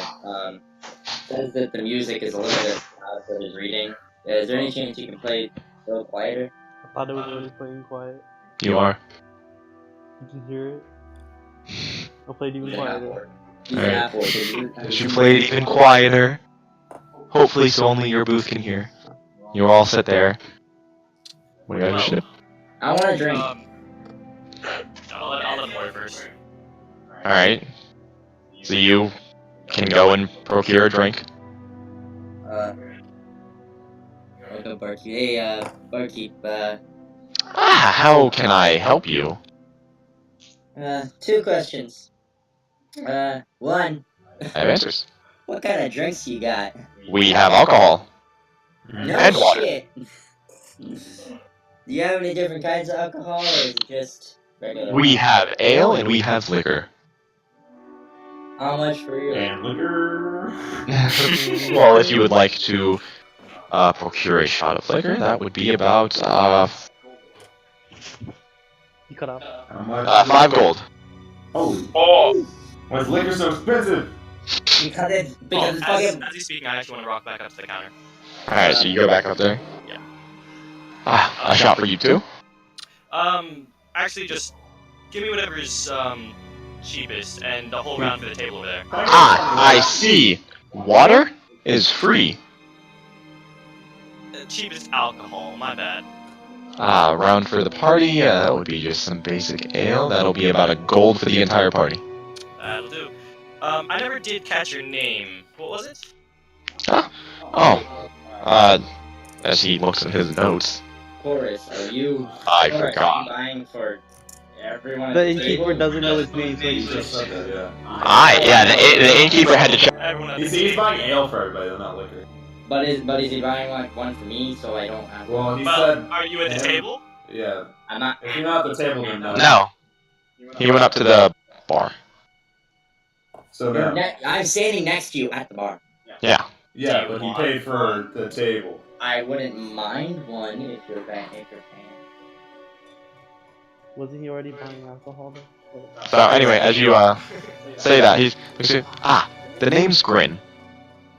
says that the music is a little bit loud for his reading. Is there any chance you can play a little quieter? I thought it was already playing quiet. You are. You can hear it. I'll play it even He's a half quieter. orc. He's Alright. a half orc. so As you play it even quieter, hopefully so only your booth can hear. You all sit there. What do you guys wish to do? I want to drink. I'll let Moy first. All right. So you can go and procure a drink. I'll go barkeep. Hey, barkeep. How can I help you? 2 questions. One, I have answers. what kind of drinks you got? We have alcohol. No And water. shit. Do you have any different kinds of alcohol, or is it just regular? We have ale and we have liquor. How much for your? And liquor. Well, if you would like to procure a shot of liquor, that would be about You cut off. How much? 5 gold. Oh. Why is liquor so expensive? Because it's As fucking. he's speaking, I actually want to rock back up to the counter. All right, so you go back up there. Yeah. A shot for you too. Actually, just give me whatever's cheapest, and the whole round for the table over there. I see. Water is free. Cheapest alcohol. My bad. Round for the party, that would be just some basic ale. That'll be about 1 gold for the entire party. That'll do. I never did catch your name. What was it? As he looks at his notes, Chorus, are you? I Chorus, Are forgot. you buying for everyone? at The the innkeeper table? doesn't know his name, so He he's just just. said that, yeah. Yeah, the innkeeper had to check. Everyone at the He's table. buying ale for everybody, though, not liquor. But is he buying like one for me so I don't have? Well, he Well, said, are you at the table? yeah. I'm not. If you're not at the table, then no. No. He went up to the bar. So no. I'm standing next to you at the bar. Yeah. Yeah, but he paid for the table. I wouldn't mind one if you're paying. Wasn't he already buying alcohol though? So anyway, as you say that, he's the name's Grin.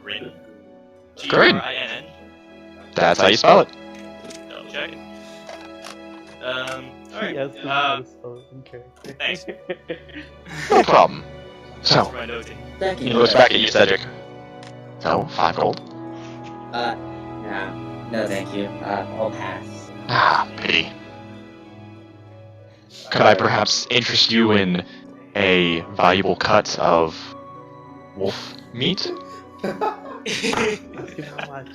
Grin. Grin. Grin. That's how you spell it. Double check it. Alright. Yes, Uh, in character. thanks. No problem. So For my nosy. Thank he you. looks back at you, Cedric. So 5 gold. No, thank you. I'll pass. Pity. Could I perhaps interest you in a valuable cut of wolf meat? Ask him how much.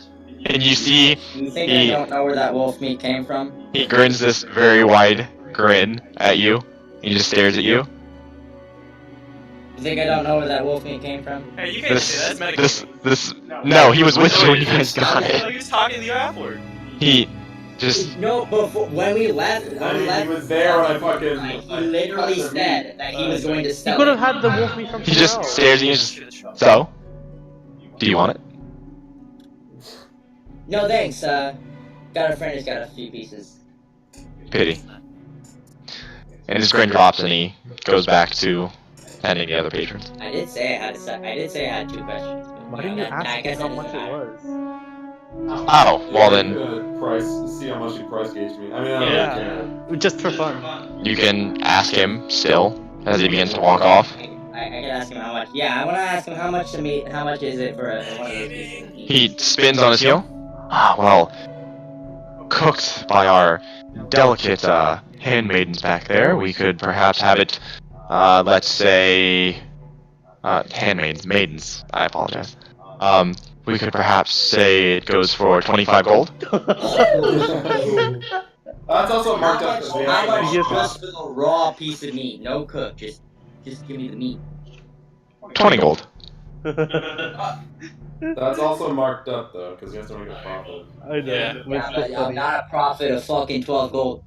And you see You think He- I don't know where that wolf meat came from? he grins this very wide grin at you. He just stares at you. You think I don't know where that wolf meat came from? Hey, you can't say that's This. No, he was with you when you guys got He it. was talking to you afterward. He just. No, before when we left, He was there when I fucking. he literally said that he was going to You sell could it. have had the wolf meat from He just somewhere else. stares at you and just. So? Do you want it? No thanks. Got a friend who's got a few pieces. Pity. And his grin drops and he goes back to handing the other patrons. I did say I had 2 questions. Why didn't you I ask guess him how it much doesn't it matter. was? Oh, well then, See how much he price gauged me. I mean, I don't Yeah. care. Just for fun. you can ask him still as he begins to walk off. I can ask him how much. Yeah, I want to ask him how much to meat. How much is it for one of those pieces of meat? He spins on his heel. Well, cooked by our delicate handmaidens back there, we could perhaps have it, let's say, maidens, I apologize. We could perhaps say it goes for 25 gold. That's also marked up. How much Yes. just for the raw piece of meat? No cook, just give me the meat. 20 gold. That's also marked up though, because you have to make a profit. I know. Yeah. But it's Yeah, still I'm funny. not a profit of fucking 12 gold.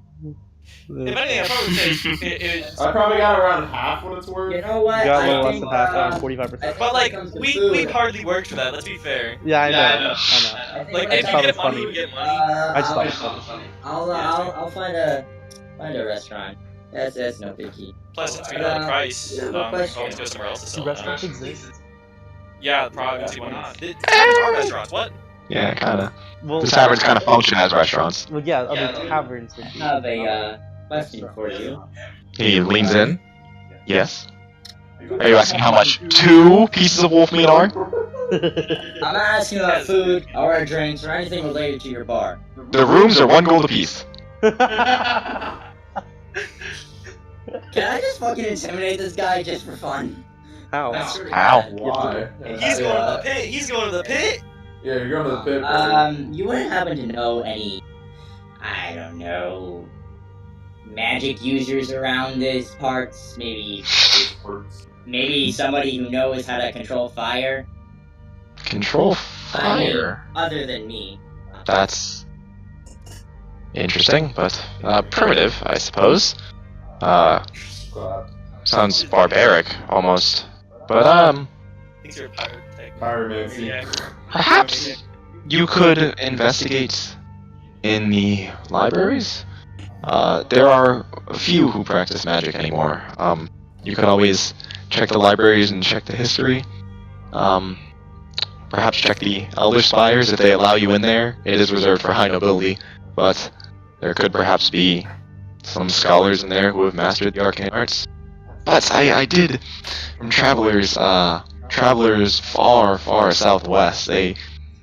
If anything, I probably would say it I probably got around half what it's worth. You know what? You got a little I less think, than half, around I 45%. think but when it comes to we food, hardly worked for that. Let's be fair. Yeah, I know. I know. I think Like when if it you comes get thought it was money, funny. you get money. I just thought it was funny. I'll find a restaurant. That's no biggie. Plus, since we know the price, yeah, we but can question. always go somewhere else to Do sell. restaurants exist? Yeah, probably. See, why not? The taverns are restaurants. What? Yeah, kinda. Well, The taverns kind of function as restaurants. Well, yeah, other taverns would I be. have a question for you. He leans in. Yes. Are you asking how much 2 pieces of wolf meat are? I'm not asking about food or drinks or anything related to your bar. The rooms are 1 gold apiece. Can I just fucking intimidate this guy just for fun? How? How? Why? He's going to the pit. He's going to the pit. Yeah, you're going to the pit. Buddy. You wouldn't happen to know any, I don't know, magic users around these parts? Maybe somebody who knows how to control fire? Control I mean, fire? other than me. That's interesting, but primitive, I suppose. Sounds barbaric, almost. But, Things are pirate type. Pyromancy. Yeah. perhaps you could investigate in the libraries? There are a few who practice magic anymore. You could always check the libraries and check the history. Perhaps check the Elder Spires if they allow you in there. It is reserved for high nobility, but there could perhaps be some scholars in there who have mastered the arcane arts. But I did, from travelers far, far southwest, they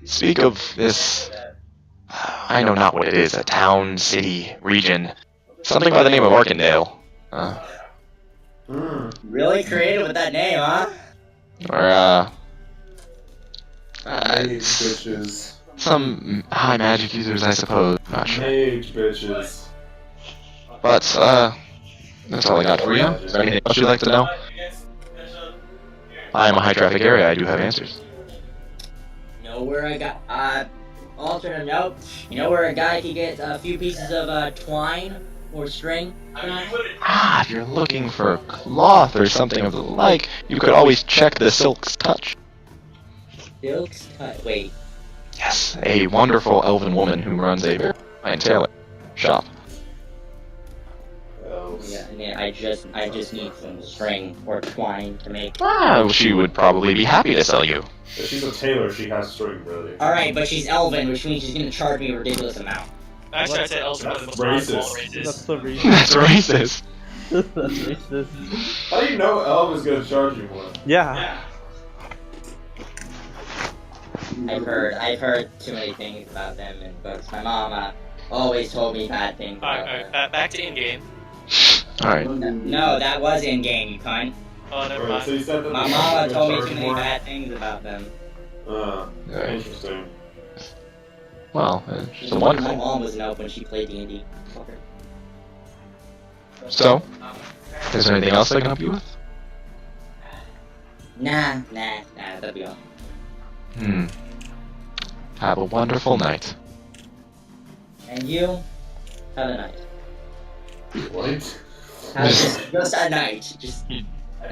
speak of this, I know not what it is, a town, city, region, something by the name of Arkandale. Really creative with that name, huh? Or, Mage bitches. some high magic users, I suppose. Not sure. Mage bitches. But, that's all I got for you. Is there anything else you'd like to know? I am a high traffic area, I do have answers. Know where I got, alternate note, you know where a guy could get a few pieces of, twine or string? If you're looking for cloth or something of the like, you could always check the Silk's Touch. Silk's Touch, wait. Yes, a wonderful elven woman who runs a very fine tailor shop. Yeah, I just need some string or twine to make. She would probably be happy to sell you. If she's a tailor, she has string, really. Alright, but she's elven, which means she's gonna charge me a ridiculous amount. Actually, I'd say Elsa That's was the most small racist. races. That's so racist. That's racist. That's racist. How do you know Elm is gonna charge you more? Yeah. I've heard too many things about them in books. My mama always told me bad things about Alright, them. back to in-game. Alright. No, that was in game, you cunt. Oh, never Alright, so mind. you said that My the mama is told me gonna too charge many more? bad things about them. Interesting. Well, it's a My wonderful. mom was an elf when she played D&D. So, is there anything else I can help you with? Nah, that'll be all. Have a wonderful night. And you, have a night. What? Just a night. Just a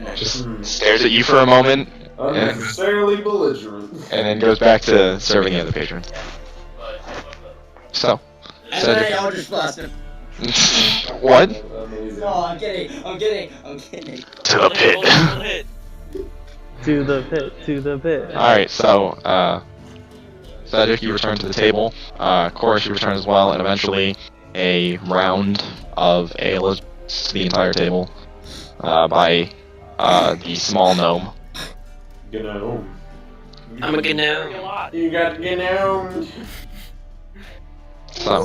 night. Just stares at you for a moment, Unnecessarily belligerent. and then goes back to serving the other patrons. So, And Cedric. then I'll just bust him. What? Amazing. No, I'm kidding. To the pit. Hit. To the pit. To the pit. Alright, so, Cedric, you return to the table. Chorus, you return as well, and eventually a round of ale is to the entire table by the small gnome. Gnome. I'm a gnome. You got gnomed. So,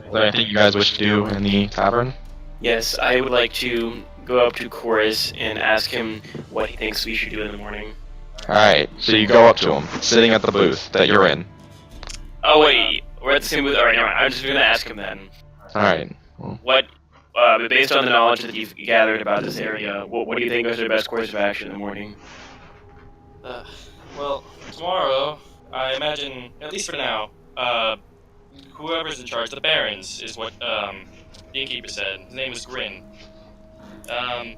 is there anything you guys wish to do in the tavern? Yes, I would like to go up to Chorus and ask him what he thinks we should do in the morning. Alright, so you go up to him, sitting at the booth that you're in. Oh wait, we're at the same booth. Alright, never mind. I'm just gonna ask him then. Alright. What, based on the knowledge that you've gathered about this area, what do you think is the best course of action in the morning? Well, tomorrow, I imagine, at least for now, whoever's in charge, the Barons, is what the innkeeper said. His name was Grin. The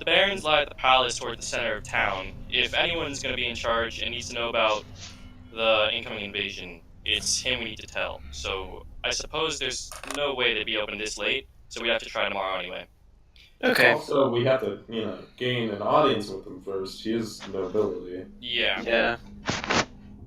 Barons lie at the palace toward the center of town. If anyone's going to be in charge and needs to know about the incoming invasion, it's him we need to tell. So I suppose there's no way they'd be open this late, so we have to try tomorrow anyway. Okay. Also, we have to, gain an audience with him first. He is nobility. Yeah. Yeah.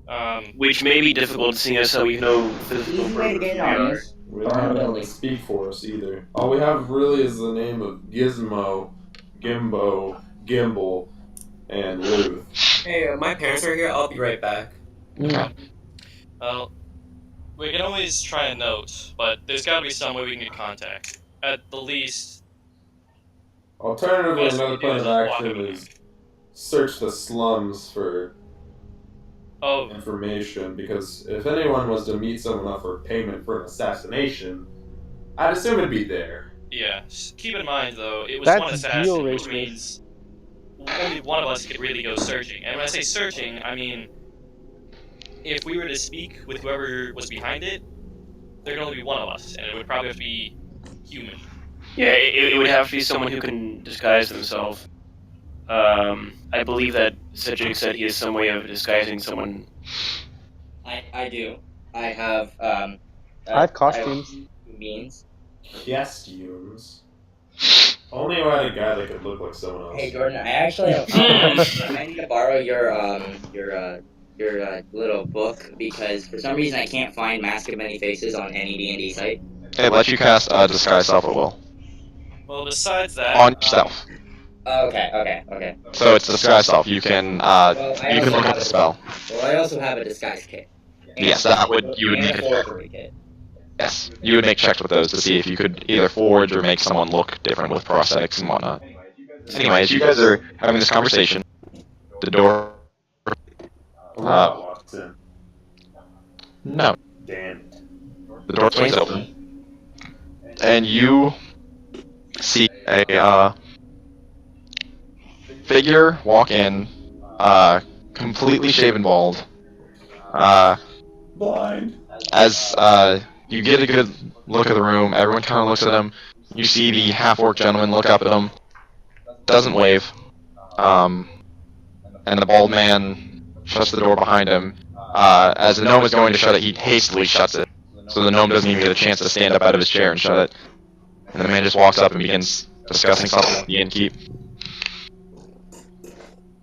Um, Which may be difficult seeing as how we know physical Easy way to get an we are. audience. We don't have anyone to speak for us either. All we have really is the name of Gizmo, Gimbo, Gimbal, and Luth. Hey, my parents are here. I'll be right back. well, we can always try a note, but there's got to be some way we can get contact. At the least, Alternatively, Best another we do plan is of walk action in. is search the slums for oh, information, because if anyone was to meet someone up for payment for an assassination, I'd assume it'd be there. yeah. Keep in mind, though, it was That's one assassin, which geo-racist. means only one of us could really go searching. And when I say searching, I mean, if we were to speak with whoever was behind it, there could only be one of us, and it would probably have to be human. Yeah, it would have to be someone who can disguise themselves. I believe that Cedric said he has some way of disguising someone. I do. I have I have costumes. Means. Costumes. Only if I had a guy that could look like someone else. Hey Jordan, I actually have, I need to borrow your little book because for some reason I can't find Mask of Many Faces on any D&D site. It lets you cast Disguise Self at will. Well, besides that, On yourself. Okay. So it's Disguise Self. You can look at the spell. Well, I also have a disguise kit. Yes, you would and make a a check. forgery kit. Yes, you would make checks with those to see if you could either forge or make someone look different with prosthetics and whatnot. Anyways, you guys are having this conversation. The door. Walks in. No, Damn it. the door swings open, and you see a figure walk in, completely shaven bald. Blind. As you get a good look at the room, everyone kind of looks at him. You see the half-orc gentleman look up at him, doesn't wave, and the bald man shuts the door behind him. As the gnome is going to shut it, he hastily shuts it, so the gnome doesn't even get a chance to stand up out of his chair and shut it. And the man just walks up and begins discussing something with the innkeep.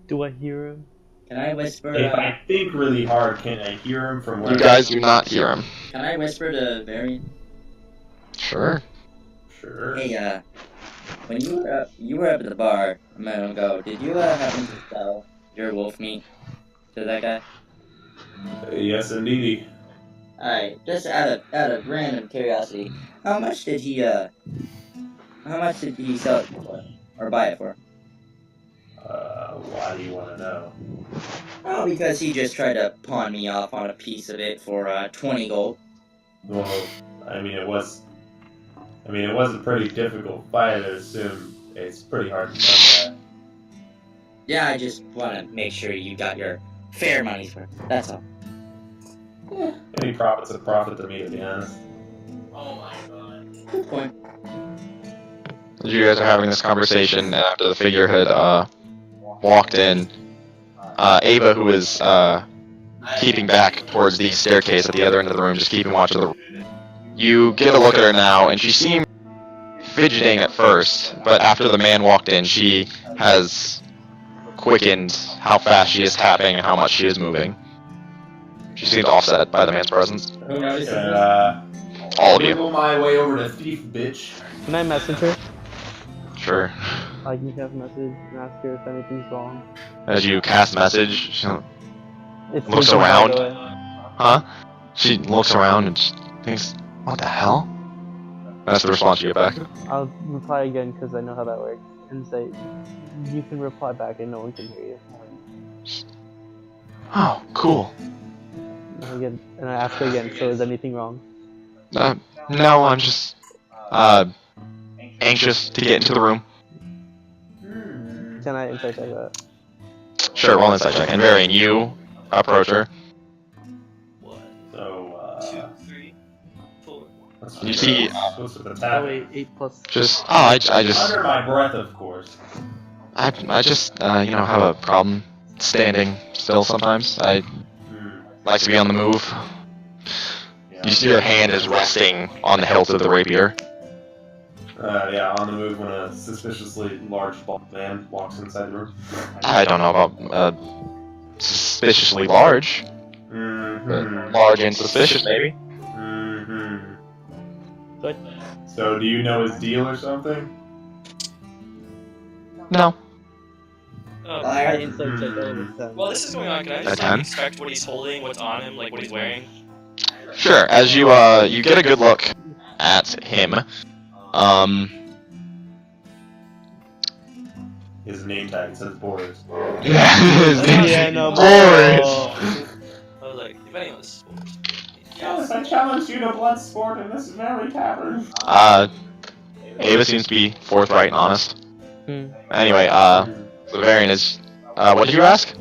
Do I hear him? Can I whisper? If I think really hard, can I hear him from where? You guys do not hear him. Can I whisper to Varian? Sure. Sure. Hey, when you were up at the bar a minute ago, did you happen to sell your wolf meat to that guy? Yes, indeed. Alright, just out of random curiosity, how much did he sell it for? Or buy it for? Why do you want to know? Oh, because he just tried to pawn me off on a piece of it for 20 gold. Well, it was a pretty difficult fight. I assume it's pretty hard to come Yeah, I just want to make sure you got your fair money's worth. That's all. back. Any profit's a profit to me, to be honest. Oh my god. Good point. You guys are having this conversation, and after the figure had walked in, Ava, who is keeping back towards the staircase at the other end of the room, just keeping watch of the room. You get a look at her now, and she seemed fidgeting at first, but after the man walked in, she has quickened how fast she is tapping and how much she is moving. She seems offset by the man's presence. Who noticed? All of you. Wiggle my way over to thief, bitch. Can I message her? Sure. I can cast a message and ask her if anything's wrong. As you cast message, she It's looks legal, by around. the way. Huh? She looks around and just thinks, what the hell? That's the response you get back. I'll reply again because I know how that works. And say, you can reply back and no one can hear you. Oh, cool. And I ask her again, so is anything wrong? No, I'm just, anxious to get into the room. Can I insight check that? Sure, roll an insight check. And Varian, you approach her. So, You see, What's with the Oh tapping? wait, 8 plus. just I just Under my breath, of course. I just have a problem standing still sometimes. I like to be on the move. Yeah. You see your hand is resting on the hilt of the rapier. Yeah, on the move when a suspiciously large bald man walks inside the room. I don't know about suspiciously large. Mm-hmm. Large and suspicious, maybe. Mm-hmm. Good. So, do you know his deal or something? No. Oh, I insight check that with 10. while this is going on, can I just A 10? inspect what he's holding, what's on him, like what he's wearing? Sure. As you you get a good look at him. His name tag says Boris. Yeah, no, Boris. I was like, if anyone's Yes, I challenge you to blood sport in this very tavern. Ava seems to be forthright and honest. Hmm. Anyway, Bavarian is. What did you ask?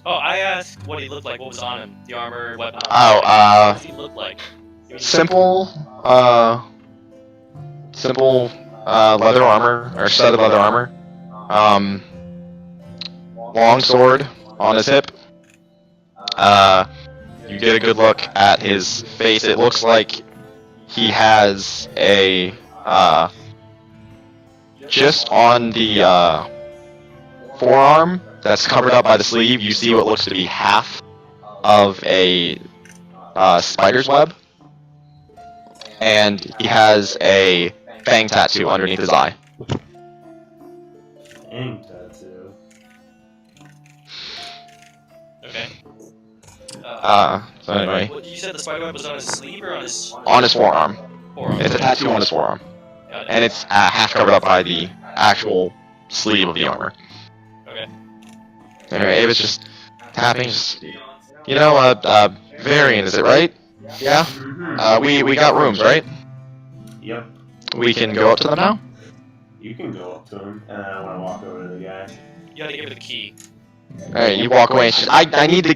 Oh, I asked what he looked like, what was on him, the armor, weapon. Oh, What does he look like? simple leather armor, or set of leather armor. Long sword on his hip. You get a good look at his face. It looks like he has a, just on the, forearm that's covered up by the sleeve, you see what looks to be half of a, spider's web. And he has a fang tattoo underneath his eye. Fang tattoo. Okay. So anyway, What, you said the spider web was on his sleeve or on his forearm. forearm? It's a tattoo on his forearm. Got it. And it's half covered up by the actual sleeve of the armor. Okay. Anyway, Ava's just tapping, just, Varian, is it right? Yeah? We got rooms, right? Yep. We can go up to them now? You can go up to him, and I want to walk over to the guy. You gotta give her the key. Alright, you walk away. I need the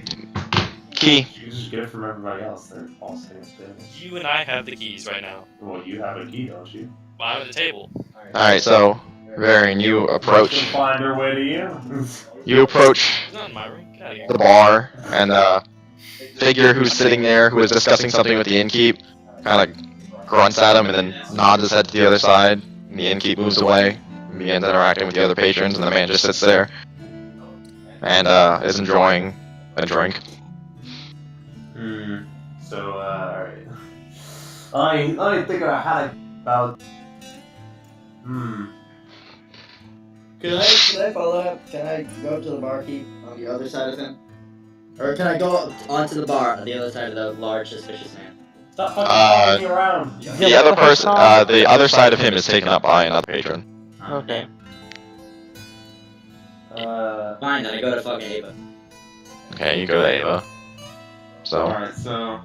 key. You can just get it from everybody else. They're all staying still. You and I have the keys right now. Well, you have a key, don't you? I'm at the table. Alright, so, Varian, you approach. She'll find her way to you. You approach It's not in my room. Get out of here. the bar, and the figure who's sitting there, who is discussing something with the innkeep, kind of grunts at him and then nods his head to the other side. And the innkeep moves away and begins interacting with the other patrons, and the man just sits there and is enjoying a drink. So, alright. I ain't thinking about. Can I follow up? Can I go up to the barkeep on the other side of him? Or can I go onto the bar on the other side of the large suspicious man? Stop fucking following me around. The other person, the other side of him is taken up by another patron. Okay. Fine, then I go to fucking Ava. Okay, you go to Ava. So, Alright, so.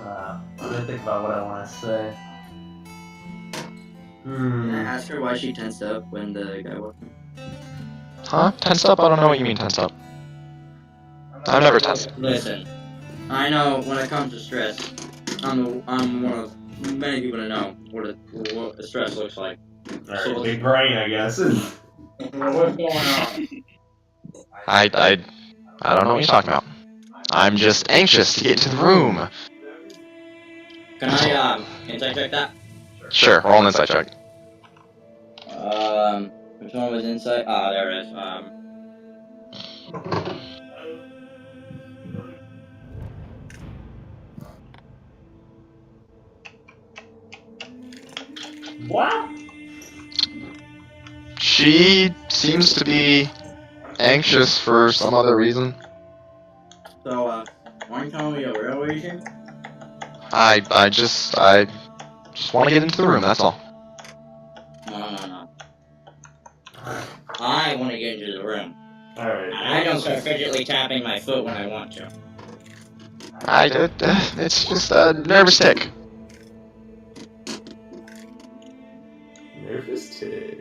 I'm gonna think about what I want to say. Can I ask her why she tensed up when the guy walked in? huh? Tensed up? I don't know what you mean tensed up. I've never tensed. Listen, I know when it comes to stress, I'm one of many people to know what stress looks like. Alright, big brain, I guess. What's going on? I don't know what you're talking about. I'm just anxious to get into the room. Can I insight check that? Sure, roll an insight check. Which one was insight? Ah, there it is. What? She seems to be anxious for some other reason. So, why don't you tell me a real reason? I just want to get into the room, that's all. No. I want to get into the room. Alright. I don't start fidgetly tapping my foot when I want to. It's just a nervous tick. Nervous tick.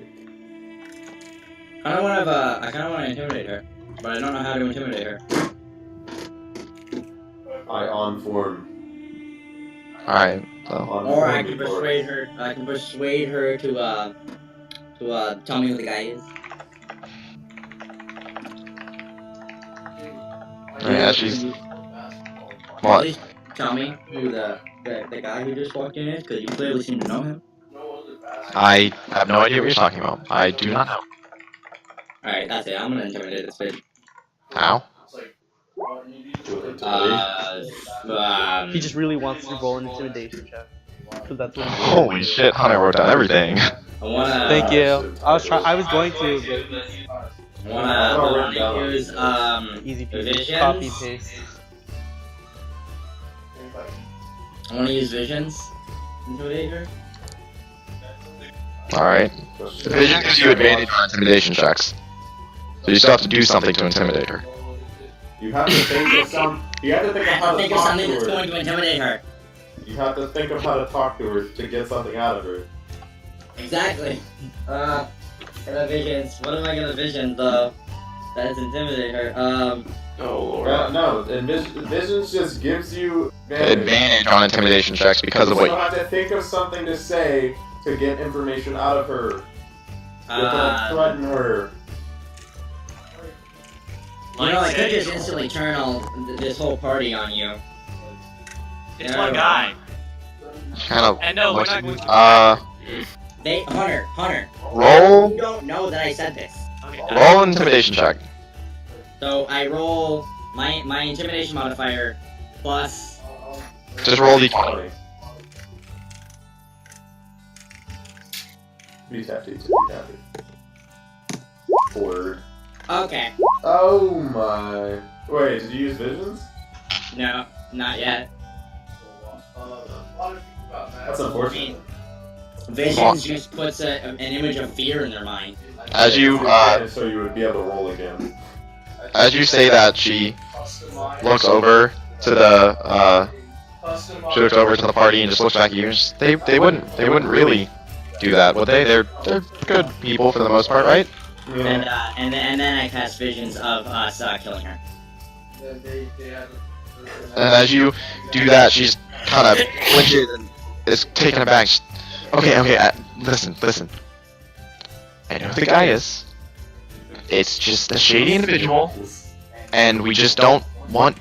I kind of want to intimidate her, but I don't know how to intimidate her. I on form. Alright, so. Or I can persuade her. I can persuade her to tell me who the guy is. Yeah, she's. At What? least tell me who the guy who just walked in is, because you clearly seem to know him. I have no idea what you're talking about. I do not know. Alright, that's it. I'm gonna intimidate this bitch. How? He just really wants to roll an intimidation check. Because that's what Holy shit, Hunter wrote down everything. I wanna. Thank you. I was going to. I wanna use Easy peasy. visions. Copy paste. I wanna use visions. Intimidate her. Alright. Vision gives you advantage on intimidation checks. So you still have to do something to intimidate her. You have to think of some. You have to think of how to Think of talk something to that's her. going to intimidate her. You have to think of how to talk to her to get something out of her. Exactly. Gonna visions. What am I gonna vision though? That's intimidate her. Oh lord. No, and visions just gives you Advantage on intimidation checks because of You what. have to think of something to say to get information out of her. You're gonna threaten her. You know, I could just instantly turn this whole party on you. It's Yeah, one guy. Kind of. And no, we're not going to. Hunter. Roll. You don't know that I said this. Okay, Roll an intimidation check. So I roll my intimidation modifier plus. Just roll d20. Be tapped. Word. Okay. Oh my. Wait, did you use visions? No, not yet. That's unfortunate. Visions just puts an image of fear in their mind. As you So you would be able to roll again. as you say that, she looks over to the party and just looks back at you. And just, they wouldn't really do that, would they? They're good people for the most part, right? Yeah. And then I cast visions of us killing her. And as you do that, she's kind of flinches and is taken aback. Okay, listen. I know who the guy is. It's just a shady individual, and we just don't want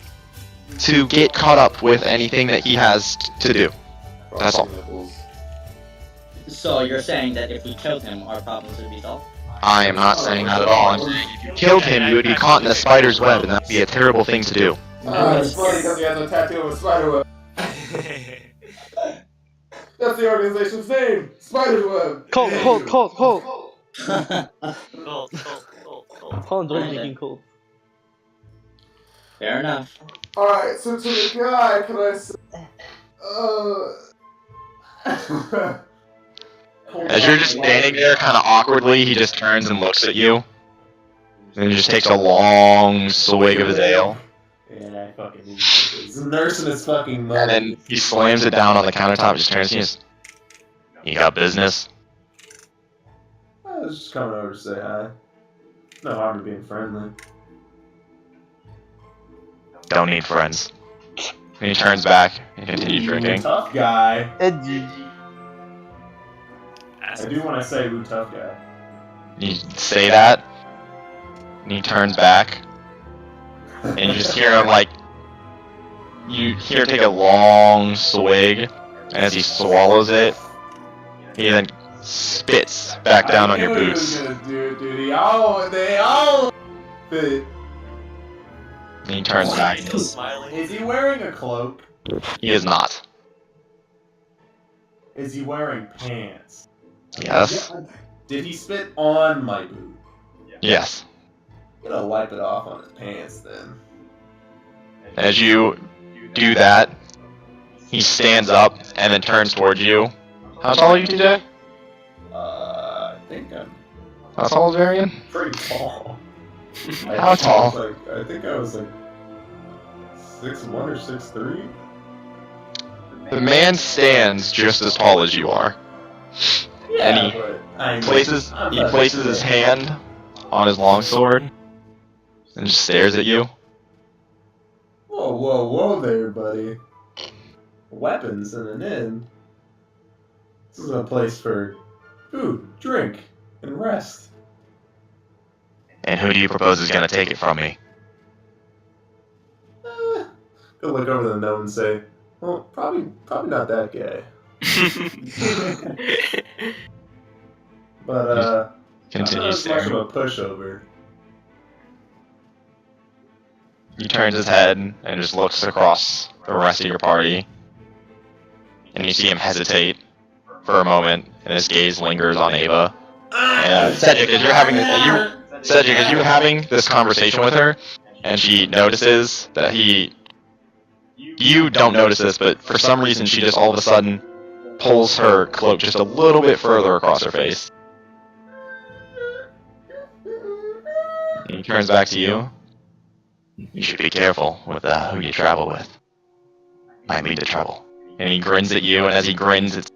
to get caught up with anything that he has to do. That's all. So you're saying that if we killed him, our problems would be solved? I am not saying that at all. I'm saying if you killed him, you would be caught in a spider's web, and that would be a terrible thing to do. It's funny because he has a tattoo of a spider web. That's the organization's name, Spider's Web. Colt. Cool. Paul enjoys making Colt. Fair enough. Alright, so to the guy, can I say... As you're just standing there, kind of awkwardly, he just turns and looks at you. And he just takes a long swig of his ale. Yeah, I fucking need this. He's nursing his fucking mouth. And then he slams it down on the countertop, just turns to you and says, "You got business?" I was just coming over to say hi. No harm in being friendly. Don't need friends. And he turns back and continues drinking. Tough guy. Edgy. I do want to say who tough guy. You say that, and he turns back, and you just hear him you hear him take a long swig, and as he swallows it, he then spits back down on your boots. Dude, they all fit. And he turns back. Is he wearing a cloak? He is not. Is he wearing pants? Yes. Did he spit on my boot? Yes. I'm gonna wipe it off on his pants then. As you do that, he stands up and then turns towards you. How tall are you, TJ? I think I'm How tall is Varian? pretty tall. How tall? I think I was like 6'1" or 6'3". The man stands just as tall as you are. And he places his hand on his longsword and just stares at you. Whoa there, buddy. weapons in an inn. This is a place for food, drink, and rest. And who do you propose is going to take it from me? Go look over the note and say, well, probably not that guy. But Continue not as much of staring. a pushover. He turns his head and just looks across the rest of your party. And you see him hesitate for a moment, and his gaze lingers on Ava. And Cedric, as you're having this conversation with her, and she notices that you don't notice this, but for some reason she just all of a sudden pulls her cloak just a little bit further across her face. And he turns back to you. You should be careful with who you travel with. Might lead to trouble. And he grins at you, and as he grins, it's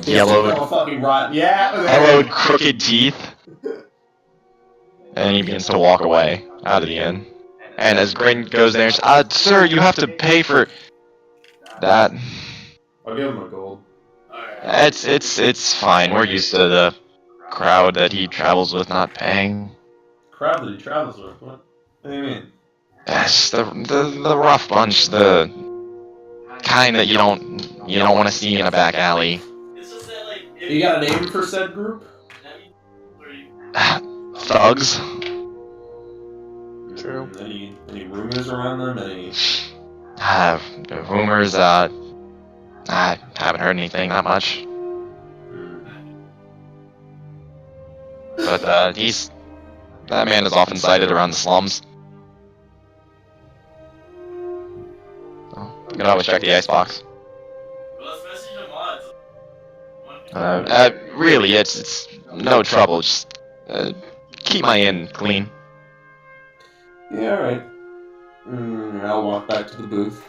yellowed, fucking rotten. Yeah. yellowed, crooked teeth. And he begins to walk away out of the inn. And as Grin goes there, and says, sir, you have to pay for that. I'll give him a gold. It's fine. We're used to the crowd that he travels with not paying. Crowd that he travels with? What do you mean? Yes, the rough bunch, the kind that you don't want to see in a back alley. You got a name for said group? Thugs. True. Any rumors around them? Any? Rumors. I haven't heard anything that much. But that man is often sighted around the slums. You can always check the icebox. Really, it's no trouble. Just keep my inn clean. Yeah, alright. I'll walk back to the booth.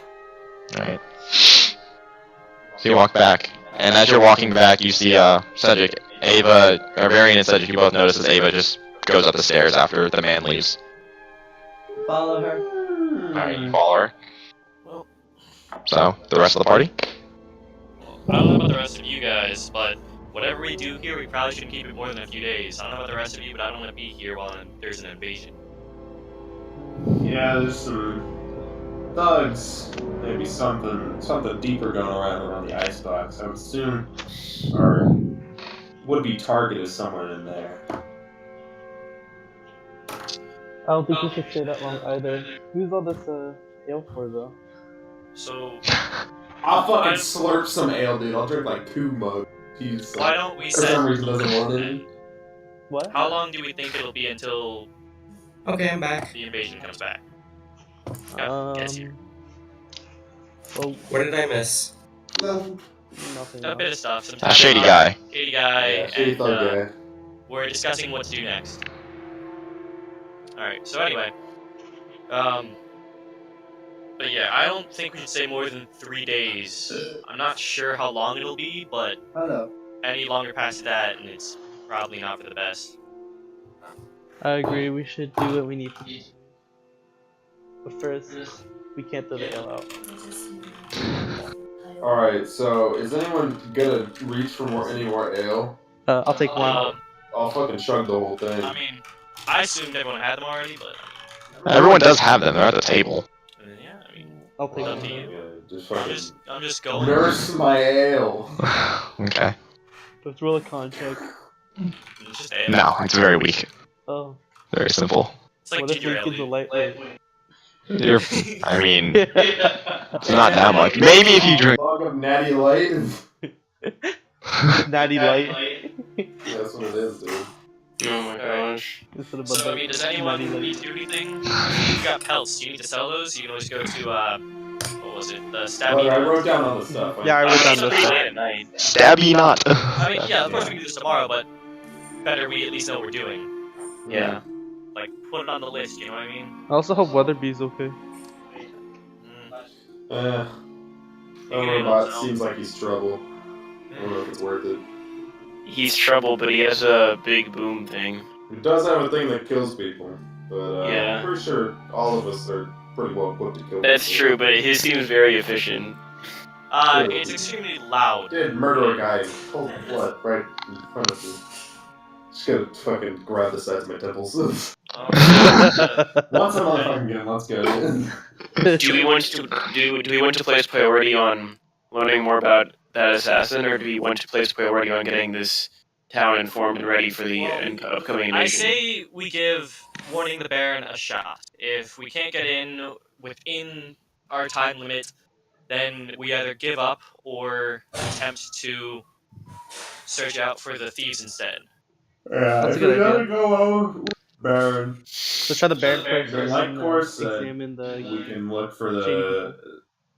Alright. So you walk back, and as you're walking back, you see Cedric, Ava, Barbarian and Cedric, you both notice as Ava just goes up the stairs after the man leaves. Follow her. Alright, you follow her. So, the rest of the party? I don't know about the rest of you guys, but whatever we do here, we probably shouldn't keep it more than a few days. I don't know about the rest of you, but I don't want to be here while there's an invasion. Yeah, there's some thugs. Maybe something deeper going around the icebox. I would assume our would-be target is somewhere in there. I don't think we should stay that long either. Who's all this ale for though? So, I'll fucking slurp some ale, dude. I'll drink like 2 mugs. He's why don't we for some set... reason doesn't want any. What? How long do we think it'll be until Okay, I'm back. the invasion comes back? Guess here. Well, What did I miss? No. nothing. A bit of stuff. Some A shady guy. Shady guy, Yeah, shady and thug guy. we're discussing what to do next. Alright, so anyway. But yeah, I don't think we should stay more than 3 days. I'm not sure how long it'll be, but Hello. any longer past that, and it's probably not for the best. I agree. We should do what we need to do. But first, we can't throw the ale out. Alright, so is anyone gonna reach for any more ale? I'll take one. I'll fucking chug the whole thing. I mean, I assumed everyone had them already, but Everyone does have them. They're at the table. yeah, I mean, I'll take up to one. you. Yeah, just I'm fucking just going. nurse my ale. Okay. Let's roll a con check. It's just ale. No, it's very weak. Oh, Very simple. It's like what if ginger Lincoln's a ale. lightweight? I mean, it's not that much. Maybe if you drink. Log of Natty Light. Natty light. That's what it is, dude. Oh my gosh. Instead of Bud So, I Light, mean, does anyone Natty need Light. to do anything? You've got pelts. Do you need to sell those? You can always go to, what was it? The Well, Stabby. I wrote down all the stuff. Yeah, I wrote down Something this. late at night. Stabby not. I mean, yeah, of course we can do this tomorrow, but better we at least know what we're doing. Yeah. Like, put it on the list, you know what I mean? I also hope Weatherby's okay. That robot seems like he's trouble. I don't know if it's worth it. He's trouble, but he has a big boom thing. He does have a thing that kills people, but Yeah. I'm pretty sure all of us are pretty well equipped to kill That's people. true, but his seems very efficient. It's extremely loud. Did murder a guy in cold blood right in front of me. Just gonna fucking grab the sides of my temples. Once a motherfucking game, let's go. Do we want to place priority on learning more about that assassin, or do we want to place priority on getting this town informed and ready for the upcoming I invasion? say we give warning the Baron a shot. If we can't get in within our time limit, then we either give up or attempt to search out for the thieves instead. Yeah, That's a if good we gotta idea. go over Baron. Let's try the Baron first, The and light then course, examine the we can look for shady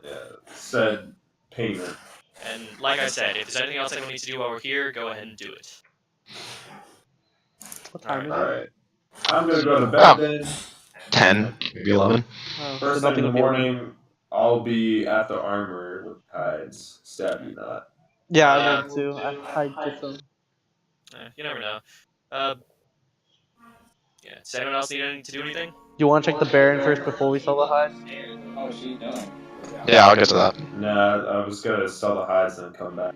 the said payment. And like I said, if there's anything else anyone needs to do while we're here, go ahead and do it. What time is it? Alright. I'm gonna go to bed then. 10, maybe 11. Oh, so First thing in nothing the will be open. morning, I'll be at the armor with hides. Stab you not. Yeah, I will too. I get some. You never know. Yeah. Does anyone else need to do anything? You want to check the Baron first before we sell the hide? Yeah, I'll get to that. Nah, I was gonna sell the hides and come back.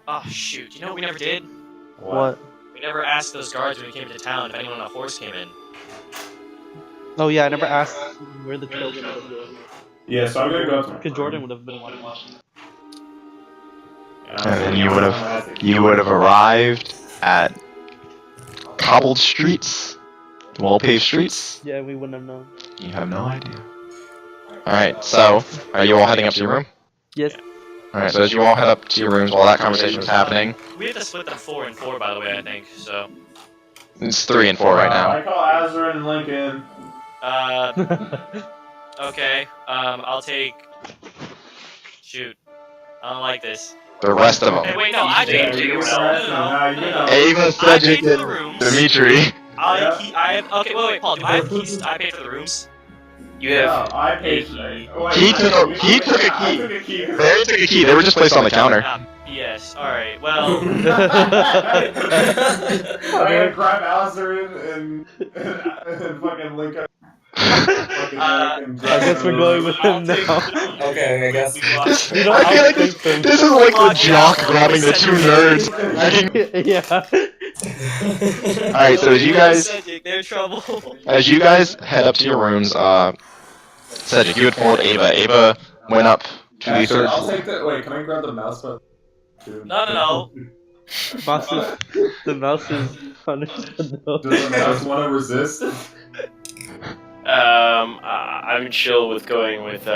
Oh shoot! You know what we never did? What? We never asked those guards when we came into town if anyone on a horse came in. Oh yeah, I never asked where the children would have been. Yeah, so I'm gonna go to Because Jordan would have been watching. And then you would have arrived at cobbled streets, well-paved streets. Yeah, we wouldn't have known. You have no idea. Alright, so, are you all heading up to your room? Yes. Alright, so as you all head up to your rooms while that conversation is happening, We have to split them 4 and 4, by the way. I think so. it's 3 and 4 right now. I call Azarin and Lincoln. Okay. I'll take. Shoot. I don't like this. The rest of Hey, them. wait, no, I paid for the rooms. No. Ava, Cedric, I paid for the and rooms. Dimitri. Okay, wait, Paul. Do I have keys? I paid for the rooms. You have. I paid. He took a key. They took a key. They were just placed on the counter. Yes. All right. Well. I'm gonna grab Azarin and fucking Lincoln. I guess we're going with him now. Okay, I guess. You know, I feel like this is like the jock grabbing the two nerds. Yeah. Alright, so as you guys They're in trouble. As you guys head up to your rooms, Cedric, you had followed Ava. Ava went up to the third I'll floor. take the. Wait, can I grab the mouse button? No. The mouse is understandable. Does the mouse want to resist? I'm chill with going with.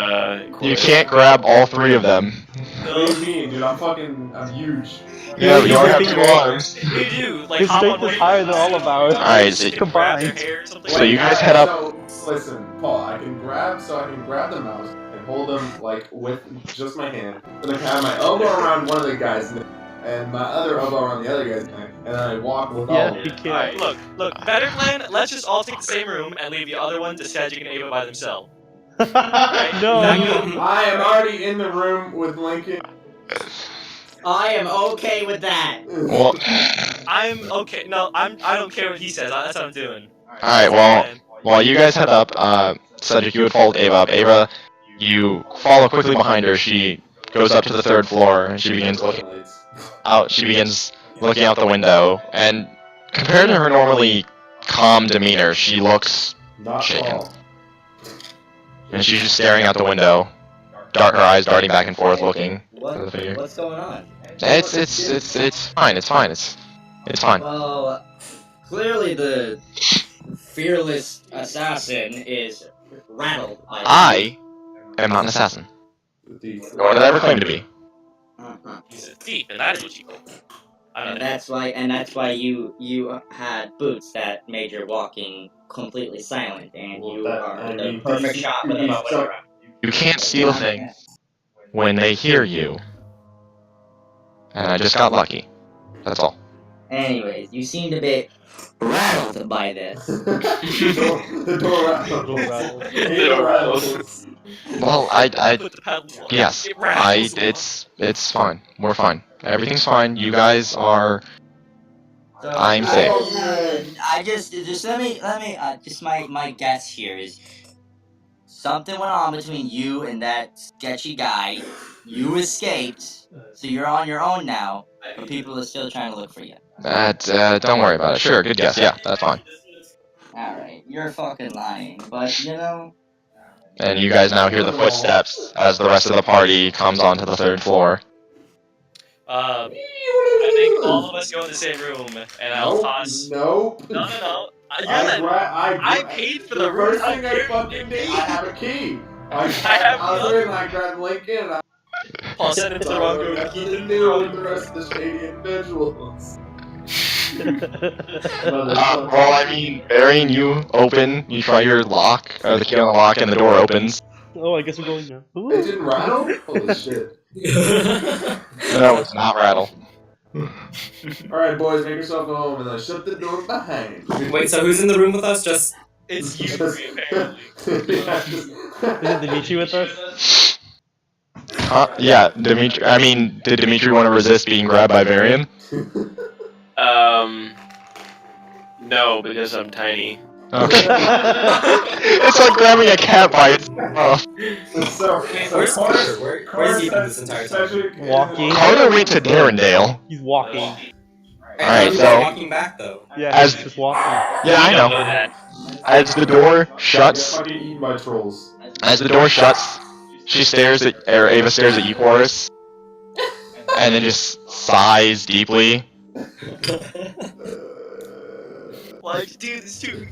You can't grab all 3 of them. What do you mean, dude? I'm huge. Yeah, you already have 2 arms. You do. Like, His hop on strength one is of higher your- than all of ours. Alright, so, Grab their Combined. hair or something. So you guys head up. So, listen, Paul. I can grab the mouse and hold them like with just my hand. Then I can have my elbow around one of the guys' neck and my other elbow around the other guy's neck, and then I walk with all Yeah, of you them. can. Alright, look. Better plan. Let's just all take the same room and leave the other one to Cedric and Ava by themselves. No. I am already in the room with Lincoln. I am okay with that. Well, I'm okay. No, I don't care what he says. That's what I'm doing. alright, well, while you guys head up, Cedric, you had followed Ava up. Ava, you follow quickly behind her. She goes up to the 3rd floor and she begins looking out. She begins looking out the window, and compared to her normally calm demeanor, she looks Not shaken. Paul. And she's just staring out the window, her eyes darting back and forth, looking at the figure. What's going on? It's fine. It's fine. Well, clearly the fearless assassin is rattled by I am not an assassin, nor did I ever claim to be. He's a thief, and that is what you think. I And mean, that's why you had boots that made your walking completely silent, and Well, you that- are I the mean, perfect these- shot with a these bow and suck. arrow. You can't steal things when they hear you. And I just got lucky. That's all. Anyways, you seemed a bit rattled by this. The door rattles. The door rattles. Well, put the pedal on. yes, It rattles. it's fine. We're fine. Everything's fine. You guys are. So, I'm safe. I just let me just my guess here is something went on between you and that sketchy guy. You escaped, so you're on your own now, but people are still trying to look for you. Don't worry about it. Sure, good guess. Yeah, that's fine. Alright, you're fucking lying, but you know... And you guys now hear the footsteps as the rest of the party comes onto the 3rd floor. I think all of us go in the same room, and I'll toss. Nope. No. I paid for the the room. first thing I fucking did, I have a key. I have was the there and I grabbed Lincoln and I Paul sent him to the wrong room. nothing to do with the rest of the shady individuals. Well, I mean, Varian, you try your lock, or the key on the lock, and the door opens. Oh, I guess we're going now. It didn't rattle? Holy shit. No, it's not rattle. Alright, boys, make yourself at home and then shut the door behind. Wait, so who's in the room with us? Just It's you three, apparently. Is it Dimitri with us? Yeah, Dimitri. I mean, did Dimitri want to resist being grabbed by Varian? No, because I'm tiny. Okay. It's like grabbing a cat by itself. where's Carter? Where's he been this entire time? Walking. Carter went to Darrendale. He's walking. Alright, He's so- walking back though. Yeah, As- he's just walking. Yeah, I know. that. As the door shuts, Fucking eaten by trolls. she stares at, or Ava stares at you, Boris, and then just sighs deeply. Why'd you do this to me?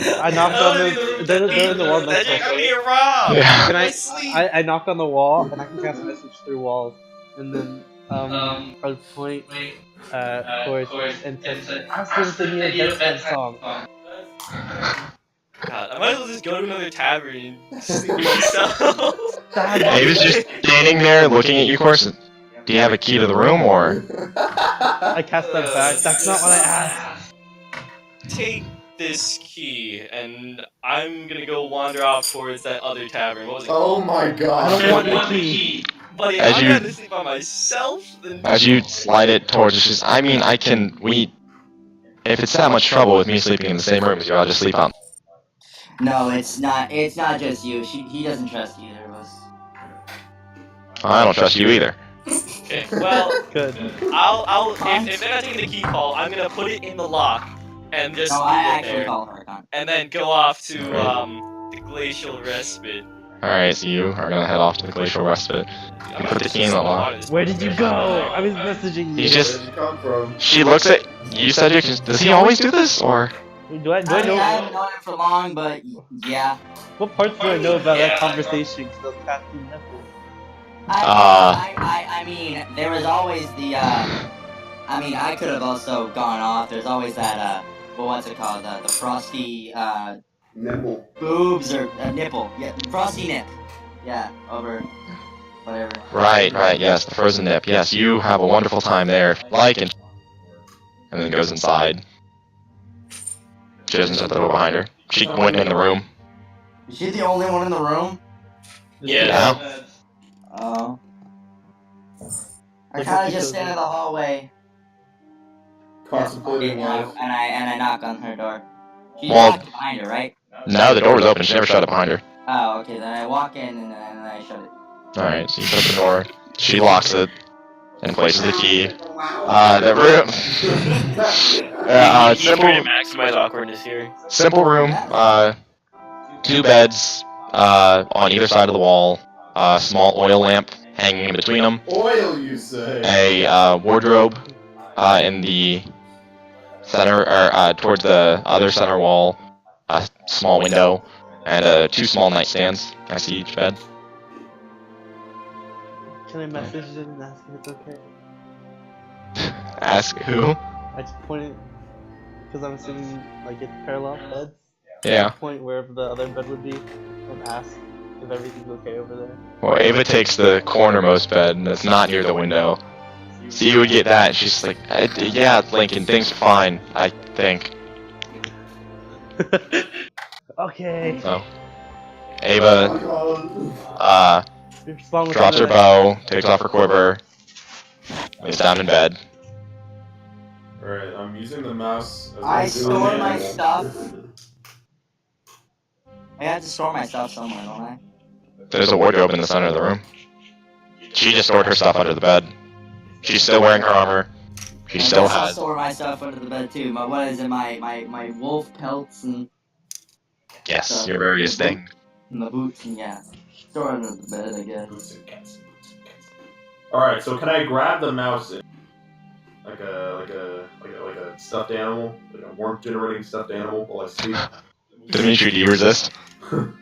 I knocked on the. They're in the wall next to That us. you me robbed. Yeah. Can My sleep. I knocked on the wall and I can cast a message through walls, and then I would point towards and say, "Ask them to me a bedtime song." God, I might as well just go to another tavern and sleep myself. Ava's just standing there looking at you, of course. Do you have a key to the room, or? I cast that back. That's not what I asked. Take this key, and I'm gonna go wander off towards that other tavern. What was it Oh called? my I god. don't want the key. Buddy, As I'm you- gonna sleep by myself. Then As you slide it towards her, she's, I mean, if it's that much trouble with me sleeping in the same room as you, I'll just sleep on. No, it's not just you. He doesn't trust either of us. I don't trust you either. Okay, well, Good. if they're not taking the key call, I'm gonna put it in the lock and just No, leave I it actually there, call her a cunt. and then go off to the glacial respite. Alright, so you are gonna head off to the glacial respite. You put the key in the lock. Where did you go? I was messaging you. He's just- Where did you come from? She looks at you, Cedric. Does he always do this, or? Do I I mean, I know? haven't known him for long, but yeah. What parts do I know about that conversation? Because I was casting messages. I mean, there was always the, I mean, I could have also gone off. There's always that, well, what's it called? The frosty, Nipple. boobs or nipple. Yeah, frosty nip. Yeah, over whatever. Right, yes, the frozen nip. Yes, you have a wonderful time there. And then goes inside. She doesn't shut the door behind her. She went in the room. Is she the only one in the room? Yeah. Oh. I kind of just stand in the hallway Contemplating life. and I knock on her door. She's Well- locked behind her, right? No, the door was open. She never shut it behind her. Oh, okay. Then I walk in and then I shut it. Alright, so you shut the door. She locks it and places the key. The room. He's trying to maximize awkwardness here. Simple room. 2 beds on either side of the wall. A small oil lamp hanging in between them. Oil, you say? A wardrobe in the center, or towards the other center wall. A small window and 2 small nightstands next to each bed. Can I message them and ask if it's okay? Ask who? I just pointed because I'm assuming like it's parallel beds. Yeah. Point wherever the other bed would be and ask if everything's okay over there. Well, Ava takes the cornermost bed that's not near the window. So you would get that. She's like, yeah, Lincoln, things are fine, I think. Okay. So, Ava, Respond with drops her another- bow, takes off her quiver, lays down in bed. Alright, I'm using the mouse as I a store my animal. stuff. I have to store my stuff somewhere, don't I? There's a wardrobe in the center of the room. She just stored her stuff under the bed. She's still wearing her armor. She I still guess I'll has. store my stuff under the bed too. But what is it? My wolf pelts and Yes, your various things. the boots and yeah. Store under the bed, I guess. Alright, so can I grab the mouse like a stuffed animal? Like a warmth generating stuffed animal while I sleep? Dimitri, do you resist? That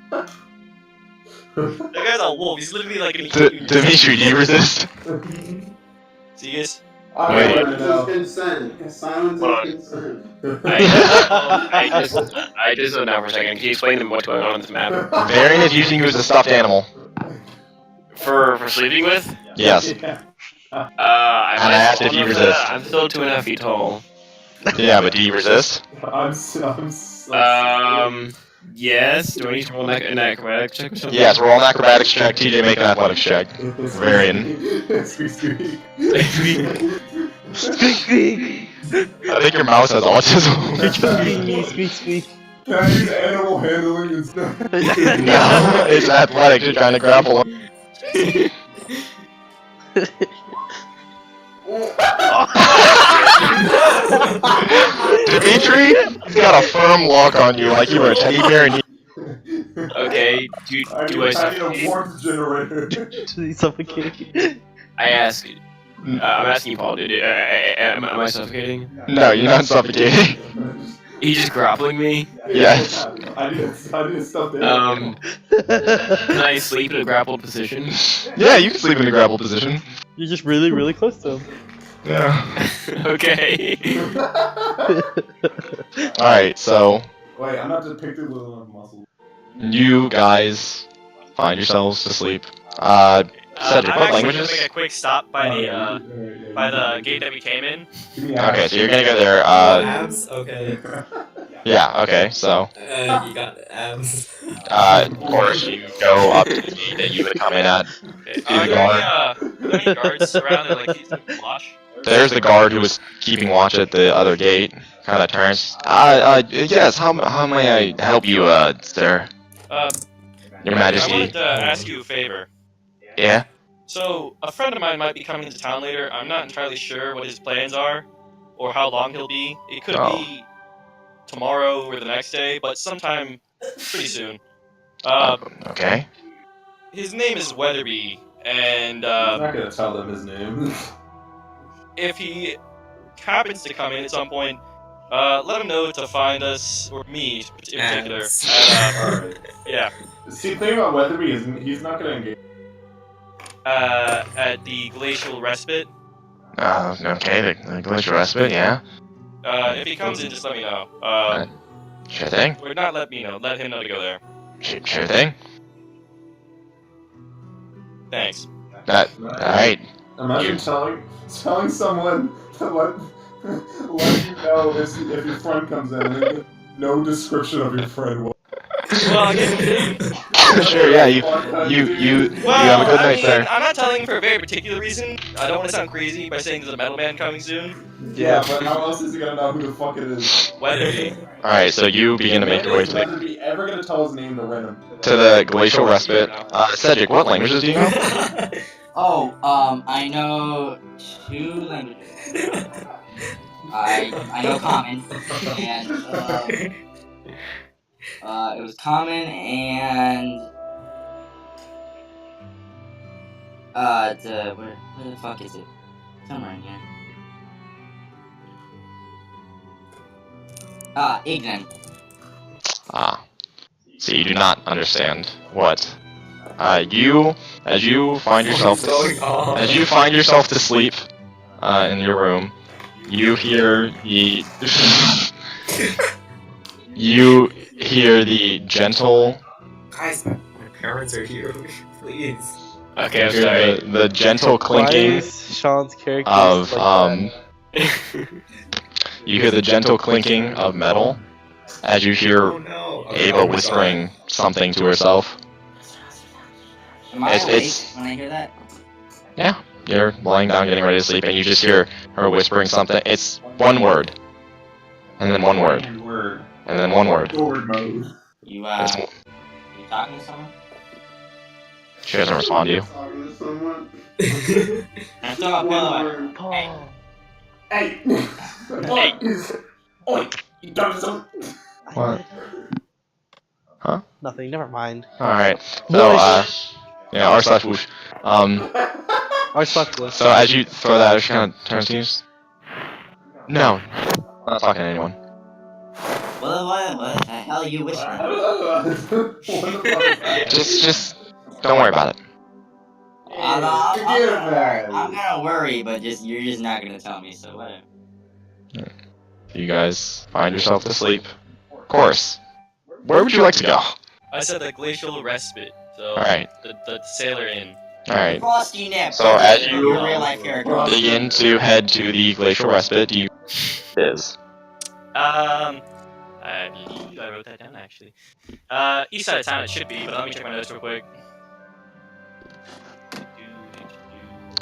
guy's a wolf. He's literally like an Dimitri, do you resist? See you guys? Wait. Silence is consent. Silence Hold on. is consent. I just zoned out for a second. Can you explain to me what's going on this map? Varian is using you as a stuffed animal. For sleeping with? Yes. I And I asked if you resist. I'm still 2.5 feet tall. Yeah, but do you resist? Yes. Do I need to roll an acrobatic check or something? Yes, roll an acrobatics check. TJ, make an athletics check. Varian. Speak. Speak. I think your mouse has autism. Speak. Can I use animal handling instead? No, it's athletics. You're trying to grapple him. Dimitri, he's got a firm lock on you, like you were a teddy bear. And Okay. I Do I need a suffocate? warmth generator. He's suffocating. I ask. I'm asking you, Paul. Am I suffocating? no, you're not suffocating. He's just grappling me. Yes. I need a stuffed animal. Can I sleep in a grappled position? Yeah, you can sleep in a grapple position. You're just really, really close to him. Yeah. Okay. Alright, so Wait, I'm not depicted with enough muscle. you guys find yourselves to sleep. Cedric, I'm what actually languages? gonna make a quick stop by the gate that we came in. Okay, so you're gonna go there. Abs? Okay. Yeah, okay, so You got abs. of course you go up to the gate that you would come in at. Okay. Are there any guards around that like keep watch? There's the guard who was keeping watch at the other gate. Kind of turns. Yes. How may I help you, sir? Your I Majesty. wanted to ask you a favor. Yeah. So, a friend of mine might be coming to town later. I'm not entirely sure what his plans are, or how long he'll be. It could be tomorrow or the next day, but sometime pretty soon. Okay. His name is Weatherby, and I'm not gonna tell them his name. if he happens to come in at some point, let him know to find us, or me in particular. Alright. Yeah. See, the thing about Weatherby is he's not gonna engage. At the Glacial Respite. Okay. The glacial respite. Yeah. If he comes in, just let me know. Sure thing. Or not let me know, let him know to go there. Sure thing. Thanks. Alright. Imagine telling someone to let you know if your friend comes in and no description of your friend. Well, I guess Sure. Yeah. You have a good night, sir. I'm not telling him for a very particular reason. I don't want to sound crazy by saying there's a metal man coming soon. Yeah, but how else is he gonna know who the fuck it is? Weatherby. Alright. So you begin to make your way Is to the Weatherby ever gonna tell his name to random? glacial respite. Cedric, what languages do you know? I know 2 languages. I know Common, and it was Common and where the fuck is it? Somewhere in here. Ignan. So you do not understand what as you find yourself to sleep in your room, you hear the gentle. Guys, my parents are here. Please. Okay, I'm sorry. The gentle clinking Why is Sean's character of like you hear the gentle clinking of metal as you hear Oh no. Ava whispering something to herself. Am I It's- awake it's- when I hear that? Yeah. you're lying down getting ready to sleep, and you just hear her whispering something. It's one word. And then one word. And then one word. Forward mode. You It's- you talking to someone? She doesn't respond to you. Talking to someone. I'm still on pillow. Word. Paul. Hey! What is... Oi! You talking to someone? What? Huh? Nothing. Never mind. Alright. So, yeah, r/whoosh. R/whoosh. So as you throw that, she kind of turns to you. No. I'm not talking to anyone. What the hell are you whispering? What the fuck is that? Just don't worry about it. I'm gonna worry, but you're just not gonna tell me, so whatever. You guys find yourself to sleep. Of course. Where would you like to go? I said the glacial respite, so Alright. the sailor inn. Alright. Frosty Nip. So as you your real life character. begin to head to the glacial respite, you is. I believe I wrote that down actually. East side of town it should be, but let me check my notes real quick.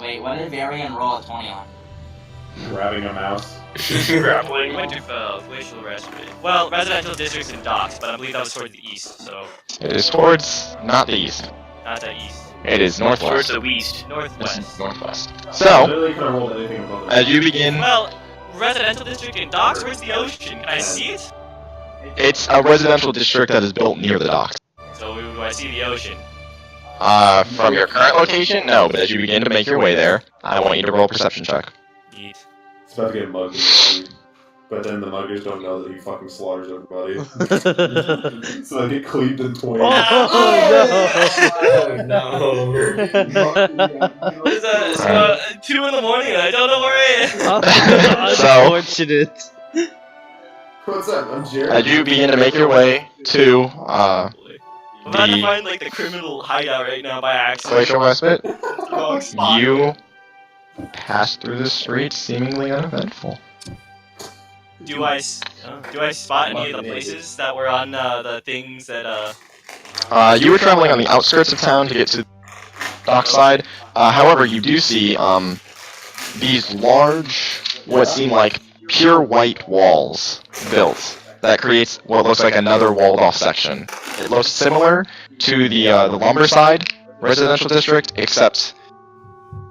Wait, what did Varian roll a 20 on? Grabbing a mouse. Grappling. Winterfell, glacial respite. Well, residential districts and docks, but I believe that was towards the east, so It is towards not the east. not that east. It is Towards northwest. the west. Northwest. It's northwest. I So, literally could have rolled anything above as you begin, Well, residential district and docks. Where's the ocean? Can I see it? it's a residential district that is built near the docks. So do I see the ocean? From your current location, no, but as you begin to make your way there, I want you to roll a perception check. Neat. It's about to get mugged in the street. But then the muggers don't know that he fucking slaughters everybody. So they get cleaved in twain. Oh no! It's 2 in the morning and I don't know where I am. So- Unfortunate. What's up? I'm Jared. As you begin to make your way to, I'm about to the find like the criminal hideout right now by accident. glacial respite, Wrong spot. you pass through the streets seemingly uneventful. Do I spot any of the places that were on the things that You were traveling on the outskirts of town to get to the dockside. However, you do see these large, what seem like pure white walls built that creates what looks like another walled-off section. It looks similar to the lumber side residential district, except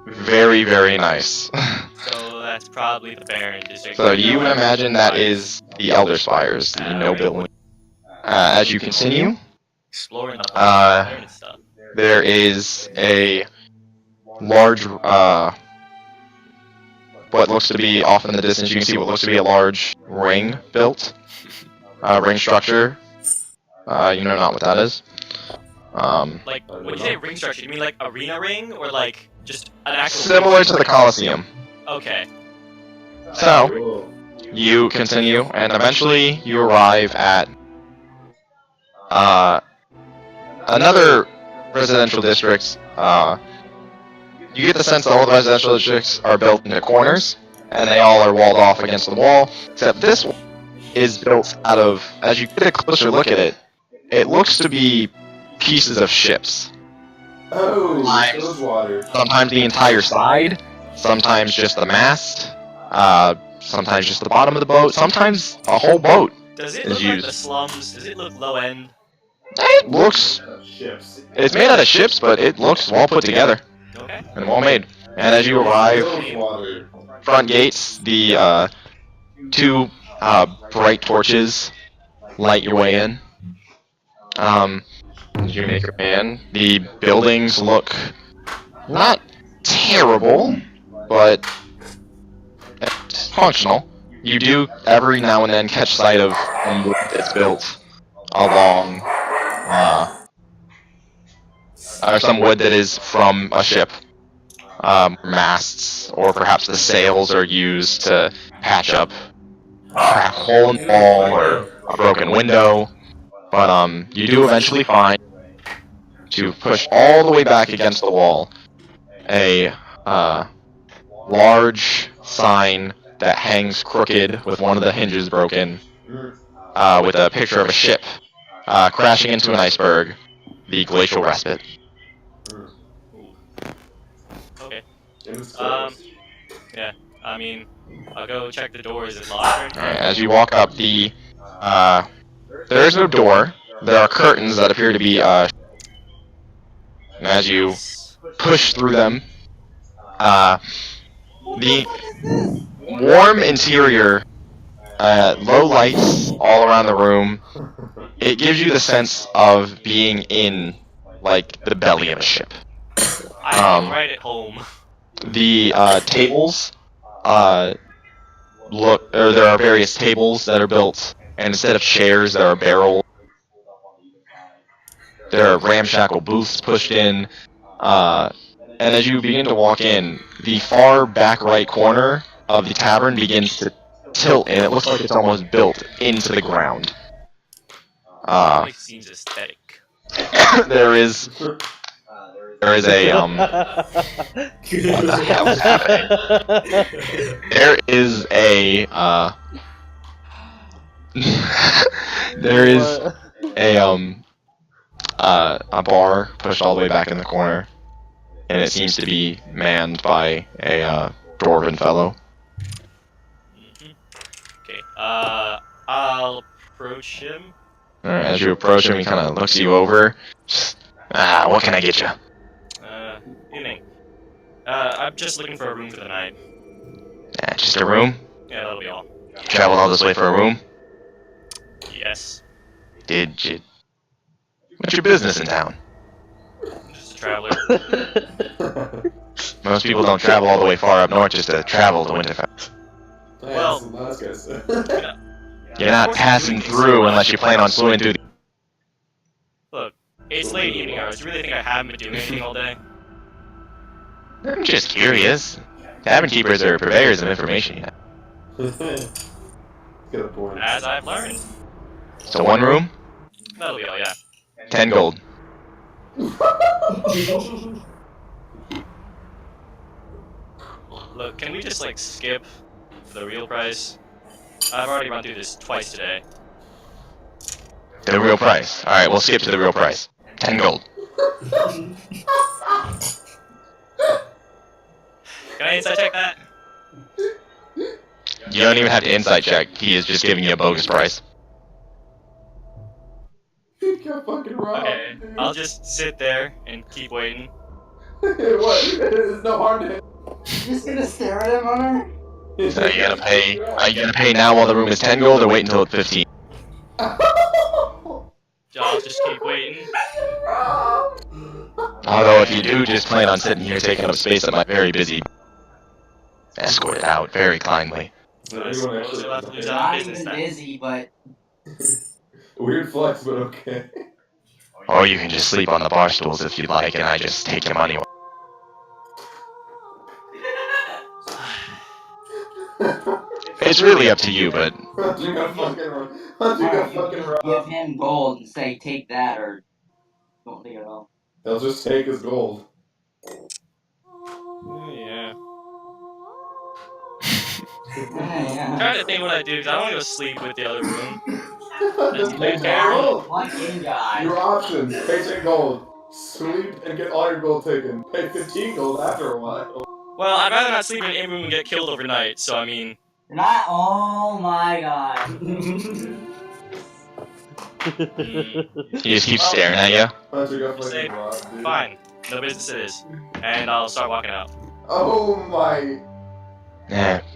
very, very nice. so that's probably the Baron district. So you would imagine that is the Elder Spires, the nobility. As you continue, exploring the Baron stuff. there is a large, what looks to be off in the distance, you can see what looks to be a large ring built. Ring structure. You know not what that is. Like, when you say ring structure, you mean like arena ring or like just an actual? Similar to the Colosseum. Okay. So, you continue, and eventually you arrive at another residential district. You get the sense that all the residential districts are built into corners, and they all are walled off against the wall, except this one is built out of, as you get a closer look at it, it looks to be pieces of ships. Oh, Sometimes- those water. Sometimes the entire side, sometimes just the mast, sometimes just the bottom of the boat, sometimes a whole boat. Does it is look like used. the slums? Does it look low end? It looks, Ships. it's made out of ships, but it looks well put together Okay. and well made. And as you arrive, Those water. front gates, the two bright torches light your way in. As you make your way in, the buildings look not terrible, but functional. You do every now and then catch sight of wood that's built along, or some wood that is from a ship. Masts, or perhaps the sails are used to patch up a hole in the wall or a broken window. But you do eventually find, to push all the way back against the wall, a large sign that hangs crooked with one of the hinges broken, with a picture of a ship crashing into an iceberg, the glacial respite. Okay. And it's closed. Yeah. I mean, I'll go check the doors and lock her. Alright, as you walk up, there is no door. There are curtains that appear to be, and as you push through them, the warm interior, low lights all around the room, it gives you the sense of being in, like, the belly of a ship. I am right at home. The, tables, there are various tables that are built, and instead of chairs, there are barrels. There are ramshackle booths pushed in, and as you begin to walk in, the far back right corner of the tavern begins to tilt, and it looks like it's almost built into the ground. It seems aesthetic. There is a, what the hell is happening? There is a, there is a bar pushed all the way back in the corner, and it seems to be manned by a dwarven fellow. Okay, I'll approach him. Alright, as you approach him, he kind of looks you over. Just, what can I get you? Evening. I'm just looking for a room for the night. Just a room? Yeah, that'll be all. You traveled all this way for a room? Yes. Did you? What's your business in town? Just a traveler. Most people don't travel all the way far up north just to travel to Winterfell. Well, You're not passing through unless you plan on swimming through the... Look, it's late evening hours. You really think I haven't been doing anything all day? I'm just curious. Tavern keepers are purveyors of information, you know. Good point. As I've learned. So one room? That'll be all, yeah. 10 gold. Look, can we just, like, skip for the real price? I've already run through this twice today. The real price. Alright, we'll skip to the real price. 10 gold. Can I insight check that? You don't even have to insight check. He is just giving you a bogus price. You got fucking robbed. Okay, I'll just sit there and keep waiting. What? There's no harm to him. Just gonna stare at him, Hunter? So are you gonna pay now while the room is 10 gold or wait until it's 15? I'll just keep waiting. Although if you do just plan on sitting here taking up space at my very busy... Escorted out very kindly. I suppose you'll have to lose out on Not business even then. busy, but Weird flex, but okay. Or you can just sleep on the bar stools if you'd like, and I just take your money. It's really up to you, but... Hunter got fucking robbed. give him gold and say take that or don't take it at all. They'll just take his gold. Yeah. Yeah. I'm trying to think what I do, because I don't want to go sleep with the other room. Just pay 10 terrible. gold. Fucking guy. Your options: pay 10 gold, sleep and get all your gold taken. Pay 15 gold after a while. Well, I'd rather not sleep in a room and get killed overnight, so I mean... You're not. Oh my god. He just keeps staring at you. Hunter got Say, fucking robbed, dude. fine. No business it is. And I'll start walking out. Oh my.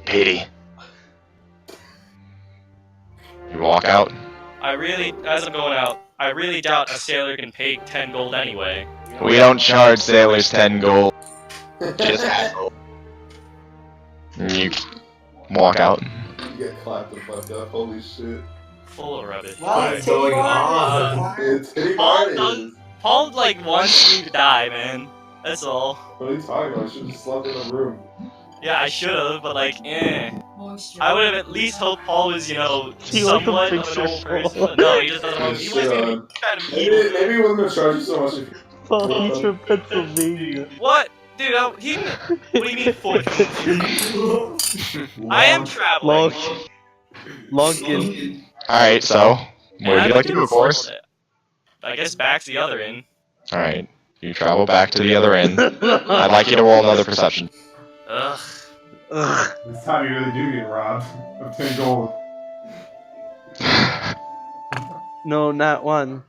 Pity. You walk out. I really, as I'm going out, I really doubt a sailor can pay 10 gold anyway. We don't charge sailors 10 gold. Just you walk out. You get clapped the fuck up. Holy shit. Full of rubbish. Well, Alright. it's going on. It's hitting Paul artists. does- Paul, like, wants me to die, man. That's all. What are you talking about? I should have slept in a room. Yeah, I should've, but like, I would've at least hoped Paul was, you know, He wants a somewhat of an picture, old Paul. person. No, he just doesn't want he was gonna be kind of evil. Maybe he wasn't gonna charge you so much if you... Oh, he's from Pennsylvania. What? Dude, he didn't... What do you mean, for? I am traveling. Login. Alright, so, where would you like to go, of course? I guess back to the other end. Alright, you travel back to the other end. I'd like you to roll another perception. Ugh. Ugh. This time you really do get robbed of 10 gold. No, not one.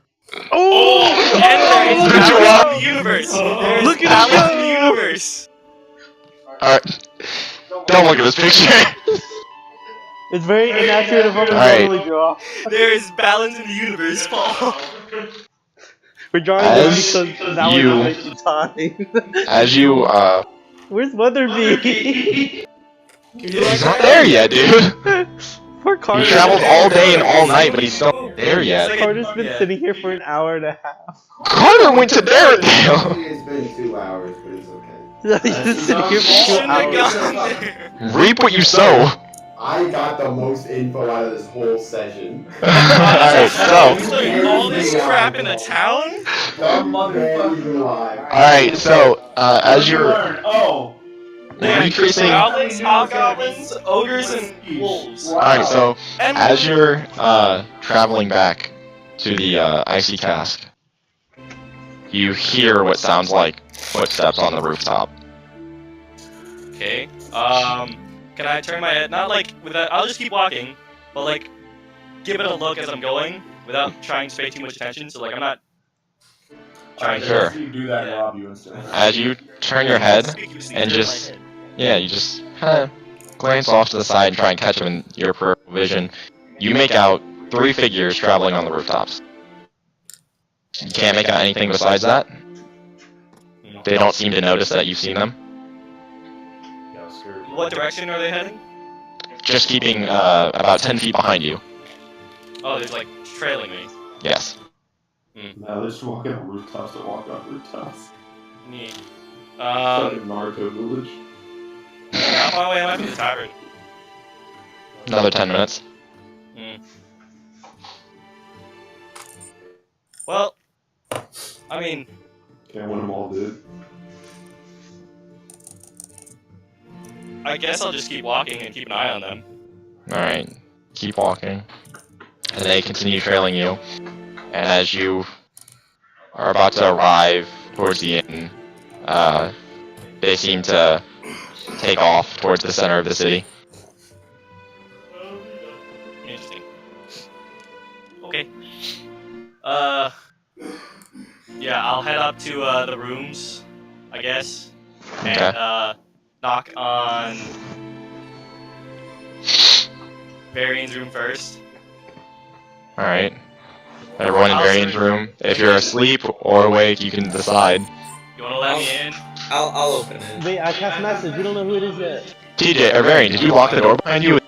Oh! And there is balance in the universe! There is Look at balance in the you! universe! Alright. Don't look at this picture. It's very inaccurate of what we Alright. normally draw. There is balance in the universe, Paul! We're drawing As this because now we're you- wasting time. As you, Where's Weatherby? he's not there yet, dude. Poor Carter. He traveled all day and all night, but he's still not there yet. Carter's been sitting here for an hour and a half. Carter went to Darendale. It's been 2 hours, but it's okay. He's been sitting here for 2 Shouldn't have hours. gone there! Reap what you sow. I got the most info out of this whole session. Alright, so. He's learning all this crap in the town? Dumb motherfucker alive. Alright, so, as you're Oh! increasing. Goblins, hobgoblins, ogres, and wolves. Alright, so, And as you're, traveling back to the, icy cask, you hear what sounds like footsteps on the rooftop. okay, can I turn my head? Not like with that. I'll just keep walking, but like give it a look as I'm going without trying to pay too much attention. So like I'm not trying Sure. You do that, rob you instantly. As you turn your head, conspicuously and turn just- my head. yeah, you just kind of glance off to the side and try and catch them in your peripheral vision. You make out 3 figures traveling on the rooftops. You can't make out anything besides that. They don't seem to notice that you've seen them. What direction are they heading? Just keeping about 10 feet behind you. Oh, they're like trailing me. Yes. No, they're just walking on rooftops to walk on rooftops. Neat. Like in Naruto Village. How far away am I from the tavern? Another 10 minutes. Well, I mean, Can't win them all, dude. I guess I'll just keep walking and keep an eye on them. Alright. Keep walking. And they continue trailing you. And as you are about to arrive towards the inn, they seem to take off towards the center of the city. Interesting. Okay. Yeah, I'll head up to the rooms, I guess, and Okay. knock on Varian's room first. Alright. Everyone in Varian's room. If you're asleep or awake, you can decide. You wanna let me in? I'll open it. Wait, I cast message. We don't know who it is yet. TJ, or Varian, did you lock the door behind you?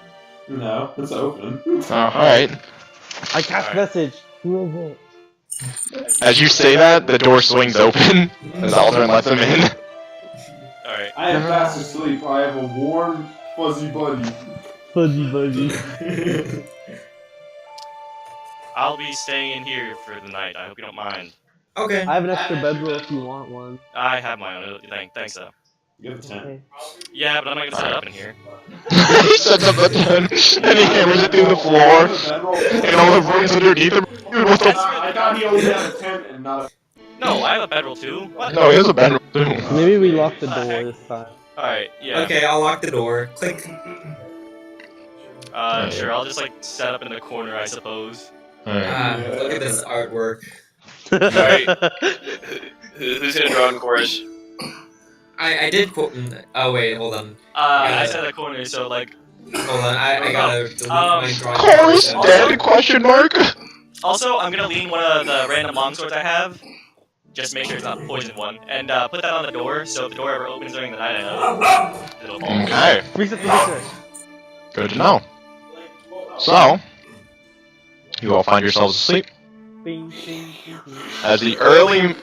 No, it's open. Oh, alright. I cast message. Who is it? As you say that, the door swings open as Aldrin lets them in. Alright. I am fast asleep. I have a warm, fuzzy buddy. Fuzzy Buzzy. I'll be staying in here for the night. I hope you don't mind. Okay. I have an extra bedroll if you want one. I have my own. Thanks though. You have a tent. Okay. Yeah, but I'm not gonna set it up in here. He sets up the tent and he hammers it through the floor and all the rooms underneath him. Dude, what the f- I thought he only had a tent and not a... No, I have a bedroll too. What? No, he has a bedroom too. Maybe we lock the door this time. Alright, yeah. Okay, I'll lock the door. Click. Sure, I'll just like set up in the corner, I suppose. Alright. Look at this artwork. Alright. Who's gonna draw in chorus? I did quote. Oh wait, hold on. I said the corner, so like. Hold on. I gotta delete my drawing. Chorus dead? Question mark? Also, I'm gonna lean one of the random longswords I have. Just make sure it's not the poison one, and put that on the door. So if the door ever opens during the night, I know it'll fall. Okay. Reset the research. Good to know. So, you all find yourselves asleep Bing, bing, bing, bing. as the early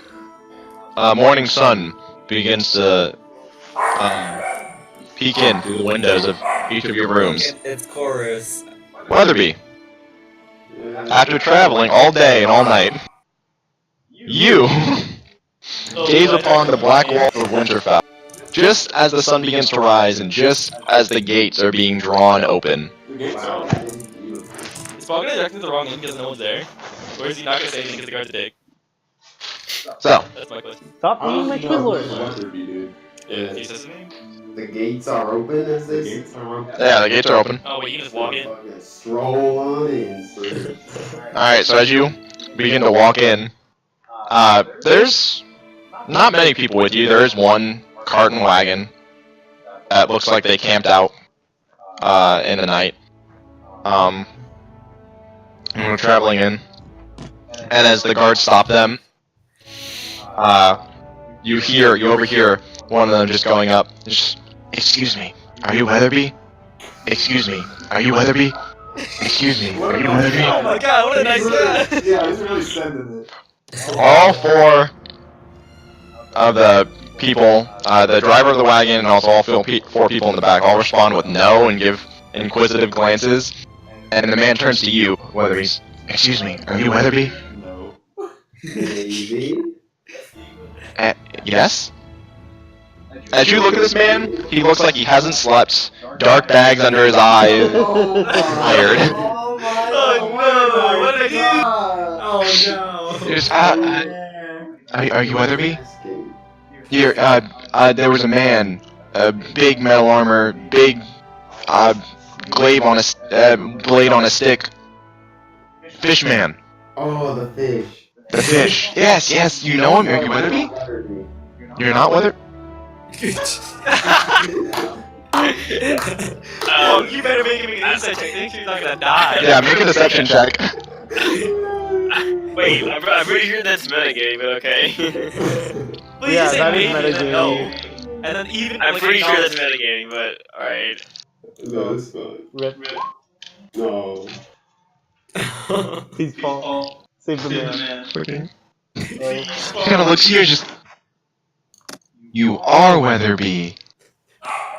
morning sun begins to peek in through the windows of each of your rooms. It's chorus. Weatherby, after traveling all day and all night, you gaze upon the black walls of Winterfell, just as the sun begins to rise and just as the gates are being drawn open. The gates are open. Is Paul gonna direct me the wrong lane because no one's there? Or is he not gonna say anything because the guard's a dick? So, That's my question. Stop eating my Honestly, no, Twizzlers. it's Weatherby, dude. Yeah, he says his name? the gates are open, as they say. Yeah, the gates are open. Oh wait, you can just walk in. Fucking stroll on in, sir. Alright, so as you begin to walk in, there's not many people with you. There is one cart and wagon that looks like they camped out in the night. And we're traveling in. And as the guards stop them, you overhear one of them just going up. Just, excuse me, are you Weatherby? Excuse me, are you Weatherby? Excuse me, are you Weatherby? Oh my god, what a nice guy! Yeah, I was really sending it. All four of the people, the driver of the wagon and also all four people in the back, all respond with no and give inquisitive glances. And the man turns to you, Weatherby's. Excuse me, are you Weatherby? No. Maybe. Yes? As you look at this man, he looks like he hasn't slept. Dark bags under his eyes. Tired. Oh no, what did I do? Oh no. There's, are you Weatherby? Here, there was a man, big metal armor, big, blade on a stick. Fish man. Oh, the fish. The fish. Yes, you know him. Are you Weatherby? You're not Weather? You better make him an insight check. Think he's not gonna die. Yeah, make a deception check. Wait, I'm pretty sure that's metagame, but okay. Well, Yeah, you say that is maybe, then no. metagame. And then even I'm like, pretty sure no. that's metagame, but alright. No, it's fine. Rip. No. Please fall. Save the man. Okay. He kind of looks here, just. You are Weatherby.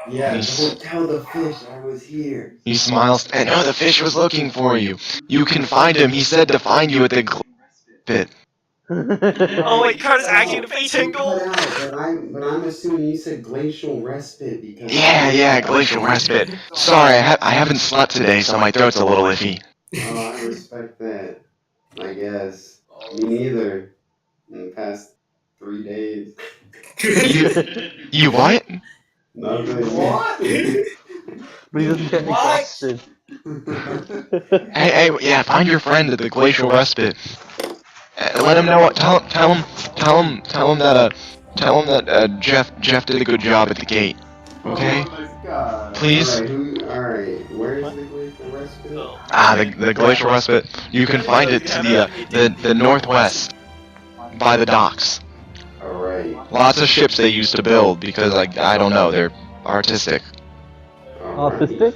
Yeah, He's- don't tell the fish I was here. He smiles. And no, the fish was looking for you. You can find him. He said to find you at the pit. Oh wait, Carter's actually in a face You angle. cut out, but I'm assuming you said glacial respite because. Yeah, glacial respite. Sorry, I haven't slept today, so my throat's a little iffy. Oh, I respect that. I guess. Me neither. In the past 3 days. You what? Nothing. But he doesn't get exhausted. Hey, yeah, find your friend at the glacial respite. Let him know what. Tell him that Jeff did a good job at the gate. Okay? Oh my God. Please? Alright, where is the glacial respite? The glacial respite. You can find it to the northwest, by the docks. Alright. Lots of ships they used to build because I don't know, they're artistic. Autistic?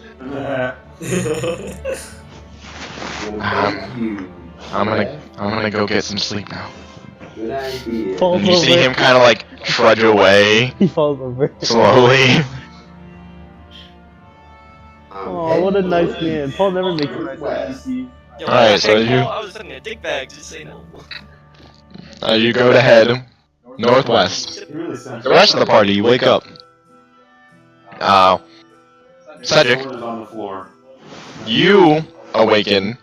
Thank you. I'm gonna go get some sleep now. Good idea. Falls You see over. him kind of like trudge away He falls over. slowly. Oh, what a nice man. Paul never makes a nice West. NPC. Yo, Alright, so hey, you- Paul, I was sending a dick bag. Just say no. You go to head northwest. The rest of the party, you wake up. Cedric, Sword is on the floor. you awaken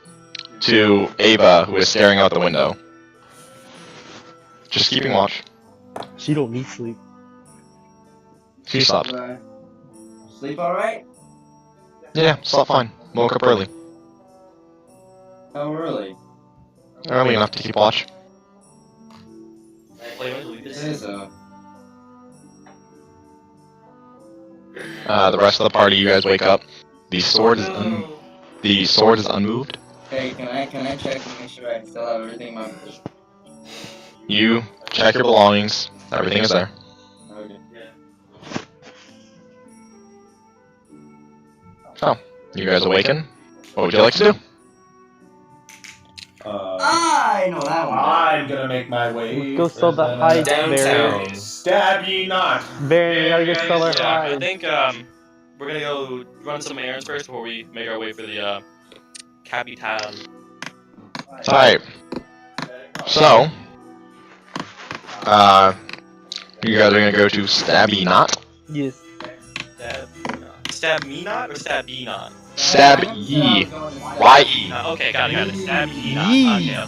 to Ava, who is staring out the window. Just keeping watch. She don't need sleep. She slept. Sleep alright? Yeah, slept fine. Woke up early. How early? Early enough to keep watch. Wait, when did we Say so. The rest of the party, you guys wake up. The sword is unmoved. Hey, can I check to make sure I still have everything in my... You check your belongings. Everything is there. Okay. You guys awaken. What would you like to do? I know that one. I'm gonna make my way. Go sell that hide, Downtown. Baron. Stab ye not. Baron, you gotta go sell our Yeah, I hide. think we're gonna go run some errands first before we make our way for the capital. Alright. So, you guys are gonna go to Stabby Knot. Yes. Stab me not or stab ye not? Stab Ye. Y-E. Okay, got it. Stab ye not. Yee. Okay.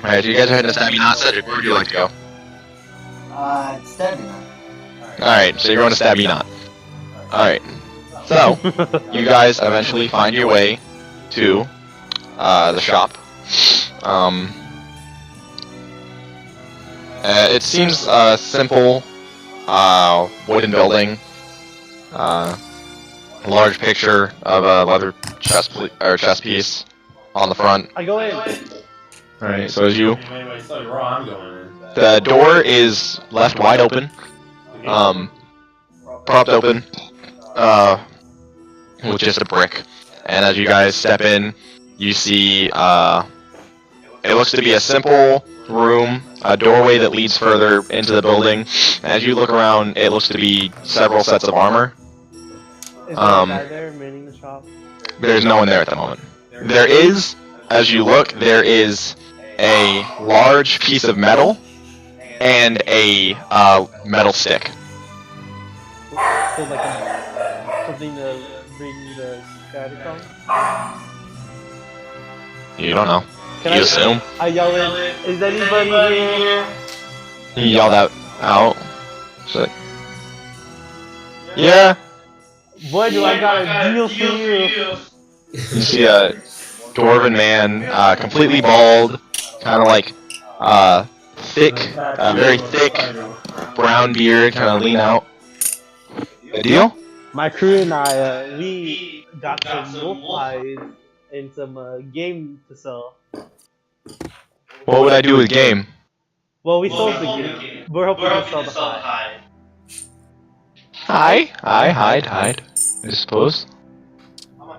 Alright, so you guys are heading to Stabby Knot. Cedric, where would you like to go? Stabby. Alright, so you're going to Stabby Knot. Alright. So, you guys eventually find your way to the shop. It seems a simple wooden building. Large picture of a leather chess piece on the front. I go in. Alright, so as you... Anyway, so you're wrong, I'm going in. The door is left wide open. Propped open. With just a brick. And as you guys step in, you see, it looks to be a simple room, a doorway that leads further into the building. As you look around, it looks to be several sets of armor. Is there a guy there manning the shop? There's no one there at the moment. There is, as you look, there is a large piece of metal and a metal stick. So like something to bring the guy to come? You don't know. Can You I assume. I yell in, is anybody here? You yell that out. It's like, yeah. Boy, do I got a deal for you. You see a dwarven man, completely bald, kind of like thick, very thick brown beard, kind of lean out. A deal? My crew and I, we got some wolf hides and some game to sell. What would I do with game? Well, we sold the game. We're hoping to sell the hide. Hide, I suppose.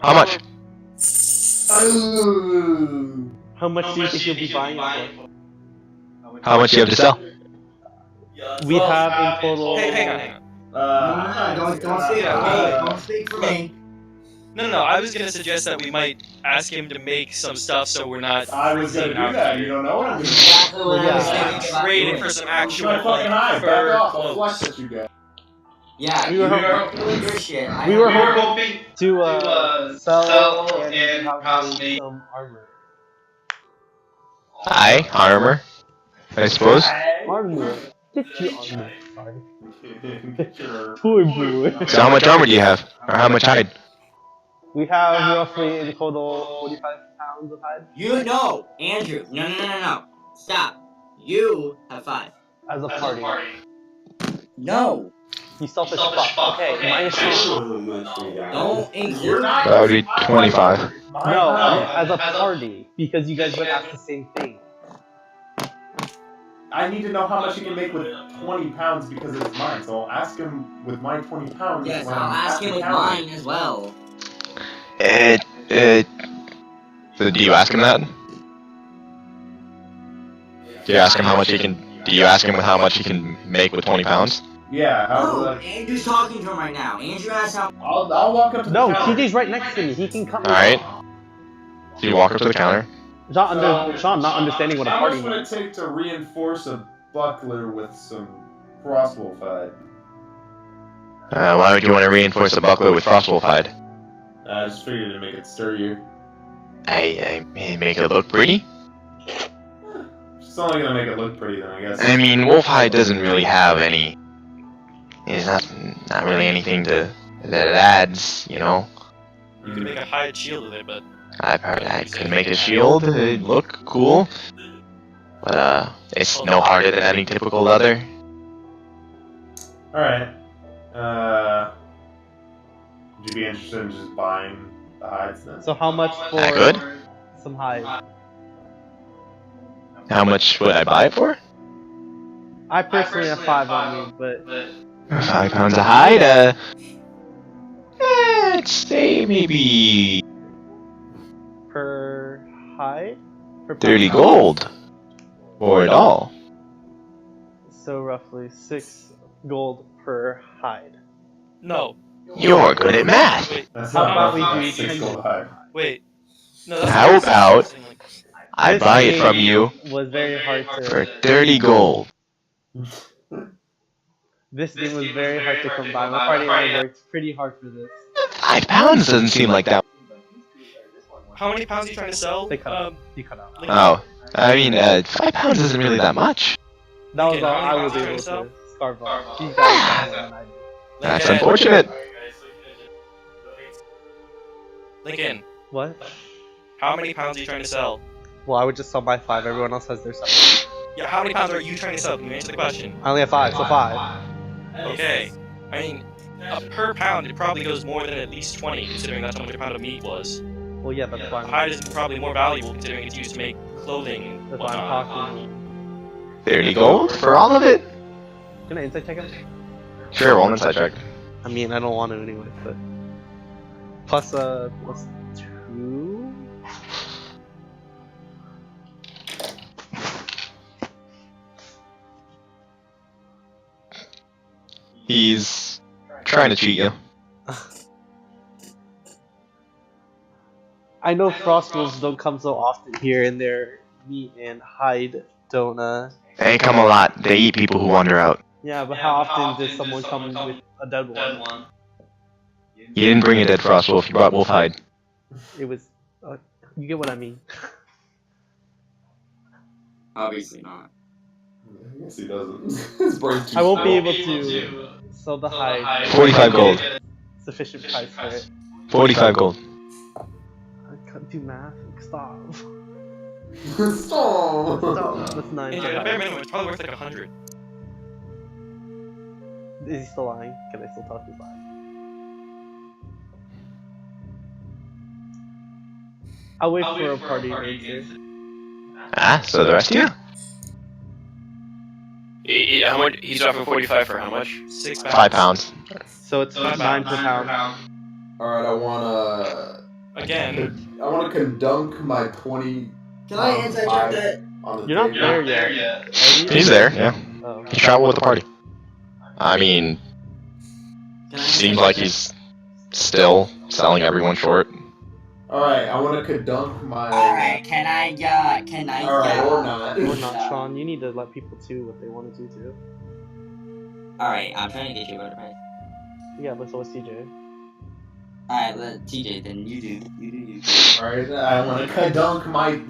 How much? How much do you think you'll be buying it for? How much do you have to sell? We have in total. Hey, hang on. Don't say that. Don't speak for me. No, I was gonna suggest that we might ask him to make some stuff so we're not I was gonna do that, you don't know what I'm doing. Exactly what I was Yeah. thinking. trade it for some actual My fucking high, fur back off, I'll clothes. flex at you guys. Yeah, We you were were doing your shit. We were hoping to sell and possibly some armor. Armor, I suppose. Armor. Get your armor. Sorry. Sure. Poor boy. So how much armor do you have? Or how much hide? We have roughly in total 45 pounds of hide You know, Andrew. No. Stop. You have 5. as a party. No. You selfish fuck. Okay, minus 2. How much we got? Don't include. That would be 25. No, as a party. Because you guys would ask the same thing. I need to know how much he can make with 20 pounds because it's mine, so I'll ask him with my 20 pounds. Yes, when I'll I'm ask at him the with counter. mine as well. So do you ask him that? Do you ask him how much he can? Do you ask him how much he can make with 20 pounds? Yeah, No, Andrew's talking to him right now. Andrew asked how. I'll walk up to the No, counter. TJ's right next to me. He can come. Alright. So you walk up to the counter. Sean not understanding what a How party much would it means. take to reinforce a buckler with some crossbow hide? Why would you want to reinforce a buckler with frostwolf hide? I just figured to make it sturdier. I make it look pretty. It's only gonna make it look pretty then, I guess. I mean, wolf hide doesn't really have any. It's not really anything that it adds, you know. You could make a hide shield with it, but I've heard I could make a shield, it'd look cool. But, it's no harder than any typical leather. Alright. Would you be interested in just buying the hides then? So how much for That good? some hide? How much would I buy it for? I personally have 5 on me, but 5 pounds of hide, let's say maybe per hide? Per 30 pound? gold. For it all. So roughly 6 gold per hide. no. You're good at math. Wait, That's How not about enough we for do 6 10 gold hide. wait. No, that's How about I This buy it game from you was very hard for to. 30 gold? This game was very hard to come by. My party owner worked pretty hard for this. 5 pounds doesn't seem like that. How many pounds are you trying to sell? They cut out. He cut out. Oh, I mean, 5 pounds isn't really that much. That was Okay, all how I many was pounds able you trying to carve up. These guys got more than I did. That's unfortunate. Lincoln, What? how many pounds are you trying to sell? Well, I would just sell my 5. Everyone else has their 7. Yeah, how many pounds are you trying to sell? Can you answer the question? I only have 5, so 5. Okay. I mean, per pound, it probably goes more than at least 20, considering that's how much a pound of meat was. Well, yeah, that's why Hide is probably more valuable, considering it's used to make clothing and that's why I'm whatnot. talking. 30 gold for all of it? Can I insight check him? Sure, roll an insight check. I mean, I don't want to anyway, but plus 2. He's trying to cheat you. I know frost wolves don't come so often here, and their meat and hide don't. They ain't come a lot. They eat people who wander out. Yeah, but how often does someone come with a dead one? You didn't bring a dead frost wolf. You brought wolf hide. It was. You get what I mean. Obviously not. I guess he doesn't. His brain's too I won't be small. able to sell the hide. 45 gold. Sufficient price for it. 45 gold. I can't do math. Stop. Stop. Stop. That's 9. And at bare minimum, it's probably worth like 100. Is he still lying? Can I still talk his lie? I'll wait for a party answer. Ah, so the rest of you? How much? He's offering 45 for how much? 6 5 pounds. So it's 9 per pound. Alright, I wanna Again, condunk my 20. Can I insight check that? On the You're not table. there yet. Are you? He's there, yeah. Oh. He traveled with the party. I mean, Can I seems like he's still selling everyone short. Alright, I wanna condunk my. Alright, can I Alright, or not. Or not, Sean. You need to let people do what they want to do too. Alright, I'm trying to get you a better price. Yeah, but so is TJ. Alright, let TJ, then you do. You. Alright, I wanna condunk my.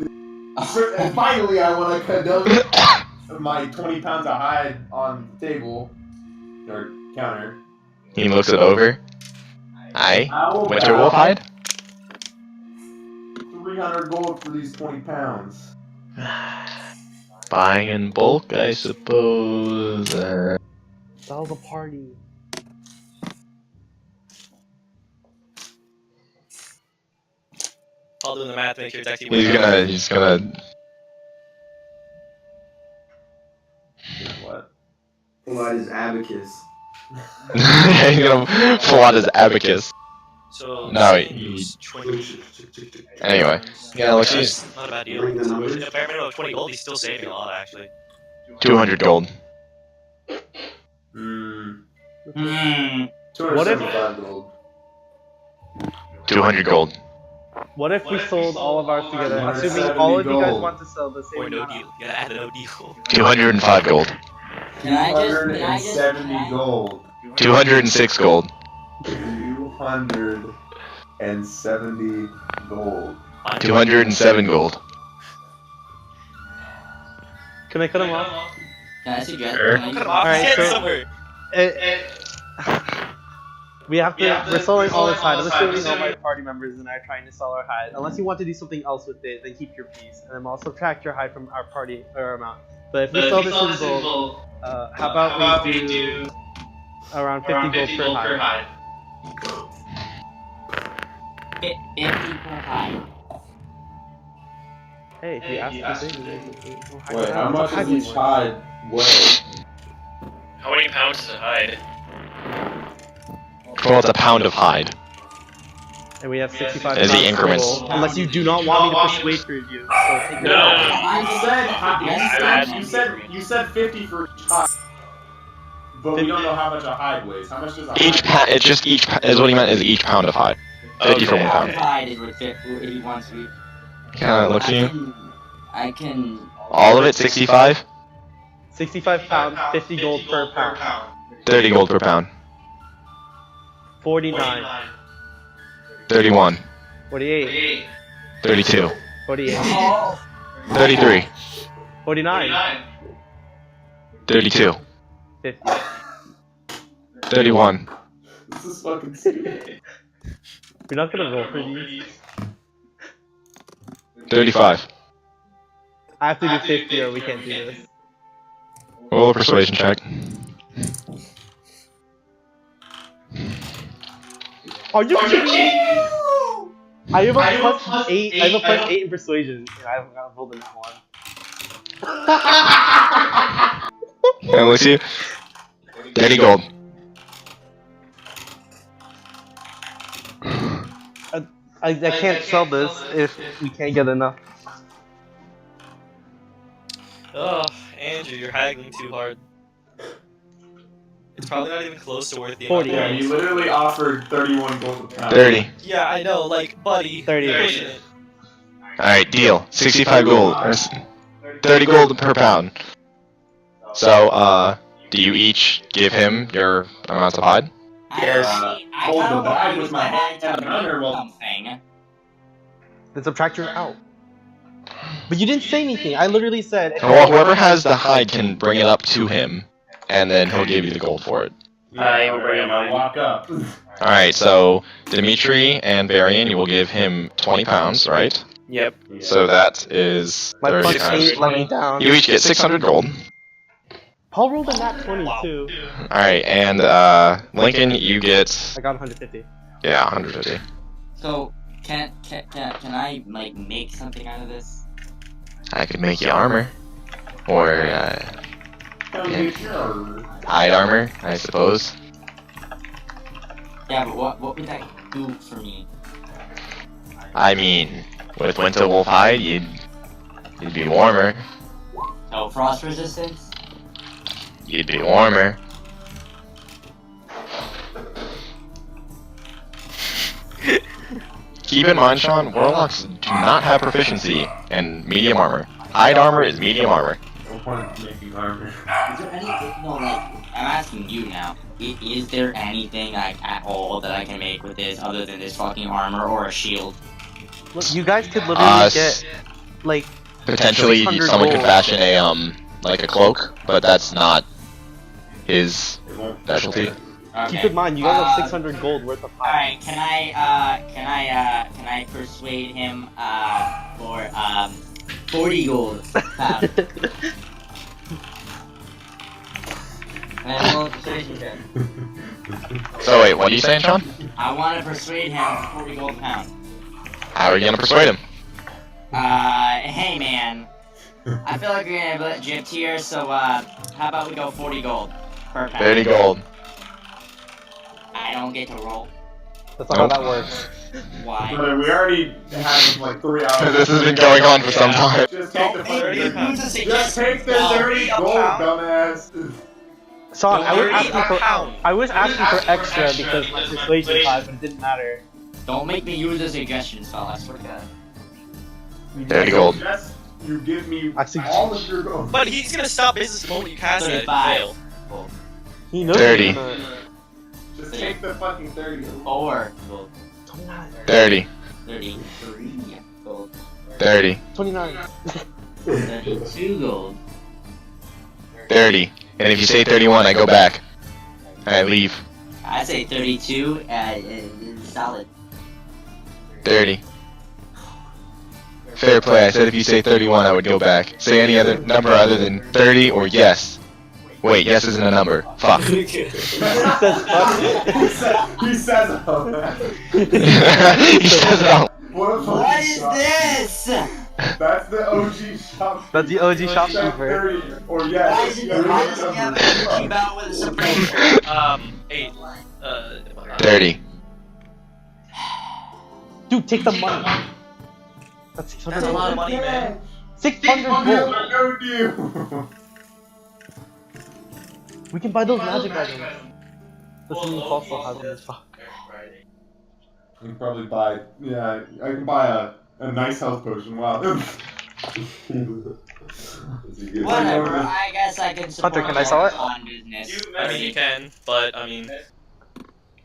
And finally, I wanna condunk my 20 pounds of hide on the table. Or counter. He looks it over. Aye. How Winter about wolf hide? 300 gold for these 20 pounds. Buying in bulk, I suppose. Sell the party. I'll do the math, make sure it's actually He's gonna. What? Pull out his abacus. He's gonna pull out his abacus. So, No, use 20. Anyway, yeah, Alexi's Not a bad deal. Bring the numbers. With a bare minimum of 20 gold, he's still saving a lot, actually. 200 gold. Hmm. 275 gold. 200 gold. What if we sold all of ours together? 170 Assuming all of you guys gold. want to sell the same Or no amount. deal. You gotta add a no deal. 205 gold. Can I just 270 gold. 206 gold. 270 gold. 207 gold. Can I cut him off? Can I suggest? Sure. Can I Cut him just- off. Alright, Get so- somewhere. We have to. We're selling all this hide. I'm assuming all my party members and I are trying to sell our hide. Unless you want to do something else with it, then keep your piece, and then I'll subtract your hide from our party or amount. But if we sell this in gold, how about we do around 50 gold per hide? 50 per hide. Hey, if you ask for things, Wait, how much is each hide weigh? How many pounds does it hide? Well, it's a pound of hide. And we have 65 As the pounds increments. total, unless you do not want me to persuade for you. So take it No. out. You said 50 for each hide. But we don't know how much a hide weighs. How much does a Each hide it's just each is what he meant is each pound of hide. 50 for Okay. 1 pound. Hide is what if he wants to. Kinda looks at you. I can. All of it 65? 65 pounds, 50 gold per pound. 30 gold per pound. 49, 31. 48, 32. 48, 33. 49, 32. 50. 31. This is fucking stupid. We're not gonna roll for these. 35. I have to do 50 or we can't do this. Roll a persuasion check. Are you kidding me? I have a plus 8. I have a plus 8 in persuasion. I haven't got rolled in that one. And let's see. 30 gold. I can't sell this if we can't get enough. Oh, Andrew, you're haggling too hard. It's probably not even close to worth the 40. Yeah, amount. he literally offered 31 gold a pound. 30. Yeah, I know, like, buddy. 30. You're pushing it. Alright, deal. 65 gold. Or 30 gold per pound. So, do you each give him your amounts of hide? Yes. I Hold kind the of bag want with to my use hand to under, make well- something. Then subtract yours out. But you didn't say anything. I literally said. Well, whoever has the hide can bring it up to him, and then he'll give you the gold for it. I will bring I'll mine. walk up. Alright, so Dimitri and Varian, you will give him 20 pounds, right? Yep. So that is My 30 plus times. 8 let me down. You each get 600 gold. Paul rolled a nat 22. Alright, and Lincoln, you get, I got 150. yeah, 150. So, can I, like, make something out of this? I could make you armor. Or, Come get your- hide armor, I suppose. Yeah, but what would that do for me? I mean, with Winter Wolf hide, you'd be warmer. Oh, frost resistance? You'd be warmer. Keep in mind, Sean, warlocks do not have proficiency in medium armor. Hide armor is medium armor. Making armor. Is there anything, no, like, I'm asking you now. Is there anything, like, at all that I can make with this other than this fucking armor or a shield? Look, you guys could literally S- get, like, Potentially, 600 someone could gold. fashion a like a cloak, but that's not his It won't. specialty. Okay. Keep in mind, you guys have 600 gold worth of hide. Alright, can I persuade him, for, 40 gold pound? And I will persuasion check. So wait, what are you saying, Sean? I want to persuade him for 40 gold pound. How are you gonna persuade him? Hey man. I feel like we're gonna have a gypped here, so, how about we go 40 gold per pound? 30 gold. I don't get to roll. That's not how that works. Why? But we already had like 3 hours. This has been going on for some time. Just take the Don't fucking- make me use a Just suggestion. take the 30 gold, dumbass. Son, I was 30 asking a for pound. I was asking for extra because my persuasion 5, but it didn't matter. Don't make me use a suggestion spell, I swear to God. 30 gold. Yes, you give me I see- all of your gold. But he's gonna stop business the moment you cast it. 35. Fail. He knows 30. he's gonna- Just take the fucking 30. 4 gold. 29. 30. 33 gold. 30. 29. 32 gold. 30. And if you say 31, I go back. I leave. I say 32, solid. 30. Fair play. I said if you say 31, I would go back. Say any other number other than 30 or yes. Wait, yes isn't a number. Fuck. He says fuck. He says all that. He says no. What a fucking What is shop. this? That's the OG shop. That's the OG Like, shopkeeper. 30 or Why yes. is it why does he have a cheap out with a supreme? 8. 30. Dude, take the money. That's 600 That's a lot of gold. money, man. 600 I'm gold. gonna go to you. We can buy those magic items. The singing also has them as fuck. I can probably buy, yeah, I can buy a nice health potion. Wow. Whatever, I guess I can support Hunter, can I sell it? on business. I mean, you can, but I mean,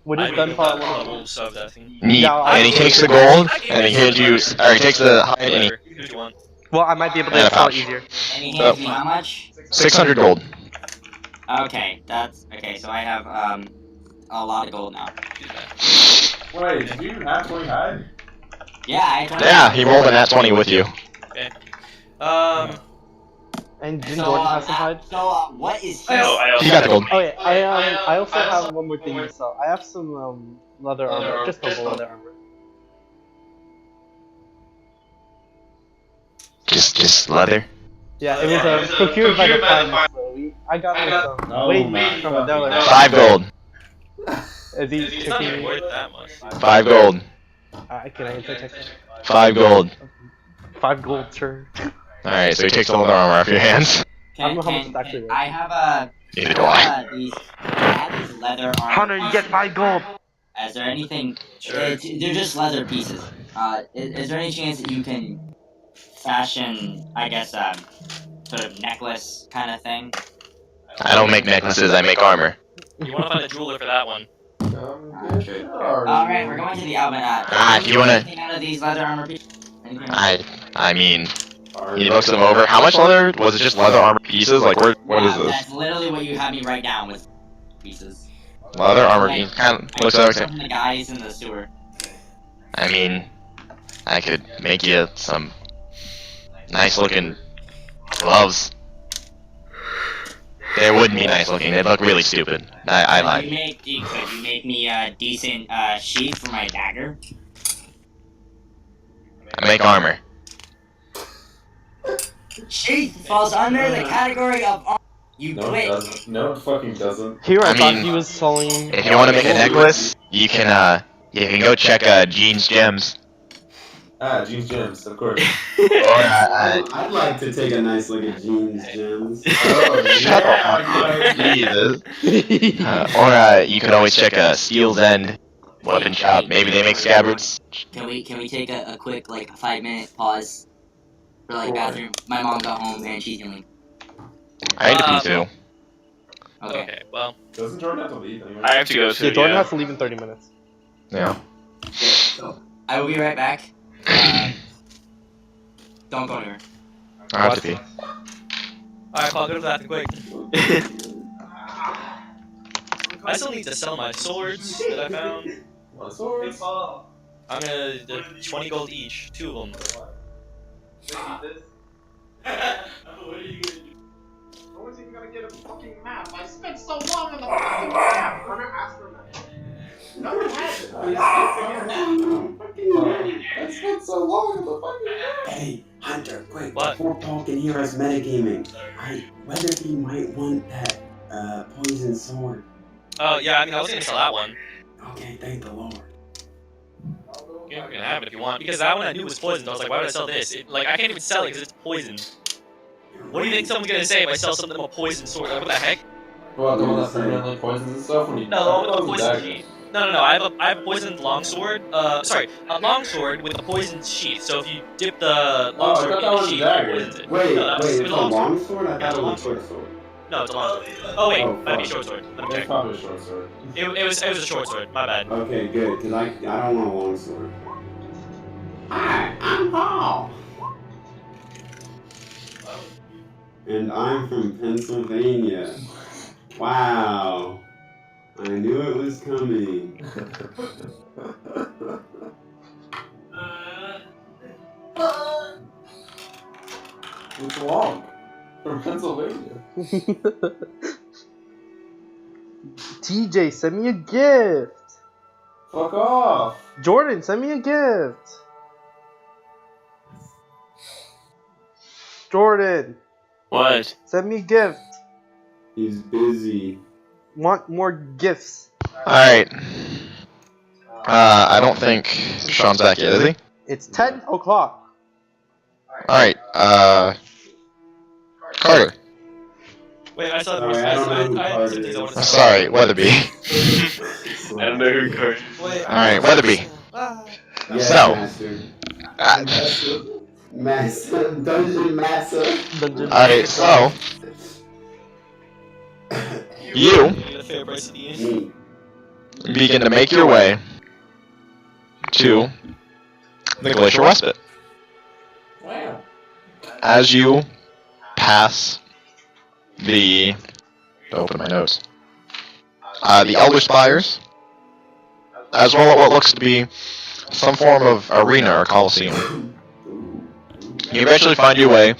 What I is gunpowder? level so that Neat. Yeah, And he takes the gold, and he hands you, or he takes the hide, and he, whatever. Do what you want. Well, I might be able And to a sell it pouch. easier. And he hands me how much? 600 gold. Okay, that's okay. So I have a lot of gold now. Do that. Wait, did you have 20 hide? Yeah, I tried. Yeah, he rolled a nat 20 with you. Okay. And didn't So, Jordan have some hide? What is I also He got the gold. Oh yeah, I also have one more thing to sell. I have some leather armor, just normal leather armor. Just leather. Yeah, it was procured by the finest. So I got this Oh weight my from a dollar. fucking 5 gold. Is he It's not even checking? worth that much. 5 gold. Can I inside check that? 5 gold. 5 gold, sure. Alright, so he takes the leather armor off your hands. I don't know how much it's actually worth. I have a. Neither do I. I have these leather armor. Hunter, you get 5 gold. Is there anything? Sure. They're just leather pieces. Is there any chance that you can fashion, I guess, sort of necklace kind of thing? I don't make necklaces, I make armor. You want to find a jeweler for that one. Alright, we're going to the Alban. If you wanna... Anything out of these leather armor pieces? Anything else? I mean... He looks them over. How much leather? Was it just leather armor pieces? Like, what is this? That's literally what you had me write down with pieces. Leather armor pieces? Kind of looks like... From the guys in the sewer. I mean... I could make you some... nice looking... gloves. They wouldn't be nice looking, they'd look really stupid. I lied. Could you make me a decent sheath for my dagger? I make armor. Sheath falls under the category of armor. You No, it quit. doesn't. No, it fucking doesn't. Here, I I thought mean, he was selling. If you want to make a necklace, you can go check Gene's Gems. Ah, Gene's Gems, of course. Or I'd like to take a nice look at Gene's Gems. Oh, Shut yeah, Jesus. Or you can always check Steel's End weapon shop. Maybe they make scabbards. Can we take a quick like 5-minute pause for like bathroom? My mom got home and she's yelling. I need to pee too. Okay. Okay, well. Doesn't Jordan have to leave anyway? I have to go Yeah, soon. Jordan Yeah. has to leave in 30 minutes. Yeah. So I will be right back. Don't go anywhere. I have to pee. Alright, Paul, go to the bathroom quick. I still need to sell my swords that I found. What swords? I'm gonna 20 gold each, 2 of them. What are you gonna do? I wasn't even gonna get a fucking map. I spent so long on the fucking map. When I asked for a map. No one has it. I spent so long on the fucking Hey, Hunter, quick, What? before Paul can hear us metagaming, Weatherby might want that poison sword. Oh, yeah, I mean, I was gonna sell that one. Okay, thank the Lord. Yeah, we can have it if you want. Because that one I knew was poisoned. I was like, why would I sell this? Like, I can't even sell it because it's poisoned. What do you think someone's gonna say if I sell something with a poison sword? Like, what the heck? Well, the one that permanently poisons and stuff when you... No, the one with the poison sheath. No, I have a poisoned longsword. Sorry, a longsword with a poisoned sheath. So if you dip the longsword in the sheath, it poisons it. Wait, No, it's it was a long sword? I thought it was a short sword. No, it's a long sword. Oh wait, Oh, might be a fuck. short sword. Let me It's check. probably a short sword. It was a short sword. My bad. Okay, good, because I don't want a long sword. Hi, I'm Paul. And I'm from Pennsylvania. Wow. I knew it was coming. It's long. From Pennsylvania. TJ, send me a gift. Fuck off. Jordan, send me a gift. Jordan, What? send me a gift. He's busy. Want more gifts? Alright. I don't think Sean's back yet, is he? It's 10 o'clock. Alright, Carter. Wait, I saw. Sorry, I don't know who Carter is. I'm sorry, Weatherby. I don't know who Carter. Alright, Weatherby. Yes, So. Master. Master. Dungeon Master. Alright, so. You Get a fair price at the end. Me. begin to make your way to the Glacier Respite. Wow. As you pass open my nose. The Elder Spires, as well as what looks to be some form of arena or coliseum. You eventually find your way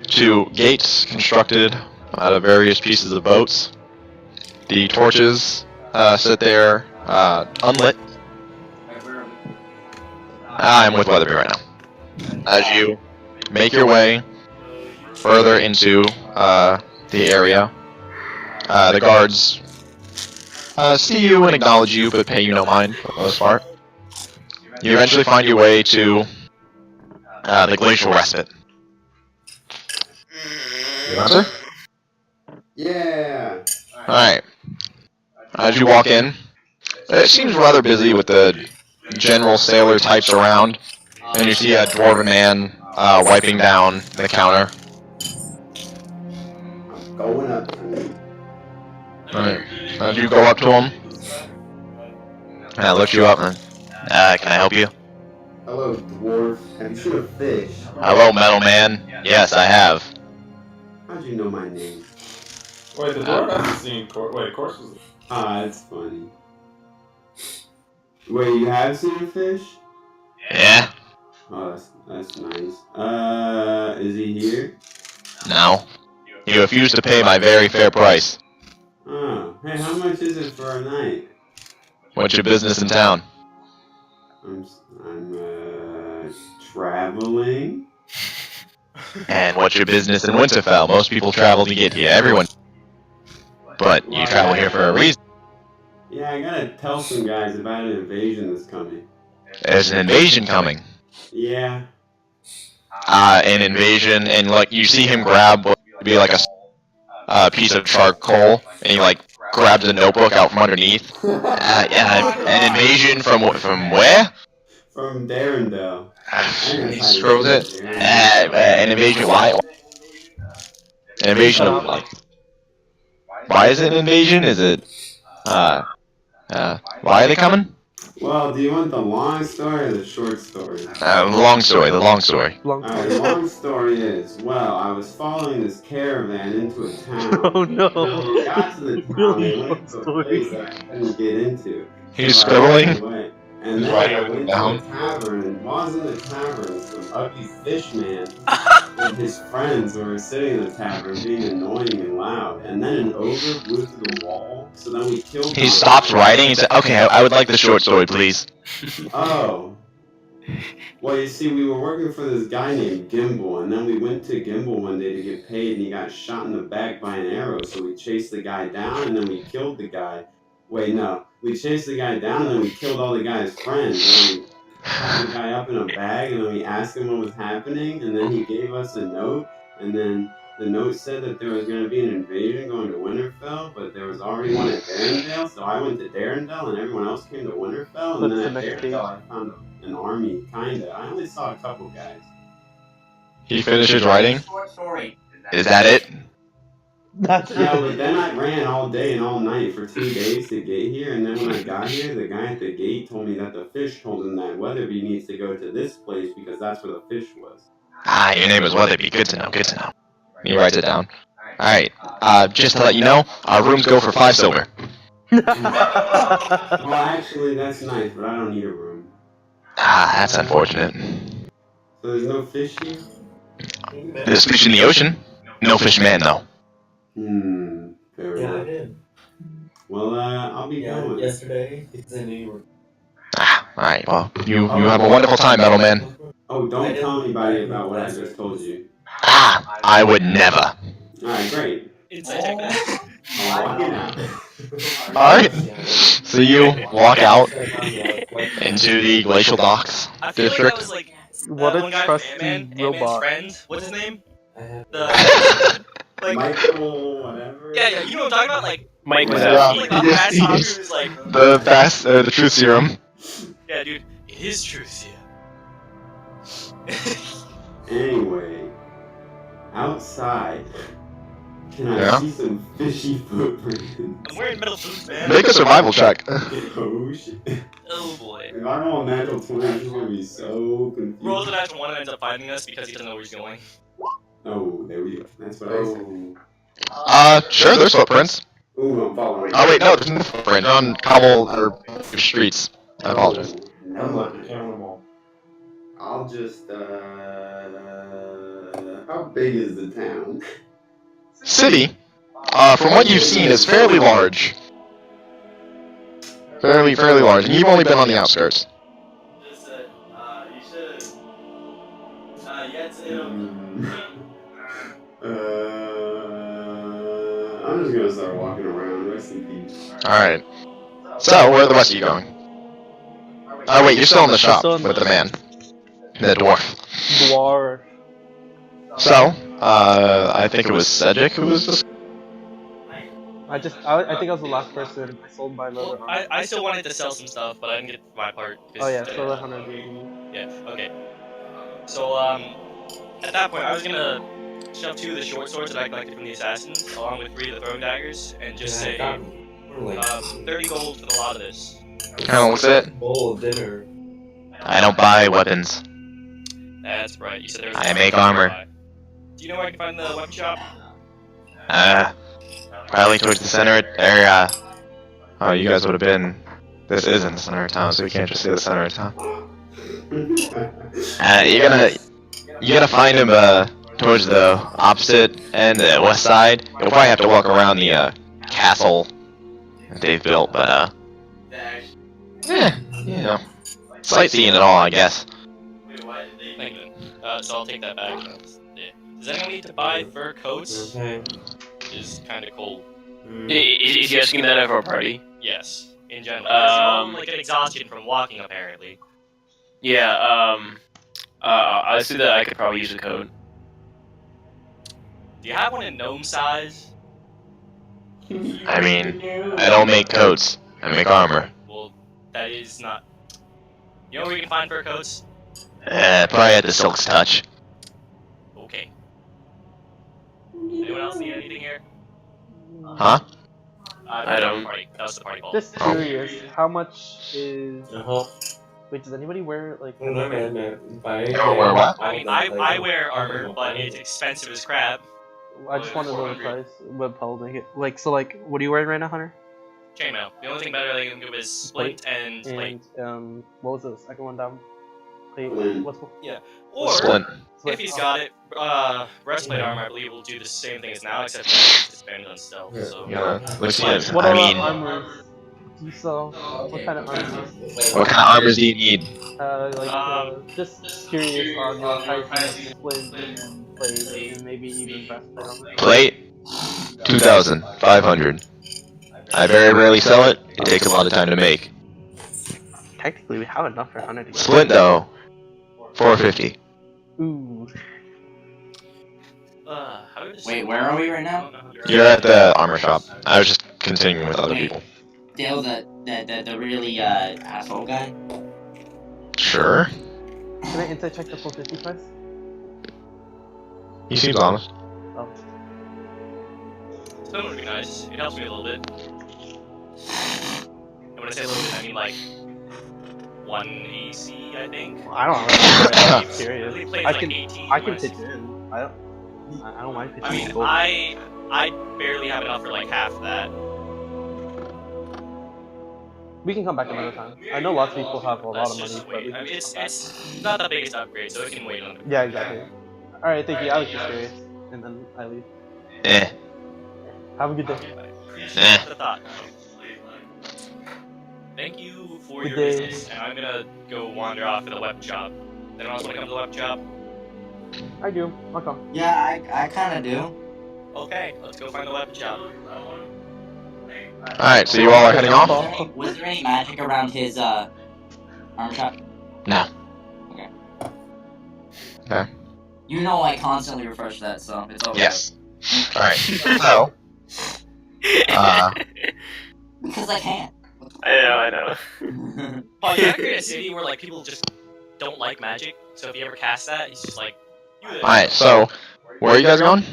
to gates constructed out of various pieces of boats. The torches sit there unlit. I'm with Weatherby right now. As you make your way further into the area, the guards see you and acknowledge you, but pay you no mind for the most part. You eventually find your way to the glacial respite. You answer? Yeah. Alright. As you walk in, it seems rather busy with the general sailor types around, and you see a dwarven man wiping down the counter. I'm going up to him. Alright. As you go up to him, and I lift you up, and can I help you? Hello, dwarf. Have you seen a fish? Hello, metal man. Yes, I have. How'd you know my name? Wait, the dwarf hasn't seen Wait, Course was. Ah, that's funny. Wait, you have seen a fish? Yeah? Oh, that's nice. Is he here? No. You refuse to pay my very fair price. Oh, hey, how much is it for a night? What's your business in town? I'm traveling. And what's your business in Winterfell? Most people travel to get here. Everyone. But you travel here for a reason. Yeah, I gotta tell some guys about an invasion that's coming. There's an invasion coming. Yeah. An invasion, and like you see him grab what would be like a piece of charcoal, and he like grabs a notebook out from underneath. An invasion from where? From Darendelle. He scrolls it. An invasion. Why? An invasion of like. Why is it an invasion? Is it? Why are they coming? Well, do you want the long story or the short story? The long story. The long story. Alright, the long story is, well, I was following this caravan into a town. Oh no. When we got to the town, they went to a place that I couldn't get into. He's So I walked scribbling. away. And then writing I it went down. to a tavern, and while I was in the tavern, some ugly fish man and his friends were sitting in the tavern being annoying and loud. And then an ogre blew through the wall, so then we killed He him. stops writing and says, "Okay, I would like the short story, please." Oh. Well, you see, we were working for this guy named Gimbal, and then we went to Gimbal one day to get paid, and he got shot in the back by an arrow, so we chased the guy down, and then we killed the guy. Wait, no. We chased the guy down, and then we killed all the guy's friends, and we tied the guy up in a bag, and then we asked him what was happening, and then he gave us a note, and then the note said that there was going to be an invasion going to Winterfell, but there was already one at Darendale, so I went to Darendale, and everyone else came to Winterfell, and then at Darendale I found an army, kinda. I only saw a couple guys. He finishes writing. Short story. Is that it? That's Yeah, it. but then I ran all day and all night for 2 days to get here, and then when I got here, the guy at the gate told me that the fish told him that Weatherby needs to go to this place because that's where the fish was. Your name is Weatherby. Good to know. Good to know. He writes it down. Alright, just to let you know, our rooms go for 5 silver. Well, actually, that's nice, but I don't need a room. That's unfortunate. So there's no fish here? There's fish in the ocean. No fish man, though. Fair Yeah, I enough. did. Well, I'll be going. Yesterday, it's in New York. Alright, well, you have a wonderful time, metal man. Oh, don't tell anybody about what I just told you. I would never. Alright, great. Inside check that. I'll walk it out. Alright. So you walk out into the glacial docks I feel like that district. was like What that a one guy trusty from Ant-Man's robot. friend. What's his name? The Like Michael, whatever. yeah, you know what I'm talking about? Like Mike was Yeah. out. like the fast talker who's like The fast, the truth serum. yeah, dude, it is truth, yeah. Anyway, outside, can I Yeah? see some fishy footprints? I'm wearing metal boots, man. Make a survival check. Oh shit. Oh boy. If I roll a natural 20, I'm just gonna be so confused. Rolls a natural one and ends up finding us because he doesn't know where he's going. Oh, there we go. That's what I said. Sure, there's footprints. Ooh, I'm following. Oh wait, no, there's no footprint on cobble or streets. I apologize. Never I'm not mind. counting them all. I'll just, how big is the town? City, from what you've seen, is fairly large. Fairly large, and you've only been on the outskirts. Just you should yet I'm just gonna start walking around. Rest in peace. Alright. So, where are the rest of you going? Oh, wait, you're still in the shop with the man. The dwarf. Dwarf. So, I think it was Cedric who was this. I think I was the last person. I sold my leather Well, armor. I still wanted to sell some stuff, but I didn't get my part. Oh yeah, sell 100 DND. Yeah. Okay. So at that point, I was gonna shove 2 of the short swords that I collected from the assassins, along with 3 of the throwing daggers, and just say 30 gold for the lot of this. How was it? Bowl of dinner. I don't buy weapons. That's right. You said there was. I make armor. Do you know where I can find the weapon shop? Probably towards the center, or, oh, you guys would have been. This isn't the center of town, so we can't just say the center of town. You're gonna find him, towards the opposite end, the west side. You'll probably have to walk around the, castle that they've built, but, you know, sightseeing and all, I guess. Thank you. So I'll take that back. Yeah. Does anyone need to buy fur coats? Okay. Is kind of cold. Is he asking that of our party? Yes, in general. Because like an exhaustion from walking, apparently. Yeah, I see that I could probably use a coat. Do you have one in gnome size? I mean, I don't make coats. I make armor. Well, that is not... You know where you can find fur coats? Probably at the Silk's Touch. Okay. Anyone else need anything here? Huh? I don't. That was the party ball. Just curious, how much is? Uh-huh. Wait, does anybody wear like? No, man. wear what? I mean, I wear armor, but it's expensive as crap. I just want to know the price. What Paul make it? Like, so like, what are you wearing right now, Hunter? Chainmail. The only thing better they can do is splint and plate. And what was the second one down? Plate. What's Or Splint. if he's got it, breastplate armor, I believe will do the same thing as now, except it's expanded on stealth. So. Yeah. Which is, What I about mean, armors? Do you sell? What kind of armors? what kind of armors do you need? Just curious on the price of splint and plate, and maybe even breastplate armor. Plate, 2,500. I very rarely sell it. It takes a lot of time to make. Technically, we have enough for 100. Splint though, 450. Ooh. Wait, where are we right now? You're at the armor shop. I was just continuing with other people. Dale, the really asshole guy. Sure. Can I insight check the 450 price? He seems honest. Oh. That would be nice. It helps me a little bit. And when I say a little bit, I mean like 1 AC, I think. I don't know. I'm Really curious. plays I like can 18 I can US. pitch in. I don't mind pitching. I mean, people. I barely have enough for like half that. We can come back another time. I know lots of people have a lot Let's of money, just but we wait. I can mean, come back. it's not the biggest upgrade, so it can wait on. Yeah, exactly. Alright, thank you. I was just curious. And then I leave. Eh. Have a good day. Appreciate the thought. Thank you for Good your day. business, and I'm gonna go wander off to the weapon shop. Anyone else want to come to the weapon shop? I do. I'll come. Yeah, I kind of do. Okay, let's go find the weapon shop. Alright, so you all are heading off? Was there any magic around his armor shop? No. Okay. Okay. You know I constantly refresh that, so it's over. Yes. Alright, so, Because I can't. I know. Paul, you're in a city where like people just don't like magic, so if you ever cast that, he's just like, you there. alright, so, where are you guys going?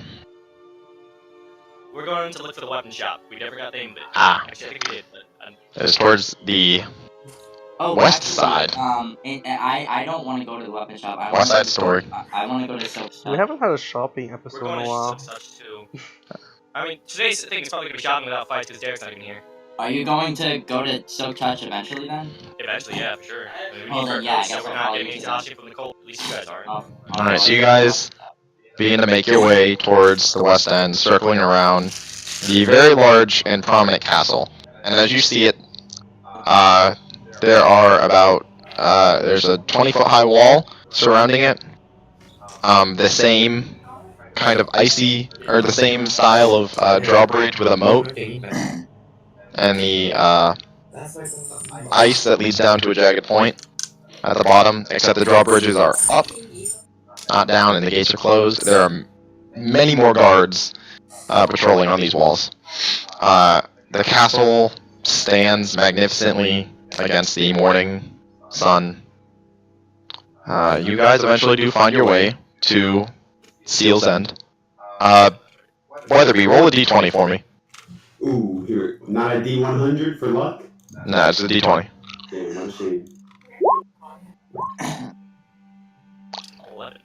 We're going to look for the weapon shop. We never got named it. Ah. Actually, I think we did, but It's towards the Oh, west actually, side. I don't want to go to the weapon shop. West side store. I want to go to Silk We Stuff. haven't had a shopping we're episode going in to a while. such too. I mean, today's thing is probably gonna be shopping without fights because Derek's not even here. Are you going to go to Silk Touch eventually then? Eventually, yeah, for sure. I mean, we Well, need then, our yeah, I coats, guess so we're I'll not probably getting do that. exhausted from the cold. At least you guys aren't. Alright, so you guys begin to make your way towards the west end, circling around the very large and prominent castle. And as you see it, there are about, there's a 20-foot high wall surrounding it. The same kind of icy, or the same style of drawbridge with a moat, and the ice that leads down to a jagged point at the bottom, except the drawbridges are up, not down, and the gates are closed. There are many more guards patrolling on these walls. The castle stands magnificently against the morning sun. You guys eventually do find your way to Seal's End. Weatherby, roll a d20 for me. Ooh, here. Not a D100 for luck? No, it's a d20. Damn, what a shame. 11.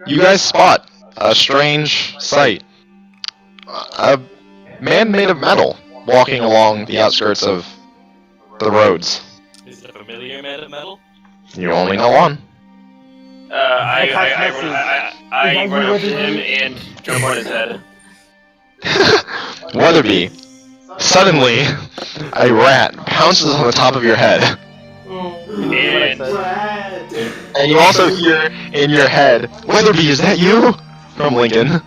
You guys spot a strange sight. A man made of metal walking along the outskirts of the roads. Is it a familiar man of metal? You only know one. I run up to him and jump on his head. Weatherby, suddenly, a rat pounces on the top of your head. And And you also hear in your head, Weatherby, is that you? From Lincoln.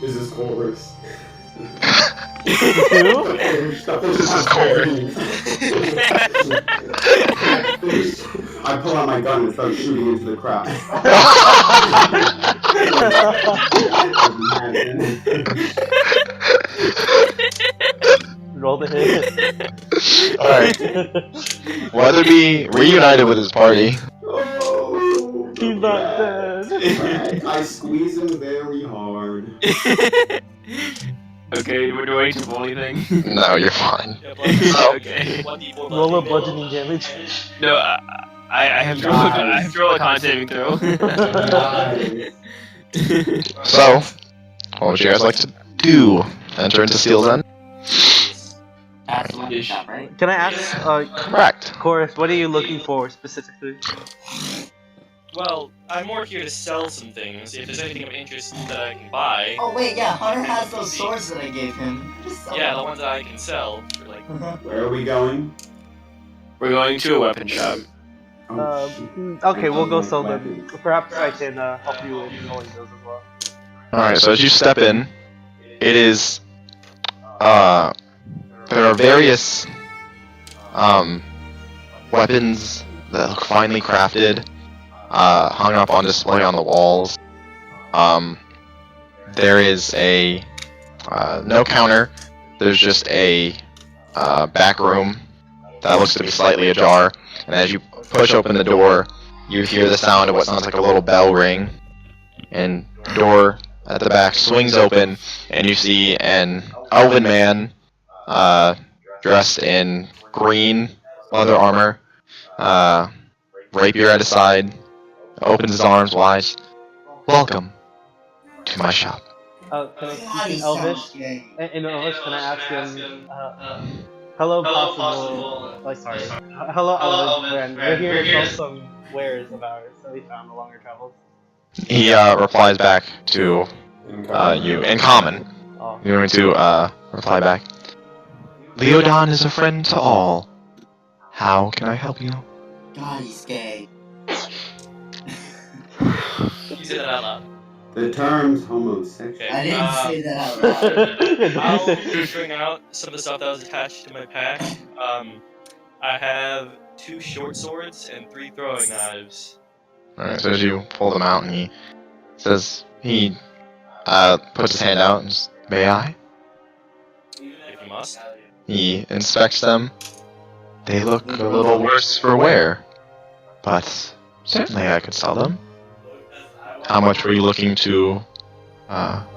This is Chorus. This is Corey. I pull out my gun and start shooting into the crowd. Roll the hit. Alright. Weatherby reunited with his party. Oh, He's not dead. I squeeze him very hard. okay, do I need to roll anything? No, you're fine. Okay. Roll a bludgeoning damage. No, I have to roll. I have to roll a con saving throw. So, what would you guys like to do? Enter into Seal's End? That's the one shop, right? Can I ask, Correct. Chorus, what are you looking for specifically? Well, I'm more here to sell some things. If there's anything of interest that I can buy, Oh wait, yeah, Hunter has those swords that I gave him. Just sell yeah, the them. ones that I can sell for like. Where are we going? We're going to a weapon shop. Okay, we'll go sell them. Perhaps I can help you in selling those as well. Alright, so as you step in, it is, there are various, weapons that look finely crafted, hung up on display on the walls. There is a, no counter, there's just a, back room that looks to be slightly ajar, and as you push open the door, you hear the sound of what sounds like a little bell ring, and the door at the back swings open, and you see an elven man, dressed in green leather armor, rapier at his side, opens his arms wide. Welcome to my shop. Can I speak in Elvish? In Elvish, can I ask him, hello, possible, like, sorry. Hello, Elven friend. We're here to sell some wares of ours that we found along our travels. He replies back to you in common. Oh. You're going to reply back. Leodon is a friend to all. How can I help you? God, he's gay. You said that out loud. The term's homosexual. I didn't say that out loud. I'll just bring out some of the stuff that was attached to my pack. I have 2 short swords and 3 throwing knives. Alright, so as you pull them out, and he says, he puts his hand out and says, may I? If you must. He inspects them. They look a little worse for wear, but certainly I could sell them. How much were you looking to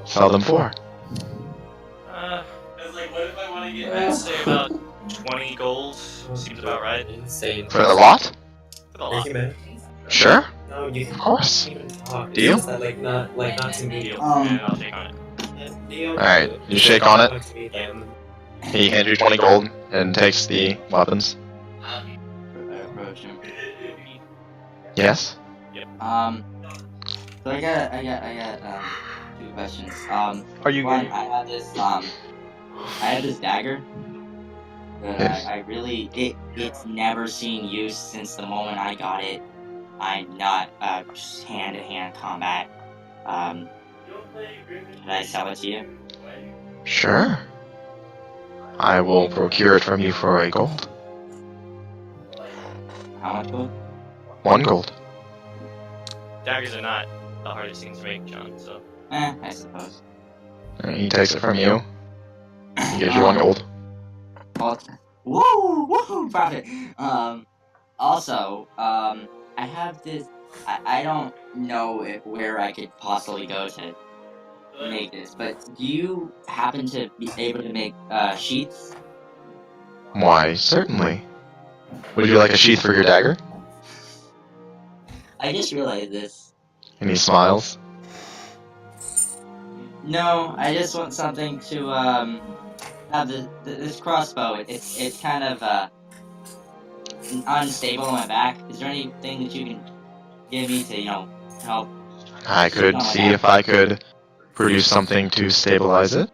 sell them for? What if I want to get, I'd say about 20 gold. Seems about right. Insane. For the lot? For the lot. Sure. No, you Of course. can't even talk. Deal? It's not to me. Deal. Um, Yeah, I'll take on it. Deal. Alright, you shake on it. Talk to me again. He hands you 20 gold and takes the weapons. I approach him. Yes? So I got two questions. Are you One, gay? I have this dagger that Yes. I really, it's never seen use since the moment I got it. I'm not, just hand-to-hand combat. Can I sell it to you? Sure. I will procure it from you for a gold. How much gold? 1 gold. Daggers are not the hardest things to make, John, so. I suppose. And he takes it from you. He gives you 1 gold. Woo! Profit! Also, I have this, I don't know where I could possibly go to make this, but do you happen to be able to make, sheaths? Why, certainly. Would you like a sheath for your dagger? I just realized this. And he smiles. No, I just want something to, have this crossbow. It's kind of, unstable on my back. Is there anything that you can give me to, help? I could see if I could produce something to stabilize it.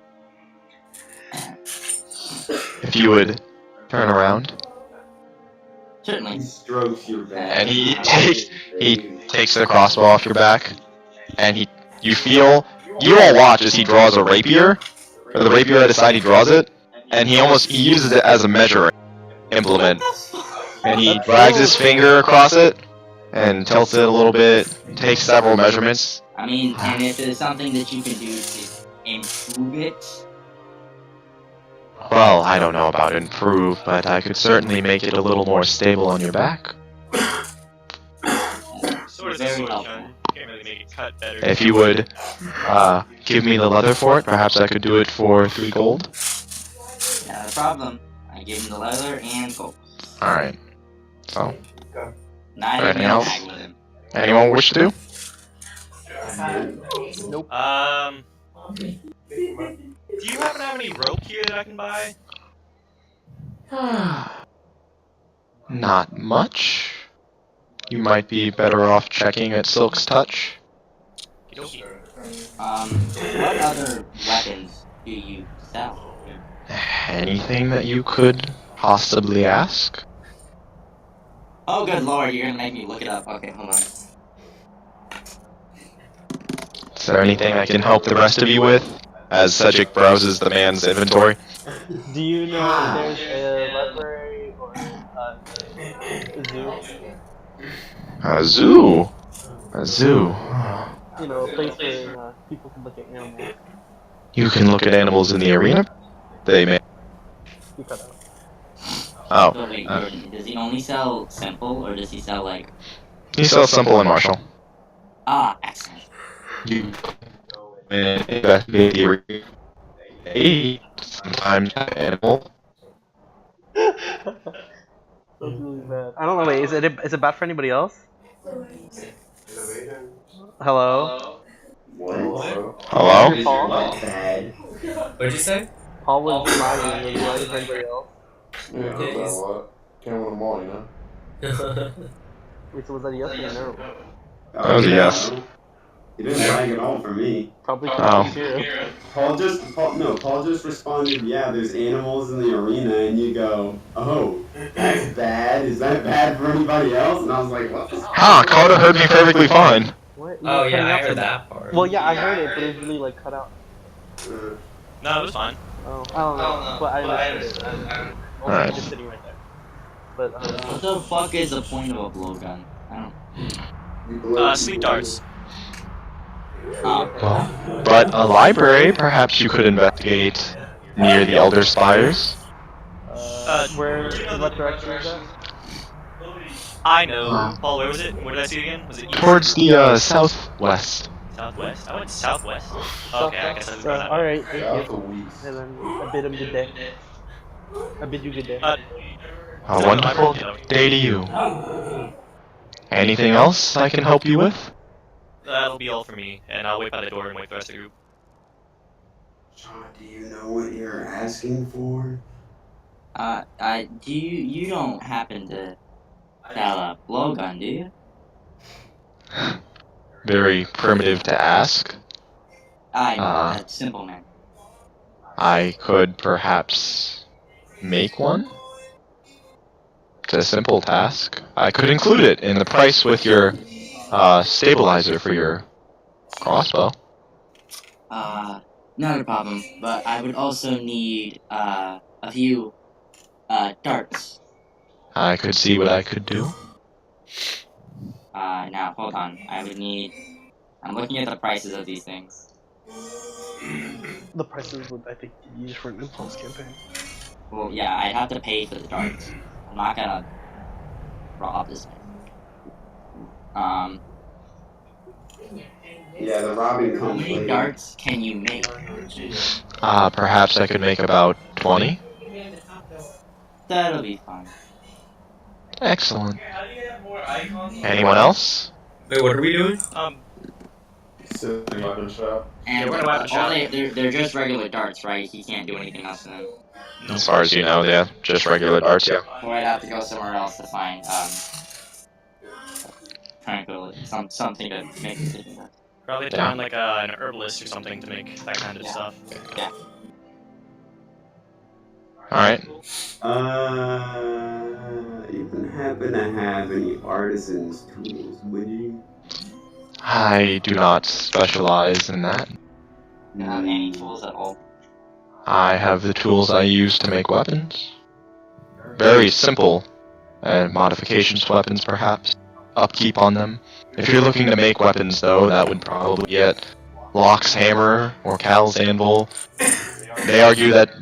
If you would turn around. Certainly. He strokes your back. And he takes the crossbow off your back, and you all watch as he draws a rapier, or the rapier at his side, he draws it, and he uses it as a measuring implement, and he drags his finger across it, and tilts it a little bit, takes several measurements. I mean, and if there's something that you can do to improve it, Well, I don't know about improve, but I could certainly make it a little more stable on your back. Sort of very sort, helpful. John. Can't really make it cut better. If you would give me the leather for it, perhaps I could do it for 3 gold. Not a problem. I give him the leather and gold. Alright. So, Not even anything gonna else? haggle with him. Anyone wish to do? Nope. Do you happen to have any rope here that I can buy? Not much. You might be better off checking at Silk's Touch. Okey-dokey. What other weapons do you sell? Anything that you could possibly ask? Oh, good lord, you're gonna make me look it up. Okay, hold on. Is there anything I can help the rest of you with? As Cedric browses the man's inventory. Do you know if there's a library or a zoo? A zoo? A zoo. You know, a place where people can look at animals. You can look at animals in the arena? They may. You cut out. Oh. So wait, Jordan, does he only sell simple, or does he sell, like... He sells simple and martial. Ah, excellent. You investigate the arena. Hey, sometimes animal. That's really bad. I don't know. Wait, is it bad for anybody else? Hello. What? Hello? Paul? Bad. What'd you say? Paul was smiling. Is it bad for anybody else? Yeah, he's- what? Can't win them all, you know? Wait, so was that a yes or a no? That was a yes. He didn't brag at all for me. Probably Oh. here. Paul just responded, yeah, there's animals in the arena, and you go, oh, that's bad. Is that bad for anybody else? And I was like, what the Ha! Carter heard me perfectly fine. What? Oh You were yeah, cutting I out heard for that part. Well, yeah, I heard it, but it was really like cut out. No, it was fine. Oh, I don't know, but I understood it. I'm Alright. just sitting right there. But What the fuck is the point of a blowgun? I don't... Sleep darts. Oh. But a library, perhaps you could investigate near the Elder Spires. where? What direction is that? I know. Paul, where was it? Where did I see it again? Was it east? Towards the southwest. Southwest? I went southwest. Okay, I guess I was going that way. Alright, thank Yeah, you. for weeks. And then I bid him good day. I bid you good day. A wonderful day to you. Anything else I can help you with? That'll be all for me, and I'll wait by the door and wait for the rest of the group. Do you know what you're asking for? Do you don't happen to sell a blowgun, do you? Very primitive to ask. I know, that's simple, man. I could perhaps make one? It's a simple task. I could include it in the price with your stabilizer for your crossbow. Not a problem, but I would also need, a few, darts. I could see what I could do. Now, hold on. I'm looking at the prices of these things. The prices would, I think, get used for an impulse campaign. Well, yeah, I'd have to pay for the darts. I'm not gonna rob this man. Yeah, the robbing How comes many later. darts can you make? Perhaps I could make about 20? That'll be fine. Excellent. Anyone else? Wait, what are we doing? Sitting weapon shop. And we're in a weapon shop. they're just regular darts, right? He can't do anything else to them. As far as you know, yeah, just regular darts, yeah. Or I'd have to go somewhere else to find, tranquility. Something to make the decision with. Probably have to find like an herbalist or something to make that kind of stuff. Yeah. Alright. You wouldn't happen to have any artisan's tools, would you? I do not specialize in that. You don't have any tools at all. I have the tools I use to make weapons. Very simple, and modifications to weapons perhaps. Upkeep on them. If you're looking to make weapons though, that would probably be at Locke's hammer or Cal's anvil. They argue that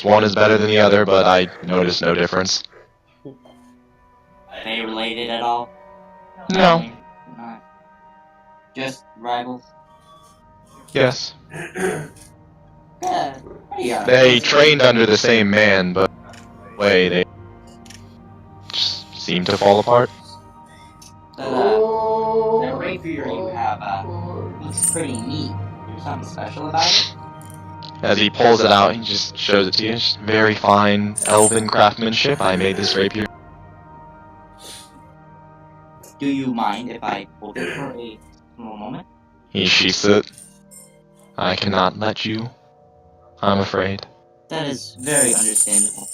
one is better than the other, but I notice no difference. Are they related at all? No. Not. Just rivals? Yes. Yeah. They trained under the same man, but they just seem to fall apart. The rapier you have, looks pretty neat. There's something special about it? As he pulls it out, he just shows it to you. It's just very fine elven craftsmanship. I made this rapier. Do you mind if I hold it for a small moment? He sheaths it. I cannot let you. I'm afraid. That is very understandable.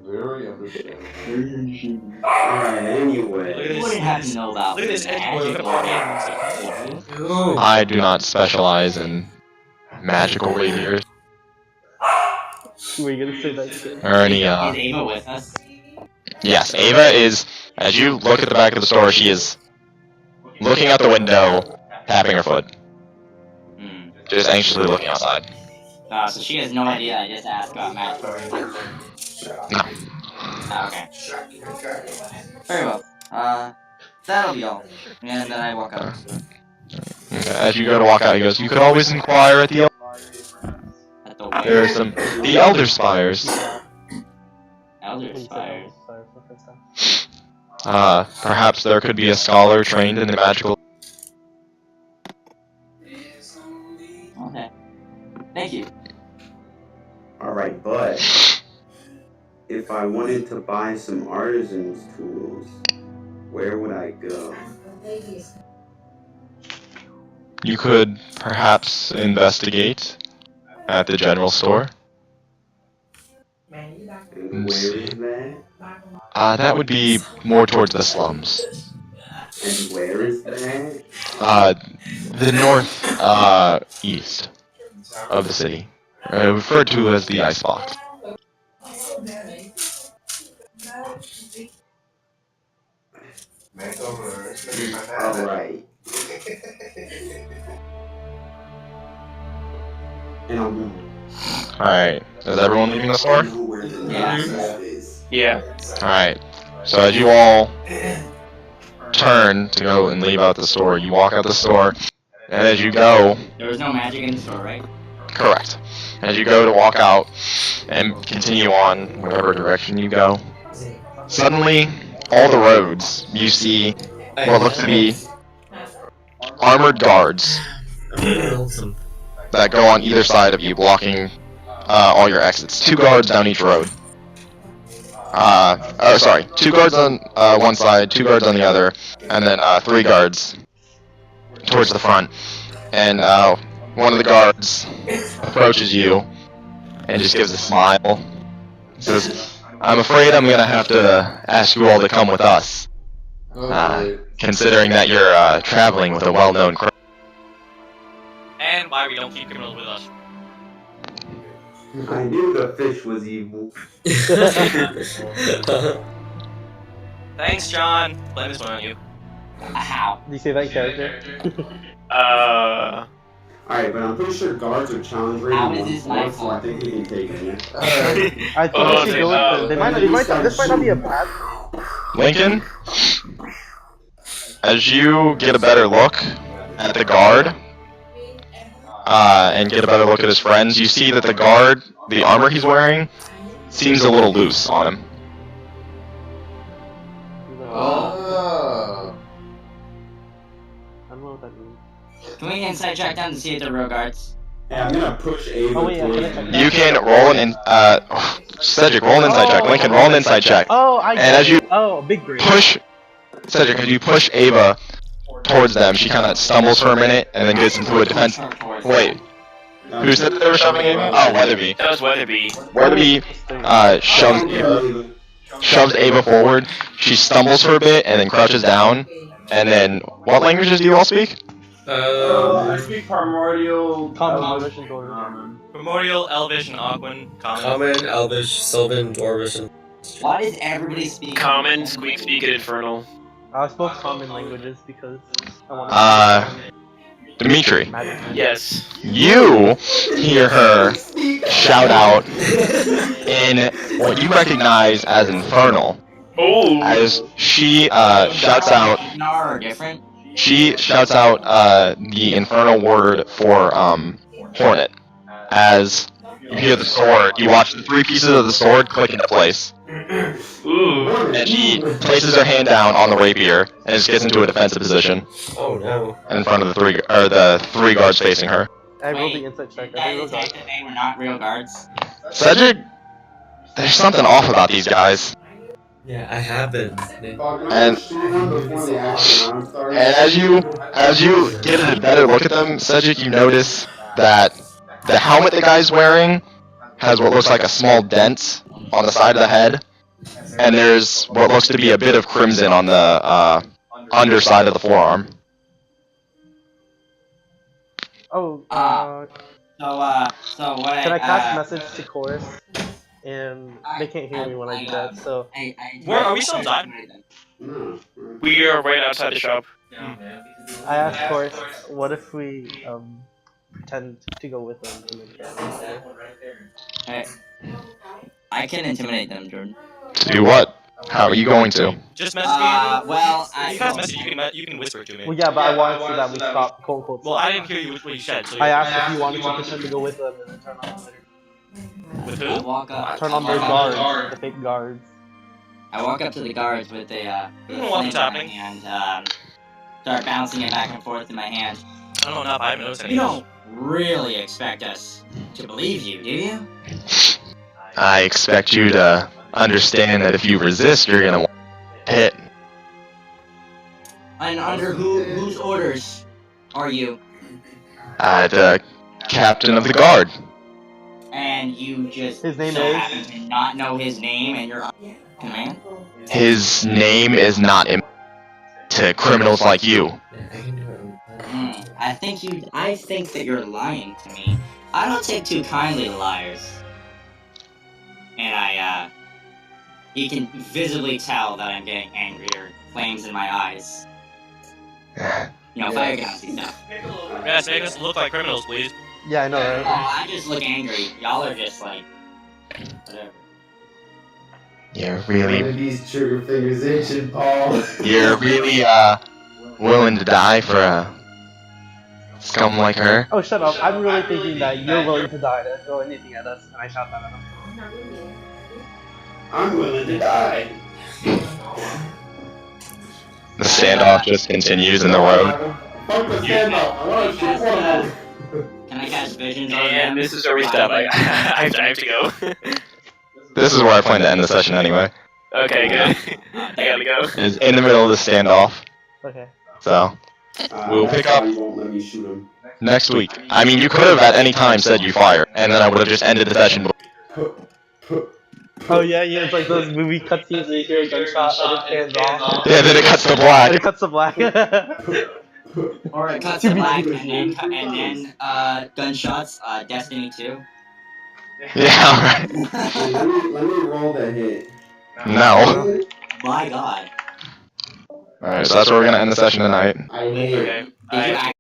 Very understandable. Alright, anyway. You wouldn't have to know about Look at this edge boy, magic look at or the anything, would you? I do not specialize in magical rapiers Were you gonna say that shit? or any, Is Ava with us? Yes, Ava is, as you look at the back of the store, she is looking out the window, tapping her foot. Just anxiously looking outside. So she has no idea I just asked about magic or anything. No. Okay. Very well. That'll be all. And then I walk out. Okay, as you go to walk out, he goes, "You could always inquire at the At the there are some the Elder Spires. Elder Spires. Perhaps there could be a scholar trained in the magical." Okay. Thank you. Alright, but if I wanted to buy some artisan's tools, where would I go? You could perhaps investigate at the general store. And where is that? That would be more towards the slums. And where is that? The north, east of the city. Referred to as the Icebox. Alright. And I'm going. Alright, is everyone leaving the store? Know where the Yeah. next step is. Yeah. Alright, so as you all turn to go and leave out the store, you walk out the store, and as you go, There was no magic in the store, right? correct, as you go to walk out and continue on whatever direction you go, suddenly, all the roads, you see what looks to be armored guards that go on either side of you, blocking all your exits. 2 guards down each road. Sorry, 2 guards on one side, 2 guards on the other, and then 3 guards towards the front. And one of the guards approaches you and just gives a smile. Says, "I'm afraid I'm gonna have to ask you all to come with us, considering that you're traveling with a well-known criminal." And why we don't keep criminals with us. I knew the fish was evil. Thanks, John. Blame this one on you. How? Do you say that in character? Alright, but I'm pretty sure guards are challenge How rated is this 1+, my so I think we can take them. I think we should go with them. This might not be a bad. Lincoln, as you get a better look at the guard, and get a better look at his friends, you see that the guard, the armor he's wearing, seems a little loose on him. Oh. I don't know what that means. Can we inside check them to see if they're real guards? Hey, I'm gonna push Ava Oh, wait, towards I can- You can roll Cedric, roll an inside check. Lincoln, roll an inside check. Oh, I And get as it. you Oh, big brain. push, Cedric, as you push Ava towards them, she kind of stumbles for a minute and then gets into a defense. Wait, who said that they were shoving Ava? Oh, Weatherby. That was Weatherby. Weatherby shoves Ava forward. She stumbles for a bit and then crouches down. And then, what languages do you all speak? I speak primordial. Common, Elvish, Elvish, and Dwarven. Common. Primordial, Elvish, and Aquan. Common, Elvish, Sylvan, Dwarvish, and... Why does everybody speak? Common, Squeak Speak, and Infernal. I spoke common languages because I want Dimitri, Yes. you hear her shout out in what you recognize as Infernal. Oh! As she shouts out, Are different. she shouts out the infernal word for hornet. As you hear the sword, you watch the 3 pieces of the sword click into place. Ooh. And she places her hand down on the rapier and just gets into a defensive position Oh no. in front of the 3 guards facing her. I rolled the Wait, inside check. Did I I think it was detect that they were not real guards? Cedric, there's something off about these guys. Yeah, I haven't. And as you get a better look at them, Cedric, you notice that the helmet the guy's wearing has what looks like a small dent on the side of the head, and there's what looks to be a bit of crimson on the underside of the forearm. Oh, So what can I cast message to chorus? And they can't hear me when I do that, so... Where are we still done? We are right outside the shop. I asked chorus, what if we, pretend to go with them and then try and I can intimidate them, Jordan. To do what? How are you going to? Just message me. Well, You can message. You can whisper to me. Well, yeah, but I wanted so that we stop, quote unquote. Well, I didn't hear you what you said. So I asked if you wanted to pretend to go with them and then turn on their, With I who? walk up. turn on their guards, the fake guards. I walk up to the guards with a What's happening? and start bouncing it back and forth in my hand. I don't know if I haven't noticed You anything. don't really expect us to believe you, do you? I expect you to understand that if you resist, you're gonna hit. And under whose orders are you? The captain of the guard. And you just His name so is? happen to not know his name and you're under command? His name is not to criminals like you. I think that you're lying to me. I don't take too kindly to liars. And you can visibly tell that I'm getting angrier, flames in my eyes. You know, fire guns and stuff. Yes, make us look like criminals, please. Yeah, I know, Oh, right? I just look angry. Y'all are just like, whatever. You're One of really, these trigger fingers itching, Paul. you're really, willing to die for a scum like her? Oh, shut up. I'm really thinking that you're willing to die to throw anything at us, and I shout that at him. I'm willing to die. The standoff just continues in the road. Fuck the standoff. I want to shoot one. Can Can I cast visions on them? And this is where we stop. I have to go. This is where I plan to end the session anyway. Okay, good. I gotta go. Is in the middle of the standoff. Okay. So we'll pick up You won't let me shoot him. next week. I mean, you could have at any time said you fire, and then I would have just ended the session. Oh yeah, it's like those movie cutscenes where you hear a gunshot and it pans off. Yeah, then it cuts to And black. it cuts to black. Or it cuts to black and then gunshots. Destiny 2. Yeah, alright. Hey, let me roll the hit. No. My God. Alright, so that's where we're gonna end the session tonight. I hit. Okay. Did you